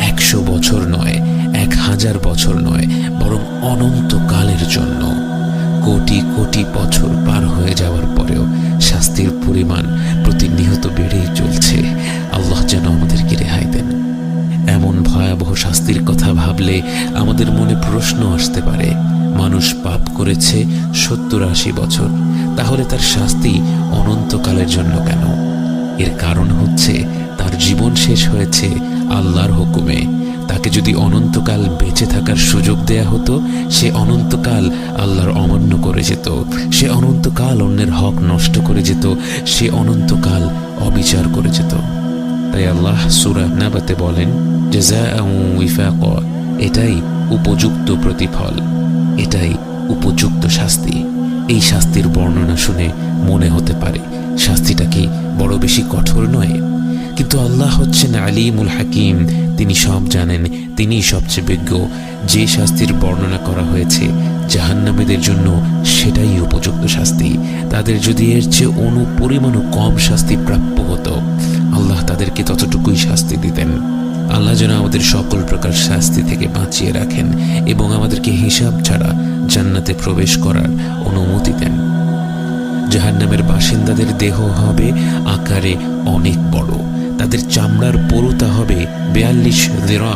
100 বছর নয়, 1000 বছর নয়, বরং অনন্তকালের জন্য। কোটি কোটি বছর পার হয়ে যাওয়ার পরেও শাস্তির পরিমাণ প্রতিনিয়ত বেড়েই চলছে। আল্লাহ যেন আমাদেরকে রেহাই দেন। এমন ভয়াবহ শাস্তির কথা ভাবলে আমাদের মনে প্রশ্ন আসতে পারে, মানুষ পাপ করেছে 70-80 বছর, তাহলে তার শাস্তি অনন্তকালের জন্য কেন? এর কারণ হচ্ছে তার জীবন শেষ হয়েছে আল্লাহর হুকুমে। তাকে যদি অনন্তকাল বেঁচে থাকার সুযোগ দেয়া হতো, সে অনন্তকাল আল্লাহর অমান্য করে যেত, সে অনন্তকাল অন্যের হক নষ্ট করে যেত, সে অনন্তকাল অবিচার করে যেত। তাই আল্লাহ সূরা নাবাতে বলেন, জাযাআউ ওয়িফাকা, এটাই উপযুক্ত প্রতিফল, এটাই উপযুক্ত শাস্তি। এই শাস্তির বর্ণনা শুনে মনে হতে পারে শাস্তিটা কি বড় বেশি কঠোর নয়? কিন্তু আল্লাহ হচ্ছেন আলিমুল হাকিম, তিনি সব জানেন, তিনি সবচেয়ে বিজ্ঞ। যে শাস্তির বর্ণনা করা হয়েছে জাহান্নামীদের জন্য, সেটাই উপযুক্ত শাস্তি। তাদের যদি এর চেয়ে অনুপরিমাণও কম শাস্তি প্রাপ্য হতো, আল্লাহ তাদেরকে ততটুকুই শাস্তি দিতেন। আল্লাহ যেন আমাদের সকল প্রকার শাস্তি থেকে বাঁচিয়ে রাখেন এবং আমাদেরকে হিসাব ছাড়া জান্নাতে প্রবেশ করার অনুমতি দেন। জাহান্নামের বাসিন্দাদের দেহ হবে আকারে অনেক বড়, তাদের চামড়ার পুরুতা হবে 42 যিরা,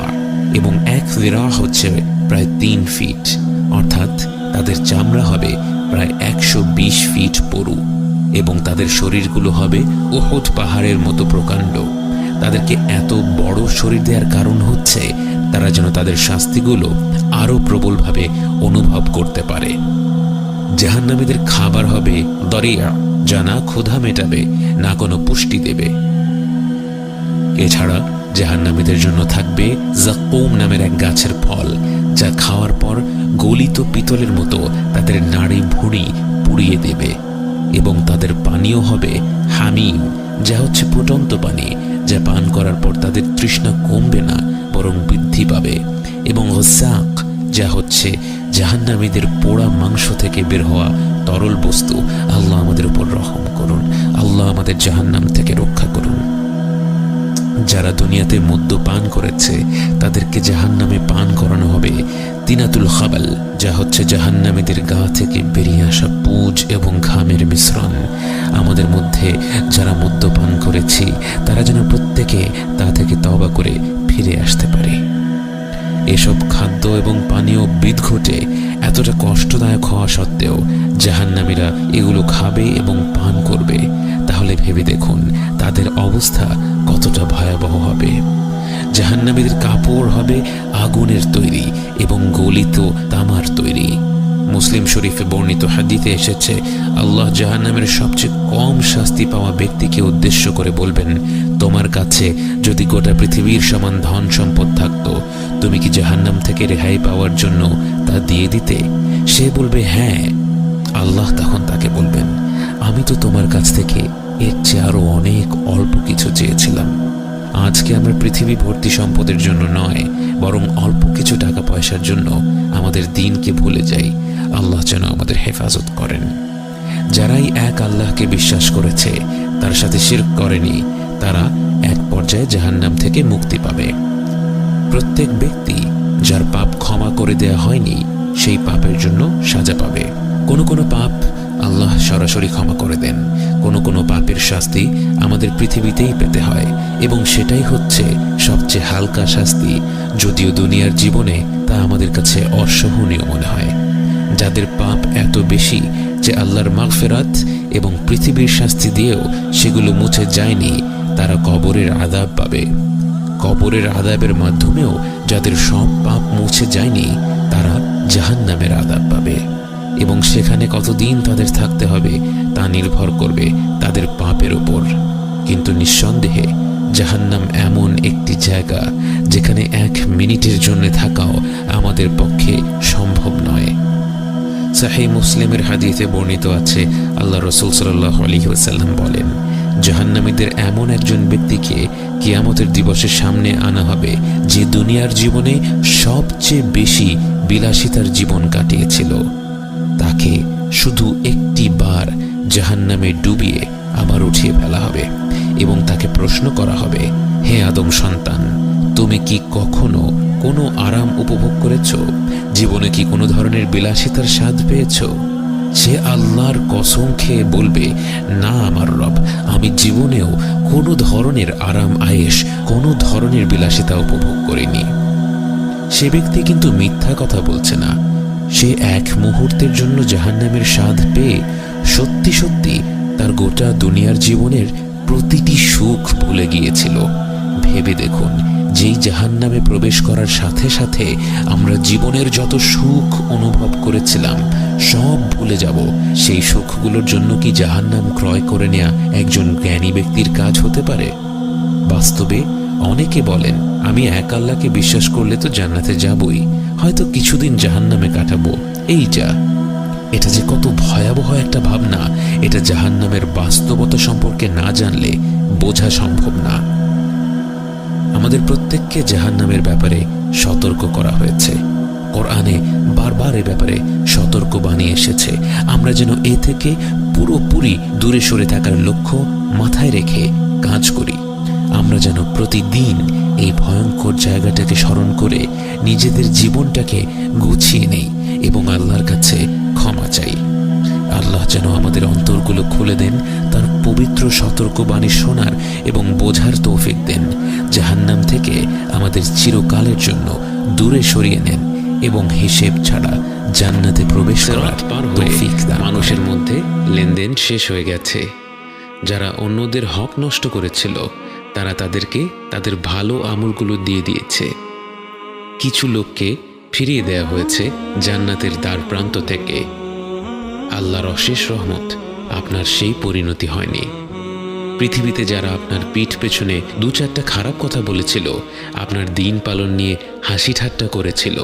এবং 1 যিরা হচ্ছে প্রায় 3 ফিট, অর্থাৎ তাদের চামড়া হবে প্রায় 120 ফিট পুরু, এবং তাদের শরীরগুলো হবে উহুদ পাহাড়ের মতো প্রকাণ্ড। তাদেরকে এত বড় শরীর দেওয়ার কারণ হচ্ছে তারা যেন তাদের শাস্তিগুলো আরো প্রবলভাবে অনুভব করতে পারে। জাহান্নামীদের খাবার হবে দরিয়া, যা না ক্ষুধা মেটাবে না কোনো পুষ্টি দেবে। এছাড়া জাহান্নামীদের জন্য থাকবে যাকুম নামের এক গাছের ফল, যা খাওয়ার পর গলিত পিতলের মতো তাদের নাড়ি ভুঁড়ি পুড়িয়ে দেবে, এবং তাদের পানীয় হবে হামিম, যা হচ্ছে ফুটন্ত পানি, যা পান করার পর তাদের তৃষ্ণা কমবে না বরং বৃদ্ধি পাবে, এবং গসাক, যা হচ্ছে জাহান্নামীদের পোড়া মাংস থেকে বের হওয়া তরল বস্তু। আল্লাহ আমাদের উপর রহম করুন, আল্লাহ আমাদের জাহান্নাম থেকে রক্ষা করুন। যারা দুনিয়াতে মদ্য পান করেছে তাদেরকে জাহান্নামে পান করানো হবে তিনাতুল খাবাল, যা হচ্ছে জাহান্নামীদের গা থেকে বেরিয়ে আসা পুজ এবং ঘামের মিশ্রণ। আমাদের মধ্যে যারা মদ্য পান করেছি তারা যেন প্রত্যেকে তা থেকে তওবা করে ফিরে আসতে পারে। এসব খাদ্য এবং পানীয় বিদঘটে এতটা কষ্টদায়ক হওয়া সত্ত্বেও জাহান্নামীরা এগুলো খাবে এবং পান করবে। তাহলে ভেবে দেখুন তাদের অবস্থা কতটা ভয়াবহ হবে। জাহান্নামীদের কাপড় হবে আগুনের তৈরি এবং গলিত তামার তৈরি। মুসলিম শরীফে বর্ণিত হাদিসে এসেছে, আল্লাহ জাহান্নামের সবচেয়ে কম শাস্তি পাওয়া ব্যক্তিকে উদ্দেশ্য করে বলবেন, তোমার কাছে যদি গোটা পৃথিবীর সমান ধন সম্পদ থাকতো, তুমি কি জাহান্নাম থেকে রেহাই পাওয়ার জন্য তা দিয়ে দিতে? সে বলবে হ্যাঁ। আল্লাহ তখন তাকে বলবেন, আমি তো তোমার কাছ থেকে এর চেয়ে আরো অনেক অল্প কিছু চেয়েছিলাম। আজকে আমরা পৃথিবী ভর্তি সম্পদের জন্য নয়, বরং অল্প কিছু টাকা পয়সার জন্য আমাদের দিনকে ভুলে যাই। আল্লাহ যেন আমাদের হেফাজত করেন। যারাই এক আল্লাহকে বিশ্বাস করেছে, তার সাথে শিরক করেনি, তারা এক পর্যায়ে জাহান্নাম থেকে মুক্তি পাবে। প্রত্যেক ব্যক্তি যার পাপ ক্ষমা করে দেয়া হয়নি সেই পাপের জন্য সাজা পাবে। কোনো কোনো পাপ আল্লাহ সরাসরি ক্ষমা করে দেন, কোনো কোনো পাপের শাস্তি আমাদের পৃথিবীতেই পেতে হয়, এবং সেটাই হচ্ছে সবচেয়ে হালকা শাস্তি, যদিও দুনিয়ার জীবনে তা আমাদের কাছে অসহনীয় মনে হয়। যাদের পাপ এত বেশি যে আল্লাহর মাগফিরাত এবং পৃথিবীর শাস্তি দিয়েও সেগুলো মুছে যায়নি, তারা কবরের আযাব পাবে। কবরের আযাবের মাধ্যমেও যাদের সব পাপ মুছে যায়নি, তারা জাহান্নামের আযাব পাবে, এবং সেখানে কতদিন তাদের থাকতে হবে তা নির্ভর করবে তাদের পাপের উপর। কিন্তু নিঃসন্দেহে জাহান্নাম এমন একটি জায়গা যেখানে 1 মিনিটের জন্য থাকাও আমাদের পক্ষে সম্ভব নয়। সহিহ মুসলিমের হাদিসে বর্ণিত আছে, আল্লাহ রাসূল সাল্লাল্লাহু আলাইহি ওয়াসাল্লাম বলেন, জাহান্নামীদের এমন একজন ব্যক্তিকে কিয়ামতের দিবসের সামনে আনা হবে যে দুনিয়ার জীবনে সবচেয়ে বেশি বিলাসিতার জীবন কাটিয়েছিল। তাকে শুধু একটি বার জাহান্নামে ডুবিয়ে আবার উঠিয়ে ফেলা হবে এবং তাকে প্রশ্ন করা হবে, হে আদম সন্তান, তুমি কি কখনো কোনো আরাম উপভোগ করেছো? জীবনে কি কোনো ধরনের বিলাসিতার স্বাদ পেয়েছো? সে আল্লাহর কসম খেয়ে বলবে, না আমার রব, আমি জীবনেও কোনো ধরনের আরাম আয়েশ, কোনো ধরনের বিলাসিতা উপভোগ করিনি। সে ব্যক্তি কিন্তু মিথ্যা কথা বলছে না। সে 1 মুহূর্তের জন্য জাহান্নামের স্বাদ পেয়ে সত্যি সত্যি তার গোটা দুনিয়ার জীবনের প্রতিটি সুখ ভুলে গিয়েছিল। ভেবে দেখুন, যেই জাহান্নামে প্রবেশ করার সাথে সাথে আমরা জীবনের যত সুখ অনুভব করেছিলাম সব ভুলে যাব, সেই সুখগুলোর জন্য কি জাহান্নাম ক্রয় করে নেওয়া একজন জ্ঞানী ব্যক্তির কাজ হতে পারে? বাস্তবে অনেকে বলেন, আমি এক আল্লাহকে বিশ্বাস করলে তো জান্নাতে যাবই, হয়তো কিছুদিন জাহান্নামে কাটাবো, এই যা। এটা যে কত ভয়াবহ একটা ভাবনা, এটা জাহান্নামের বাস্তবতা সম্পর্কে না জানলে বোঝা সম্ভব না। আমাদের প্রত্যেককে জাহান্নামের ব্যাপারে সতর্ক করা হয়েছে। কোরআনে বারবার এ ব্যাপারে সতর্ক বানিয়ে এসেছে। আমরা যেন এ থেকে পুরোপুরি দূরে সরে থাকার লক্ষ্য মাথায় রেখে কাজ করি। আমরা যেন প্রতিদিন এই ভয়ঙ্কর জায়গাটাকে স্মরণ করে নিজেদের জীবনটাকে গুছিয়ে নেই এবং আল্লাহর কাছে ক্ষমা চাই। আল্লাহ যেন আমাদের অন্তরগুলো খুলে দেন, তার পবিত্র সতর্কবাণী শোনার এবং বোঝার তৌফিক দেন। জাহান্নাম থেকে আমাদের চিরকালের জন্য দূরে সরিয়ে নেন এবং হিসেব ছাড়া জান্নাতে প্রবেশ করার তৌফিক দান। মানুষের মধ্যে লেনদেন শেষ হয়ে গেছে। যারা অন্যদের হক নষ্ট করেছিল তারা তাদেরকে তাদের ভালো আমলগুলো দিয়ে দিয়েছে। কিছু লোককে ফিরিয়ে দেয়া হয়েছে জান্নাতের দ্বার প্রান্ত থেকে। আল্লাহর অশেষ রহমত, আপনার সেই পরিণতি হয়নি। পৃথিবীতে যারা আপনার পিঠ পেছনে 2-4টা খারাপ কথা বলেছিল, আপনার দিন পালন নিয়ে হাসি ঠাট্টা করেছিল,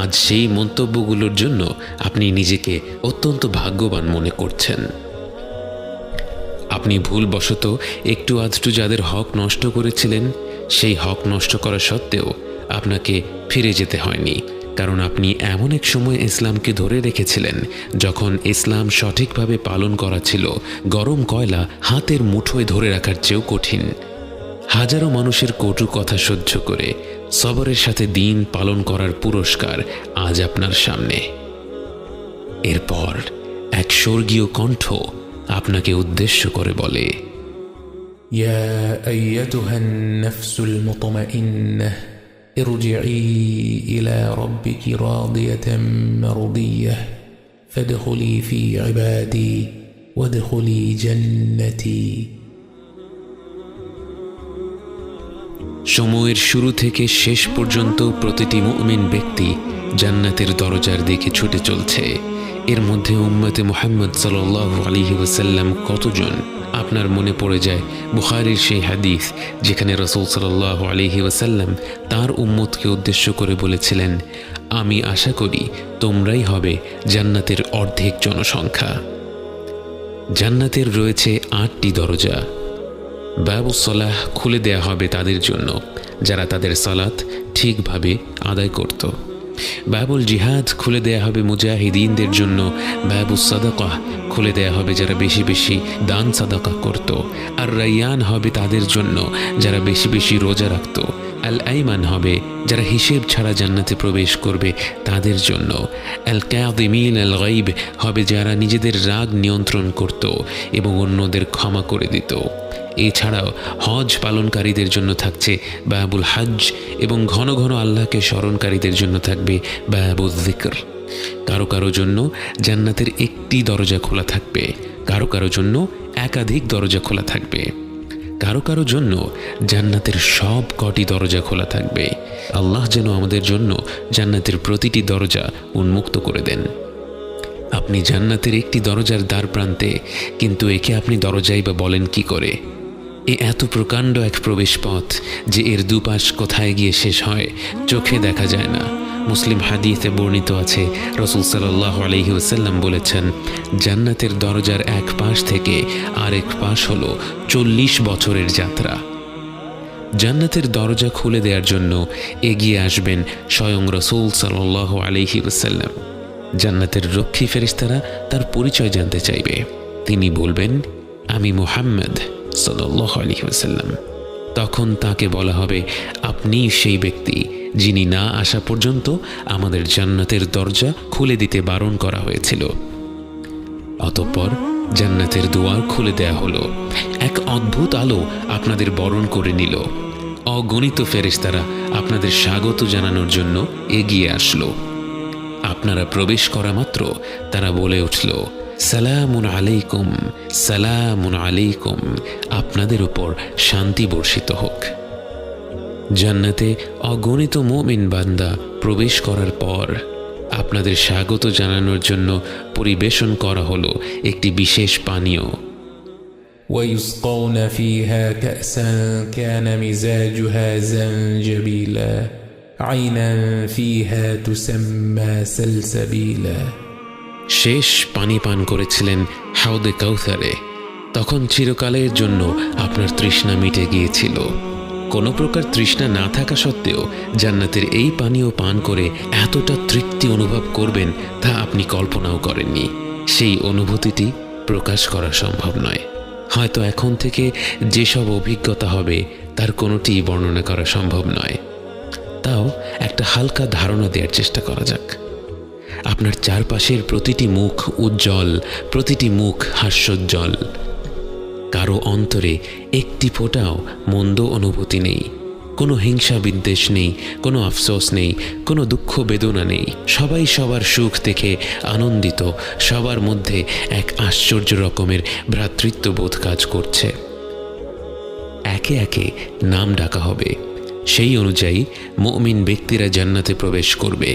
আজ সেই মন্তব্যগুলোর জন্য আপনি নিজেকে অত্যন্ত ভাগ্যবান মনে করছেন। আপনি ভুলবশত একটু আধটু যাদের হক নষ্ট করেছিলেন, সেই হক নষ্ট করা সত্ত্বেও আপনাকে ফিরে যেতে হয়নি, কারণ আপনি এমন এক সময় ইসলামকে ধরে রেখেছিলেন যখন ইসলাম সঠিকভাবে পালন করা ছিল গরম কয়লা হাতের মুঠোয় ধরে রাখার চেয়েও কঠিন। হাজারো মানুষের কটু কথা সহ্য করে সবরের সাথে দিন পালন করার পুরস্কার আজ আপনার সামনে। এরপর এক স্বর্গীয় কণ্ঠ আপনাকে উদ্দেশ্য করে বলে, يا أيتها النفس المطمئنة ارجعي إلى ربك راضية مرضية فادخلي في عبادي وادخلي جنتي। সময়ের শুরু থেকে শেষ পর্যন্ত প্রতিটি মুমিন ব্যক্তি জান্নাতের দরজার দিকে ছুটে চলছে। এর মধ্যে উম্মতে মুহাম্মদ সাল্লাল্লাহু আলাইহি ওয়াসাল্লাম কতজন? আপনার মনে পড়ে যায় বুখারীর সেই হাদিস যেখানে রাসূল সাল্লাল্লাহু আলাইহি ওয়াসাল্লাম তার উম্মতকে উদ্দেশ্য করে বলেছিলেন, আমি আশা করি তোমরাই হবে জান্নাতের অর্ধেক জনসংখ্যা। জান্নাতের রয়েছে 8টি দরজা। বাবুস সালাহ খুলে দেয়া হবে তাদের জন্য যারা তাদের সালাত ঠিকভাবে আদায় করত। বাবুল জিহাদ খুলে দেয়া হবে মুজাহিদিনদের জন্য, বাবুস সাদাকা খুলে দেয়া হবে যারা বেশি বেশি দান সাদাকা করত, আর রাইয়ান হবে তাদের জন্য যারা বেশি বেশি রোজা রাখত, আল আইমান হবে যারা হিসেব ছাড়া জান্নাতে প্রবেশ করবে তাদের জন্য, আল কাযিমিন আল গায়ব হবে যারা নিজেদের রাগ নিয়ন্ত্রণ করত এবং অন্যদের ক্ষমা করে দিত। এছাড়াও হজ পালনকারীদের জন্য থাকছে বাবুল হজ, এবং ঘন ঘন আল্লাহকে স্মরণকারীদের জন্য থাকবে বাবুল যিকর। কারো কারো জন্য জান্নাতের একটি দরজা খোলা থাকবে, কারো কারো জন্য একাধিক দরজা খোলা থাকবে, কারো কারো জন্য জান্নাতের সব কটি দরজা খোলা থাকবে। আল্লাহ যেন আমাদের জন্য জান্নাতের প্রতিটি দরজা উন্মুক্ত করে দেন। আপনি জান্নাতের একটি দরজার দ্বার প্রান্তে, কিন্তু একে আপনি দরজাই বা বলেন কি করে? এ এত প্রকাণ্ড এক প্রবেশ পথ যে এর দুপাশ কোথায় গিয়ে শেষ হয় চোখে দেখা যায় না। মুসলিম হাদিসে বর্ণিত আছে, রাসূল সাল্লাল্লাহু আলাইহি ওয়াসাল্লাম বলেছেন, জান্নাতের দরজার এক পাশ থেকে আরেক পাশ হলো 40 বছরের যাত্রা। জান্নাতের দরজা খুলে দেওয়ার জন্য এগিয়ে আসবেন স্বয়ং রাসূল সাল্লাল্লাহু আলাইহি ওয়াসাল্লাম। জান্নাতের রক্ষী ফেরেশতারা তার পরিচয় জানতে চাইবে। তিনি বলবেন, আমি মুহাম্মদ সাল্লাল্লাহু আলাইহি ওয়াসাল্লাম। তখন তাকে বলা হবে, আপনি সেই ব্যক্তি যিনি না আসা পর্যন্ত আমাদের জান্নাতের দরজা খুলে দিতে বারণ করা হয়েছিল। অতঃপর জান্নাতের দুয়ার খুলে দেয়া হলো। এক অদ্ভুত আলো আপনাদের বরণ করে নিল। অগণিত ফেরেশতারা আপনাদের স্বাগত জানানোর জন্য এগিয়ে আসলো। আপনারা প্রবেশ করা মাত্র তারা বলে উঠল, সালামুন আলাইকুম, সালামুন আলাইকুম, আপনাদের উপর শান্তি বর্ষিত হোক। জান্নাতে অগণিত মুমিন বান্দা প্রবেশ করার পর আপনাদের স্বাগত জানানোর জন্য পরিবেশন করা হলো একটি বিশেষ পানীয়। ويسقون فيها كأسا كان مزاجها زنجبيلا عينا فيها تسمى سلسبيلا। শেষ পানি পান করেছিলেন হাউদে কাউসারে। তখন চিরকালের জন্য আপনার তৃষ্ণা মিটে গিয়েছিল। কোনো প্রকার তৃষ্ণা না থাকা সত্ত্বেও জান্নাতের এই পানীয় পান করে এতটা তৃপ্তি অনুভব করবেন তা আপনি কল্পনাও করেননি। সেই অনুভূতিটি প্রকাশ করা সম্ভব নয়। হয়তো এখন থেকে যেসব অভিজ্ঞতা হবে তার কোনোটি বর্ণনা করা সম্ভব নয়। তাও একটা হালকা ধারণা দেওয়ার চেষ্টা করা যাক। আপনার চারপাশের প্রতিটি মুখ উজ্জ্বল, প্রতিটি মুখ হাস্যোজ্জ্বল। কারো অন্তরে একটি ফোঁটাও মন্দ অনুভূতি নেই, কোনো হিংসা বিদ্বেষ নেই, কোনো আফসোস নেই, কোনো দুঃখ বেদনা নেই। সবাই সবার সুখ দেখে আনন্দিত, সবার মধ্যে এক আশ্চর্য রকমের ভ্রাতৃত্ববোধ কাজ করছে। একে একে নাম ডাকা হবে, সেই অনুযায়ী মুমিন ব্যক্তিরা জান্নাতে প্রবেশ করবে।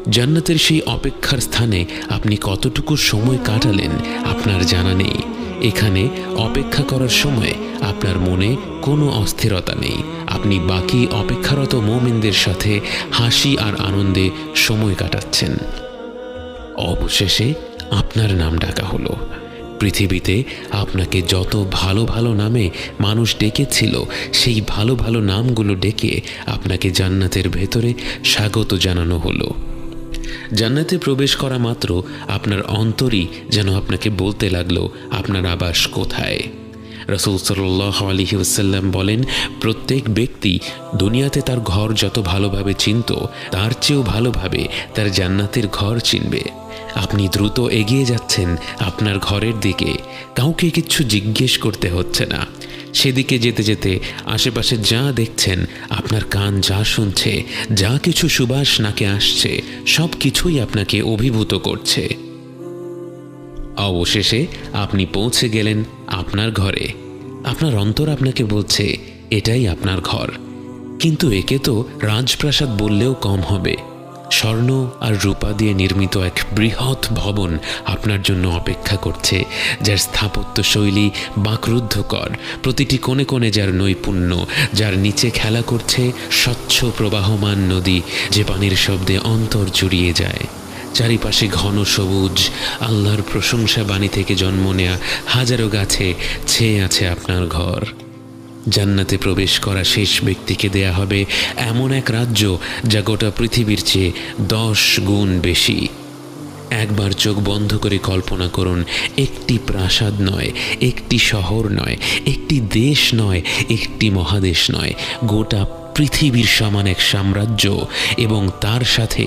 জান্নাতের সেই অপেক্ষার স্থানে আপনি কতটুকু সময় কাটালেন আপনার জানা নেই। এখানে অপেক্ষা করার সময় আপনার মনে কোনো অস্থিরতা নেই। আপনি বাকি অপেক্ষারত মুমিনদের সাথে হাসি আর আনন্দে সময় কাটাচ্ছেন। অবশেষে আপনার নাম ডাকা হলো। পৃথিবীতে আপনাকে যত ভালো ভালো নামে মানুষ ডেকেছিল, সেই ভালো ভালো নামগুলো ডেকে আপনাকে জান্নাতের ভেতরে স্বাগত জানানো হলো। জান্নাতে প্রবেশ করা মাত্র আপনার অন্তরই যেন আপনাকে বলতে লাগলো আপনার আবাস কোথায়। রাসূল সাল্লাল্লাহু আলাইহি ওয়াসাল্লাম বলেন, প্রত্যেক ব্যক্তি দুনিয়াতে তার ঘর যত ভালোভাবে চিনত, তার চেয়েও ভালোভাবে তার জান্নাতের ঘর চিনবে। আপনি দ্রুত এগিয়ে যাচ্ছেন আপনার ঘরের দিকে, কাউকে কিছু জিজ্ঞেস করতে হচ্ছে না। সেদিকে যেতে যেতে আশেপাশে যা দেখছেন, আপনার কান যা শুনছে, যা কিছু সুবাস নাকে আসছে, সব কিছুই আপনাকে অভিভূত করছে। অবশেষে আপনি পৌঁছে গেলেন আপনার ঘরে। আপনার অন্তর আপনাকে বলছে এটাই আপনার ঘর। কিন্তু একে তো রাজপ্রাসাদ বললেও কম হবে। স্বর্ণ আর রূপা দিয়ে নির্মিত এক বৃহৎ ভবন আপনার জন্য অপেক্ষা করছে, যার স্থাপত্য শৈলী বাকরুদ্ধকর। প্রতিটি কোণে কোণে যার নৈপুণ্য, যার নিচে খেলা করছে স্বচ্ছ প্রবাহমান নদী, যে পানির শব্দে অন্তর জুড়িয়ে যায়। চারিপাশে ঘন সবুজ, আল্লাহর প্রশংসা বাণী থেকে জন্ম নেয়া হাজারো গাছে ছেয়ে আছে আপনার ঘর। জান্নাতে প্রবেশ করা শেষ ব্যক্তিকে দেয়া হবে এমন এক রাজ্য যা গোটা পৃথিবীর চেয়ে 10 গুণ বেশি। একবার চোখ বন্ধ করে কল্পনা করুন, একটি প্রাসাদ নয়, একটি শহর নয়, একটি দেশ নয়, একটি মহাদেশ নয়, গোটা পৃথিবীর সমান এক সাম্রাজ্য, এবং তার সাথে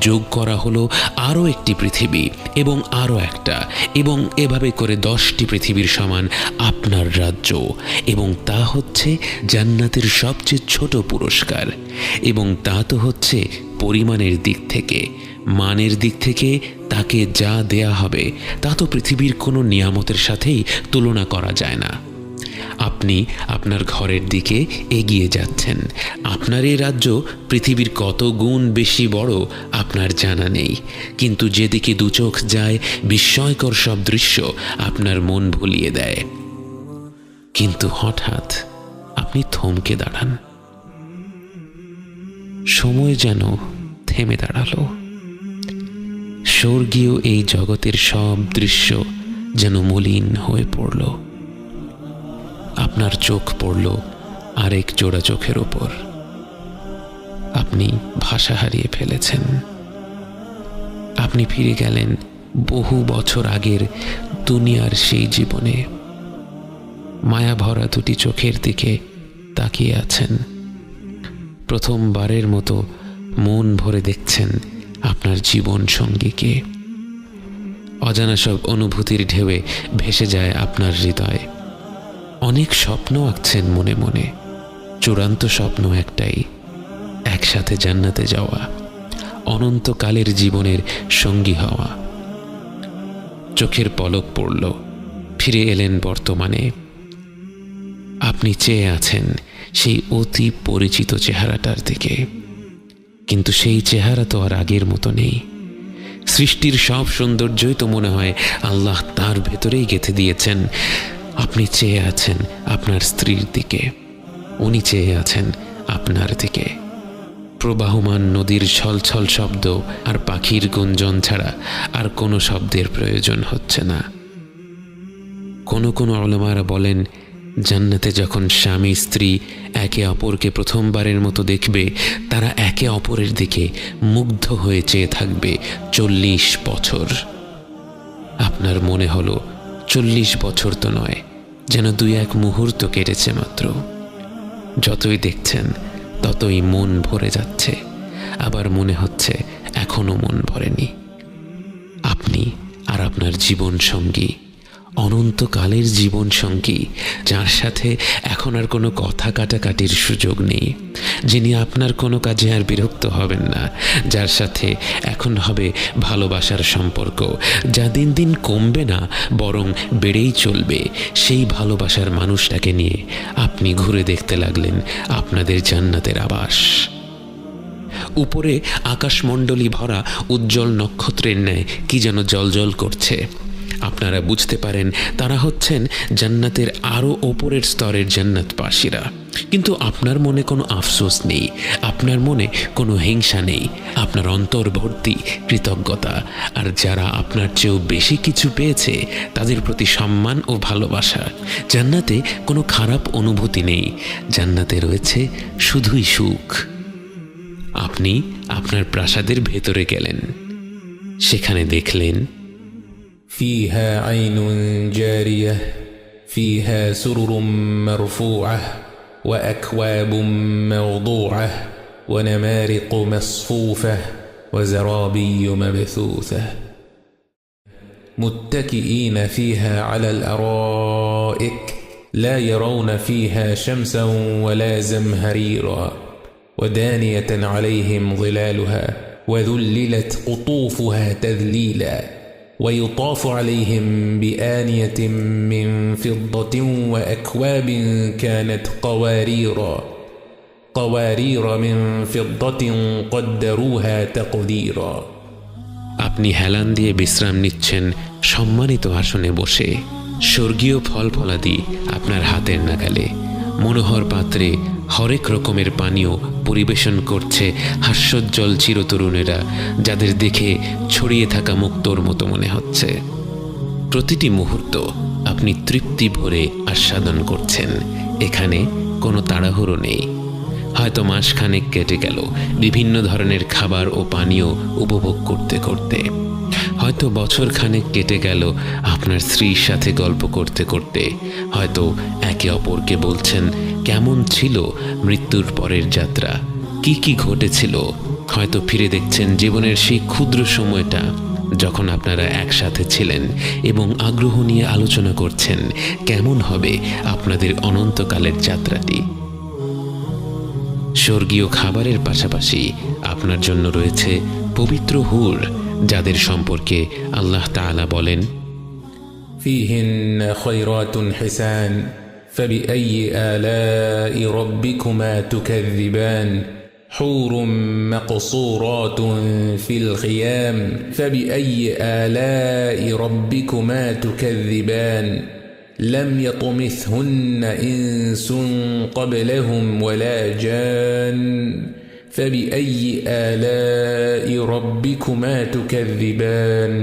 যোগ করা হলো আরও একটি পৃথিবী এবং আরও একটা, এবং এভাবে করে 10টি পৃথিবীর সমান আপনার রাজ্য। এবং তা হচ্ছে জান্নাতের সবচেয়ে ছোট পুরস্কার, এবং তা তো হচ্ছে পরিমাণের দিক থেকে। মানের দিক থেকে তাকে যা দেয়া হবে তা তো পৃথিবীর কোনো নিয়ামতের সাথেই তুলনা করা যায় না। আপনি আপনার ঘরের দিকে এগিয়ে যাচ্ছেন। আপনার এই রাজ্য পৃথিবীর কত গুণ বেশি বড় আপনার জানা নেই, কিন্তু যেদিকে দুচোখ যায় বিস্ময়কর সব দৃশ্য আপনার মন ভুলিয়ে দেয়। কিন্তু হঠাৎ আপনি থমকে দাঁড়ান, সময় যেন থেমে দাঁড়ালো। স্বর্গীয় এই জগতের সব দৃশ্য যেন মলিন হয়ে পড়ল। আপনার চোখ পড়ল আরেক জোড়া চোখের ওপর। আপনি ভাষা হারিয়ে ফেলেছেন। আপনি ফিরে গেলেন বহু বছর আগের দুনিয়ার সেই জীবনে। মায়া ভরা দুটি চোখের দিকে তাকিয়ে আছেন। প্রথমবারের মতো মন ভরে দেখছেন আপনার জীবন সঙ্গীকে। অজানা সব অনুভূতির ঢেউয়ে ভেসে যায় আপনার হৃদয়। অনেক স্বপ্ন আঁকছেন মনে মনে। চূড়ান্ত স্বপ্ন একটাই, একসাথে জান্নাতে যাওয়া, অনন্তকালের জীবনের সঙ্গী হওয়া। চোখের পলক পড়ল, ফিরে এলেন বর্তমানে। আপনি চেয়ে আছেন সেই অতি পরিচিত চেহারাটার দিকে, কিন্তু সেই চেহারা তো আর আগের মতো নেই। সৃষ্টির সব সৌন্দর্যই তো মনে হয় আল্লাহ তার ভেতরেই গেঁথে দিয়েছেন। আপনি চেয়ে আছেন আপনার স্ত্রীর দিকে, উনি চেয়ে আছেন আপনার দিকে। প্রবাহমান নদীর ছলছল শব্দ আর পাখির গুঞ্জন ছাড়া আর কোনো শব্দের প্রয়োজন হচ্ছে না। কোনো কোনো উলামারা বলেন, জান্নাতে যখন স্বামী স্ত্রী একে অপরকে প্রথমবারের মতো দেখবে, তারা একে অপরের দিকে মুগ্ধ হয়ে চেয়ে থাকবে 40 বছর। আপনার মনে হলো 40 বছর তো নয়, যেন 2-1 মুহূর্ত কেটেছে মাত্র। যতই দেখছেন ততই মন ভরে যাচ্ছে, আবার মনে হচ্ছে এখনো মন ভরেনি। আপনি আর আপনার জীবন সঙ্গী, অনন্তকালের জীবন সঙ্গী, যার সাথে এখন আর কোনো কথা কাটাকাটির সুযোগ নেই, যিনি আপনার কোনো কাজে আর বিরক্ত হবেন না, যার সাথে এখন হবে ভালোবাসার সম্পর্ক, যা দিন দিন কমবে না বরং বেড়েই চলবে। সেই ভালোবাসার মানুষটাকে নিয়ে আপনি ঘুরে দেখতে লাগলেন আপনাদের জান্নাতের আবাস। উপরে আকাশমণ্ডলী ভরা উজ্জ্বল নক্ষত্রের ন্যায় কি যেন জ্বলজ্বল করছে। আপনারা বুঝতে পারেন তারা হচ্ছেন জান্নাতের আরও ওপরের স্তরের জান্নাতবাসীরা। কিন্তু আপনার মনে কোনো আফসোস নেই, আপনার মনে কোনো হিংসা নেই, আপনার অন্তর ভর্তি কৃতজ্ঞতা। আর যারা আপনার চেয়েও বেশি কিছু পেয়েছে তাদের প্রতি সম্মান ও ভালোবাসা। জান্নাতে কোনো খারাপ অনুভূতি নেই, জান্নাতে রয়েছে শুধুই সুখ। আপনি আপনার প্রাসাদের ভেতরে গেলেন, সেখানে দেখলেন فيها عين جارية فيها سرر مرفوعة وأكواب موضوعة ونمارق مصفوفة وزرابي مبثوثة متكئين فيها على الأرائك لا يرون فيها شمسا ولا زمهريرا ودانية عليهم ظلالها وذللت قطوفها تذليلا ويطاف عليهم بآنية من فضة وأكواب كانت قوارير من فضة قدروها تقديرا। আপনি হেলান দিয়ে বিশ্রাম নিচ্ছেন সম্মানিত আসনে বসে। স্বর্গীয় ফল ফলাদি আপনার হাতের নাগালে। মনোহর পাত্রে হরেক রকমের পানীয় পরিবেশন করছে হাস্যোজ্জ্বল চিরতরুণেরা, যাদের দেখে ছড়িয়ে থাকা মুক্তোর মতো মনে হচ্ছে। প্রতিটি মুহূর্ত আপনি তৃপ্তি ভরে আস্বাদন করছেন। এখানে কোনো তাড়াহুড়ো নেই। হয়তো মাসখানেক কেটে গেল বিভিন্ন ধরনের খাবার ও পানীয় উপভোগ করতে করতে। হয়তো বছরখানেক কেটে গেল আপনার স্ত্রীর সাথে গল্প করতে করতে। হয়তো একে অপরকে বলছেন কেমন ছিল মৃত্যুর পরের যাত্রা, কি কি ঘটেছিল। হয়তো ফিরে দেখছেন জীবনের সেই ক্ষুদ্র সময়টা যখন আপনারা একসাথে ছিলেন এবং আগ্রহ নিয়ে আলোচনা করছেন কেমন হবে আপনাদের অনন্তকালের যাত্রাটি। স্বর্গীয় খাবারের পাশাপাশি আপনার জন্য রয়েছে পবিত্র হুর, যাদের সম্পর্কে আল্লাহ তাআলা বলেন, فيهن خيرات حسان فبأي آلاء ربكما تكذبان حور مقصورات في الخيام فبأي آلاء ربكما تكذبان لم يطمثهن إنس قبلهم ولا جان فبأي آلاء ربكما تكذبان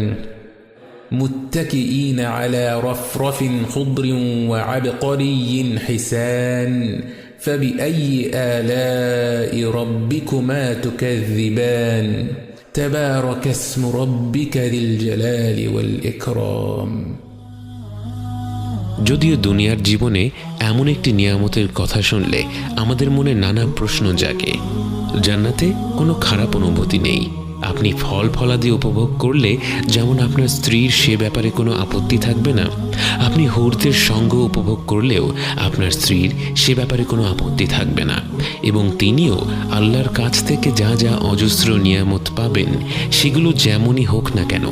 متكئين على رفرف خضر وعبقري حسان فبأي آلاء ربكما تكذبان تبارك اسم ربك ذي الجلال والإكرام। যদিও দুনিয়ার জীবনে এমন একটি নিয়ামতের কথা শুনলে আমাদের মনে নানা প্রশ্ন জাগে। জান্নাতে কোনো খারাপ অনুভূতি নেই। আপনি ফল ফলাদি উপভোগ করলে যেমন আপনার স্ত্রীর সে ব্যাপারে কোনো আপত্তি থাকবে না, আপনি হুরদের সঙ্গ উপভোগ করলেও আপনার স্ত্রীর সে ব্যাপারে কোনো আপত্তি থাকবে না, এবং তিনিও আল্লাহর কাছ থেকে যা যা অজস্র নিয়ামত পাবেন সেগুলো যেমনই হোক না কেন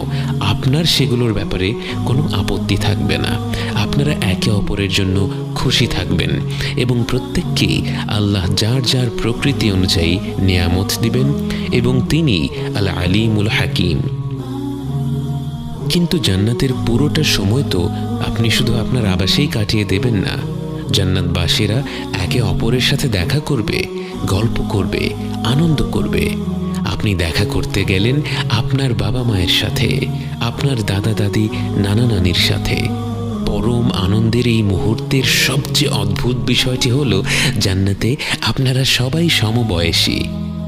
আপনার সেগুলোর ব্যাপারে কোনো আপত্তি থাকবে না। আপনারা একে অপরের জন্য খুশি থাকবেন এবং প্রত্যেককেই আল্লাহ যার যার প্রকৃতি অনুযায়ী নিয়ামত দিবেন, এবং তিনি আল আলিমুল হাকিম। কিন্তু জান্নাতের পুরোটা সময় তো আপনি শুধু আপনার আবাসেই কাটিয়ে দেবেন না। জান্নাতবাসীরা একে অপরের সাথে দেখা করবে, গল্প করবে, আনন্দ করবে। আপনি দেখা করতে গেলেন আপনার বাবা মায়ের সাথে, আপনার দাদা দাদি, নানা নানির সাথে। পরম আনন্দের এই মুহূর্তের সবচেয়ে অদ্ভুত বিষয়টি হলো জান্নাতে আপনারা সবাই সমবয়সী,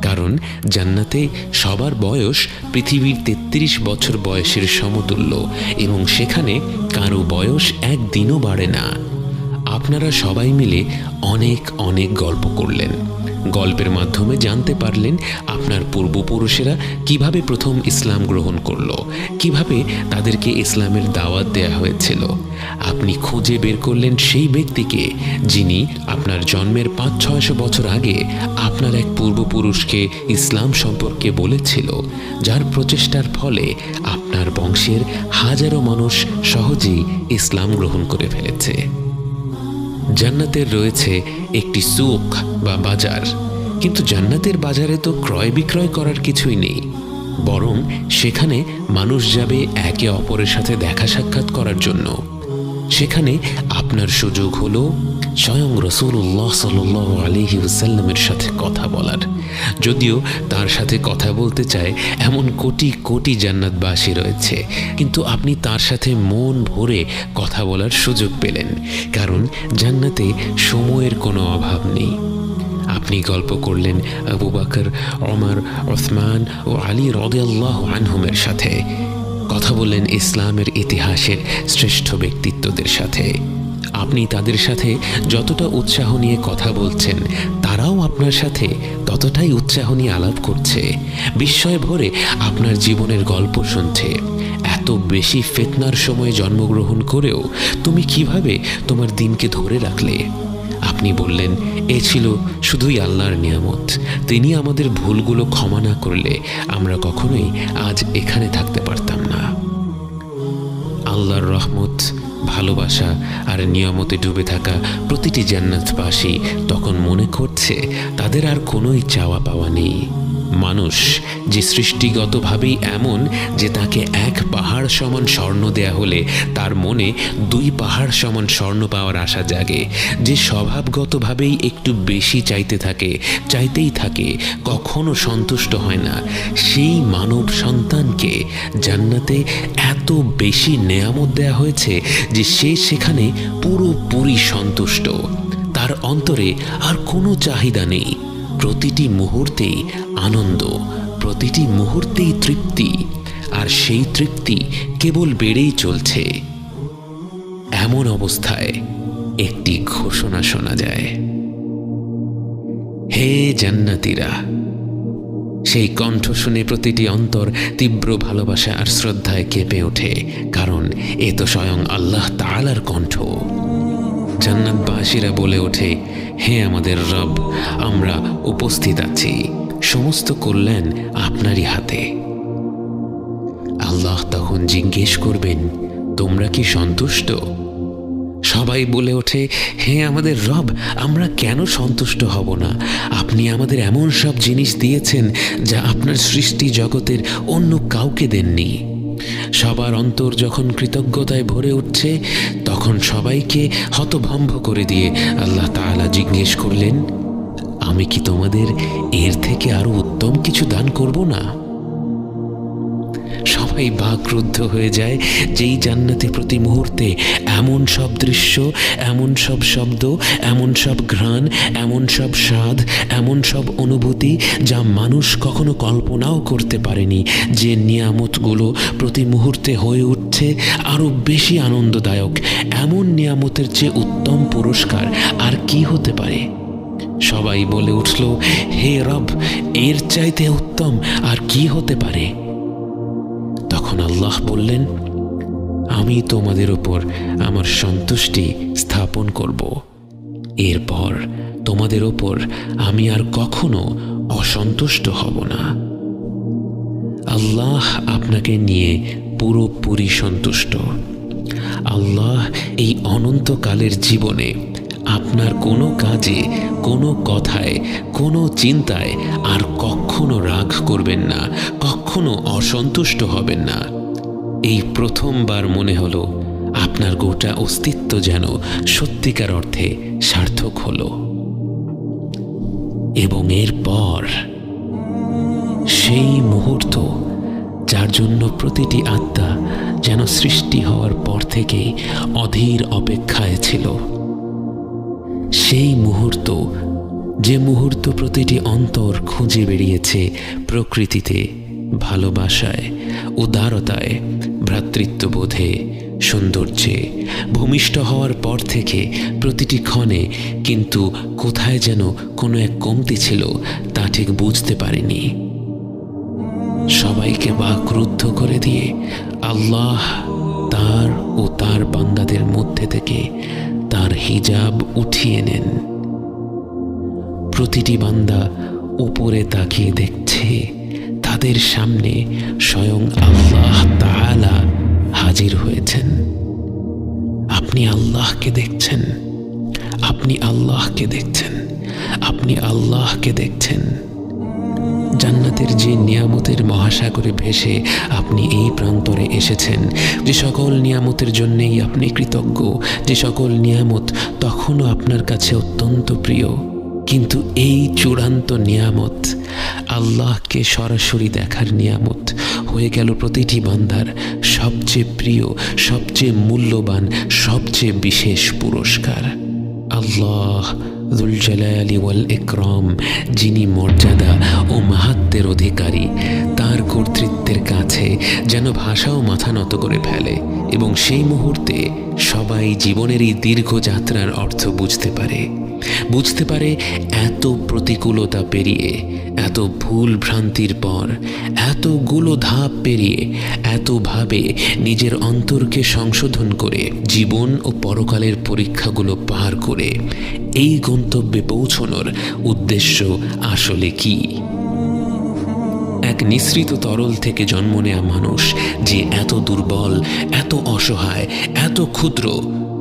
কারণ জান্নাতে সবার বয়স পৃথিবীর 33 বছর বয়সের সমতুল্য, এবং সেখানে কারো বয়স একদিনও বাড়ে না। আপনারা সবাই মিলে অনেক অনেক গল্প করলেন। গল্পের মাধ্যমে জানতে পারলেন আপনার পূর্বপুরুষেরা কিভাবে প্রথম ইসলাম গ্রহণ করলো, কিভাবে তাদেরকে ইসলামের দাওয়াত দেয়া হয়েছিল। আপনি খুঁজে বের করলেন সেই ব্যক্তিকে যিনি আপনার জন্মের 500-600 বছর আগে আপনার এক পূর্বপুরুষকে ইসলাম সম্পর্কে বলেছিল, যার প্রচেষ্টার ফলে আপনার বংশের হাজারো মানুষ সহজেই ইসলাম গ্রহণ করে ফেলেছে। জান্নাতের রয়েছে একটি সুক বা বাজার, কিন্তু জান্নাতের বাজারে তো ক্রয় বিক্রয় করার কিছুই নেই, বরং সেখানে মানুষ যাবে একে অপরের সাথে দেখা সাক্ষাৎ করার জন্য। সেখানে আপনার সুযোগ হলো স্বয়ং রাসূলুল্লাহ সাল্লাল্লাহু আলাইহি ওয়াসাল্লামের সাথে কথা বলার। যদিও তার সাথে কথা বলতে চায় এমন কোটি কোটি জান্নাতবাসী রয়েছে, কিন্তু আপনি তার সাথে মন ভরে কথা বলার সুযোগ পেলেন, কারণ জান্নাতে সময়ের কোনো অভাব নেই। আপনি গল্প করলেন আবু বকর, ওমর, ওসমান ও আলী রাদিয়াল্লাহু আনহুমের সাথে, কথা বললেন ইসলামের ইতিহাসের শ্রেষ্ঠ ব্যক্তিত্বদের সাথে। আপনি তাদের সাথে যতটা উৎসাহ নিয়ে কথা বলছেন, তারাও আপনার সাথে ততটাই উৎসাহ নিয়ে আলাপ করছে, বিস্ময় ভরে আপনার জীবনের গল্প শুনছে। এত বেশি ফিতনার সময়ে জন্মগ্রহণ করেও তুমি কিভাবে তোমার দিনকে ধরে রাখলে? আপনি বললেন, এ ছিল শুধুই আল্লাহর নিয়ামত। তিনি আমাদের ভুলগুলো ক্ষমা না করলে আমরা কখনোই আজ এখানে থাকতে পারতাম না। আল্লাহর রহমত, ভালোবাসা আর নিয়ামতে ডুবে থাকা প্রতিটি জান্নাতবাসী তখন মনে করছে তাদের আর কোনোই চাওয়া পাওয়া নেই। মানুষ যে সৃষ্টিগতভাবেই এমন যে তাকে এক পাহাড় সমান স্বর্ণ দেয়া হলে তার মনে 2 পাহাড় সমান স্বর্ণ পাওয়ার আশা জাগে, যে স্বভাবগতভাবেই একটু বেশি চাইতেই থাকে, কখনো সন্তুষ্ট হয় না, সেই মানব সন্তানকে জান্নাতে এত বেশি নেয়ামত দেয়া হয়েছে যে সে সেখানে পুরোপুরি সন্তুষ্ট। তার যার অন্তরে আর কোনো চাহিদা নেই, প্রতিটি মুহূর্তেই আনন্দ, প্রতিটি মুহূর্তেই তৃপ্তি, আর সেই তৃপ্তি কেবল বেড়েই চলছে। এমন অবস্থায় একটি ঘোষণা শোনা যায়, হে জান্নাতীরা। সেই কণ্ঠ শুনে প্রতিটি অন্তর তীব্র ভালোবাসা আর শ্রদ্ধায় কেঁপে ওঠে, কারণ এ তো স্বয়ং আল্লাহ তাআলার কণ্ঠ। জান্নাতবাসীরা বলে ওঠে, হে আমাদের রব, আমরা উপস্থিত আছি, সমস্ত কল্যাণ আপনারই হাতে। আল্লাহ তখন জিজ্ঞেস করবেন, তোমরা কি সন্তুষ্ট? সবাই বলে ওঠে, হে আমাদের রব, আমরা কেন সন্তুষ্ট হব না? আপনি আমাদের এমন সব জিনিস দিয়েছেন যা আপনার সৃষ্টি জগতের অন্য কাউকে দেননি। সবার অন্তর যখন কৃতজ্ঞতায় ভরে উঠছে, তখন সবাইকে হতভম্ব করে দিয়ে আল্লাহ তাআলা জিজ্ঞেস করলেন, আমি কি তোমাদের এর থেকে আরো উত্তম কিছু দান করব না? সবাই বাকরুদ্ধ হয়ে যায়, যেই জান্নাতে প্রতি মুহূর্তে এমন সব দৃশ্য, এমন সব শব্দ, এমন সব ঘ্রাণ, এমন সব স্বাদ, এমন সব অনুভূতি যা মানুষ কখনো কল্পনাও করতে পারেনি, যে নিয়ামতগুলো প্রতি মুহূর্তে হয়ে উঠছে আরো বেশি আনন্দদায়ক। এমন নিয়ামতের চেয়ে উত্তম পুরস্কার আর কি হতে পারে? সবাই বলে উঠল, হে রব, এর চাইতে উত্তম আর কি হতে পারে? তখন আল্লাহ বললেন, আমি তোমাদের উপর আমার সন্তুষ্টি স্থাপন করব, এরপর তোমাদের উপর আমি আর কখনো অসন্তুষ্ট হব না। আল্লাহ আপনাকে নিয়ে পুরোপুরি সন্তুষ্ট। আল্লাহ এই অনন্তকালের জীবনে আপনার কোনো কাজে, কোনো কথায়, কোনো চিন্তায় আর কখনো রাগ করবেন না, কখনো অসন্তুষ্ট হবেন না। এই প্রথমবার মনে হলো আপনার গোটা অস্তিত্ব যেন সত্যিকার অর্থে সার্থক হলো। এবং এরপর সেই মুহূর্ত, যার জন্য প্রতিটি আত্মা যেন সৃষ্টি হওয়ার পর থেকেই অধীর অপেক্ষায় ছিল, সেই মুহূর্ত, যে মুহূর্ত প্রতিটি অন্তর খুঁজে বেরিয়েছে প্রকৃতিতে, ভালোবাসায়, উদারতায়, ভ্রাতৃত্ববোধে, সৌন্দর্যে, ভূমিষ্ঠ হওয়ার পর থেকে প্রতিটি ক্ষণে কিন্তু কোথায় যেন কোনো এক কমতি ছিল, তা ঠিক বুঝতে পারেনি। সবাইকে বাকরুদ্ধ করে দিয়ে আল্লাহ তার ও তার বান্দাদের মধ্যে থেকে তার হিজাব উঠিয়ে নেন। প্রতিটি বান্দা উপরে তাকিয়ে দেখছে, তাদের সামনে স্বয়ং আল্লাহ তাআলা হাজির হয়েছেন। আপনি আল্লাহকে দেখছেন, আপনি আল্লাহকে দেখছেন, আপনি আল্লাহকে দেখছেন। জান্নাতের যে নিয়ামতের মহাসাগরে ভেসে আপনি এই প্রান্তরে এসেছেন, যে সকল নিয়ামতের জন্যেই আপনি কৃতজ্ঞ, যে সকল নিয়ামত তখনও আপনার কাছে অত্যন্ত প্রিয়, কিন্তু এই চূড়ান্ত নিয়ামত, আল্লাহকে সরাসরি দেখার নিয়ামত, হয়ে গেল প্রতিটি বান্দার সবচেয়ে প্রিয়, সবচেয়ে মূল্যবান, সবচেয়ে বিশেষ পুরস্কার। আল্লাহ যুল জালালি ওয়াল ইকরাম, যিনি মর্যাদা ও মাহাত্ম্যের অধিকারী, তার কর্তৃত্বের কাছে যেন ভাষাও মাথা নত করে ফেলে, এবং সেই মুহূর্তে সবাই জীবনের এই দীর্ঘ যাত্রার অর্থ বুঝতে পারে এত প্রতিকূলতা পেরিয়ে, এত ভুল ভ্রান্তির পর, এতগুলো ধাপ পেরিয়ে, এতভাবে নিজের অন্তরকে সংশোধন করে, জীবন ও পরকালের পরীক্ষাগুলো পার করে এই গন্তব্যে পৌঁছানোর উদ্দেশ্য আসলে কি। এক নিঃসৃত তরল থেকে জন্ম নেয়া মানুষ যে এত দুর্বল, এত অসহায়, এত ক্ষুদ্র,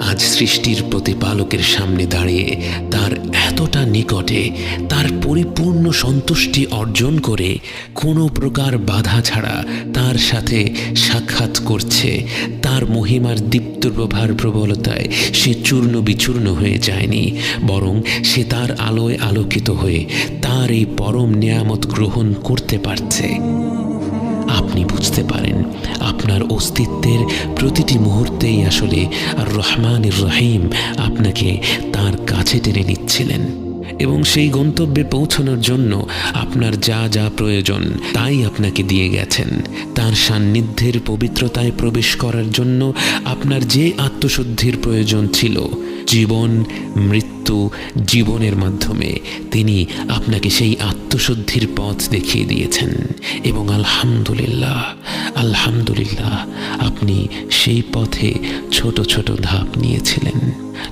আজ সৃষ্টির প্রতিপালকের সামনে দাঁড়িয়ে তার এতটা নিকটে, তার পরিপূর্ণ সন্তুষ্টি অর্জন করে কোনো প্রকার বাধা ছাড়া তার সাথে সাক্ষাৎ করছে। তার মহিমার দীপ্ত প্রভার প্রবলতায় সে চূর্ণ বিচূর্ণ হয়ে যায়নি, বরং সে তার আলোয় আলোকিত হয়ে তার এই পরম নিয়ামত গ্রহণ করতে পারছে। আপনি আপনি বুঝতে পারেন আপনার অস্তিত্বের প্রতিটি মুহূর্তেই আসলে আর রহমানির রহিম আপনাকে তার কাছে টেনে নিচ্ছিলেন, এবং সেই গন্তব্যে পৌঁছানোর জন্য আপনার যা যা প্রয়োজন তাই আপনাকে দিয়ে গেছেন। তার সান্নিধ্যের পবিত্রতায় প্রবেশ করার জন্য আপনার যে আত্মশুদ্ধির প্রয়োজন ছিল, জীবন মৃত্যু জীবনের মাধ্যমে তিনি আপনাকে সেই আত্মশুদ্ধির পথ দেখিয়ে দিয়েছেন। এবং আলহামদুলিল্লাহ আলহামদুলিল্লাহ আপনি সেই পথে ছোট ছোট ধাপ নিয়েছিলেন।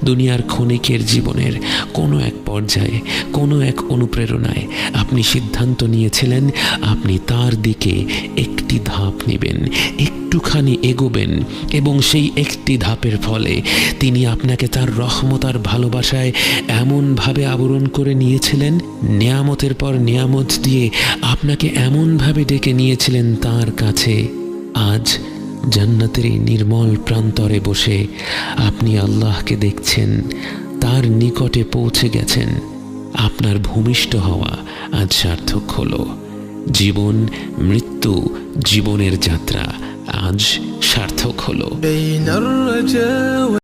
দুনিয়ার ক্ষণিকের জীবনের কোনো এক পর্যায়ে, কোনো এক অনুপ্রেরণায় আপনি সিদ্ধান্ত নিয়েছিলেন আপনি তার দিকে একটি ধাপ নেবেন, একটুখানি এগোবেন, এবং সেই একটি ধাপের ফলে তিনি আপনাকে তার রহমত আর ভালোবাসায় এমনভাবে আবরণ করে নিয়েছিলেন, নেয়ামতের পর নেয়ামত দিয়ে আপনাকে এমনভাবে ডেকে নিয়েছিলেন তার কাছে। আজ জান্নাতের এই নির্মল প্রান্তরে বসে আপনি আল্লাহকে দেখছেন, তার নিকটে পৌঁছে গেছেন। আপনার ভূমিষ্ঠ হওয়া আজ সার্থক হলো। জীবন মৃত্যু জীবনের যাত্রা আজ সার্থক হলো।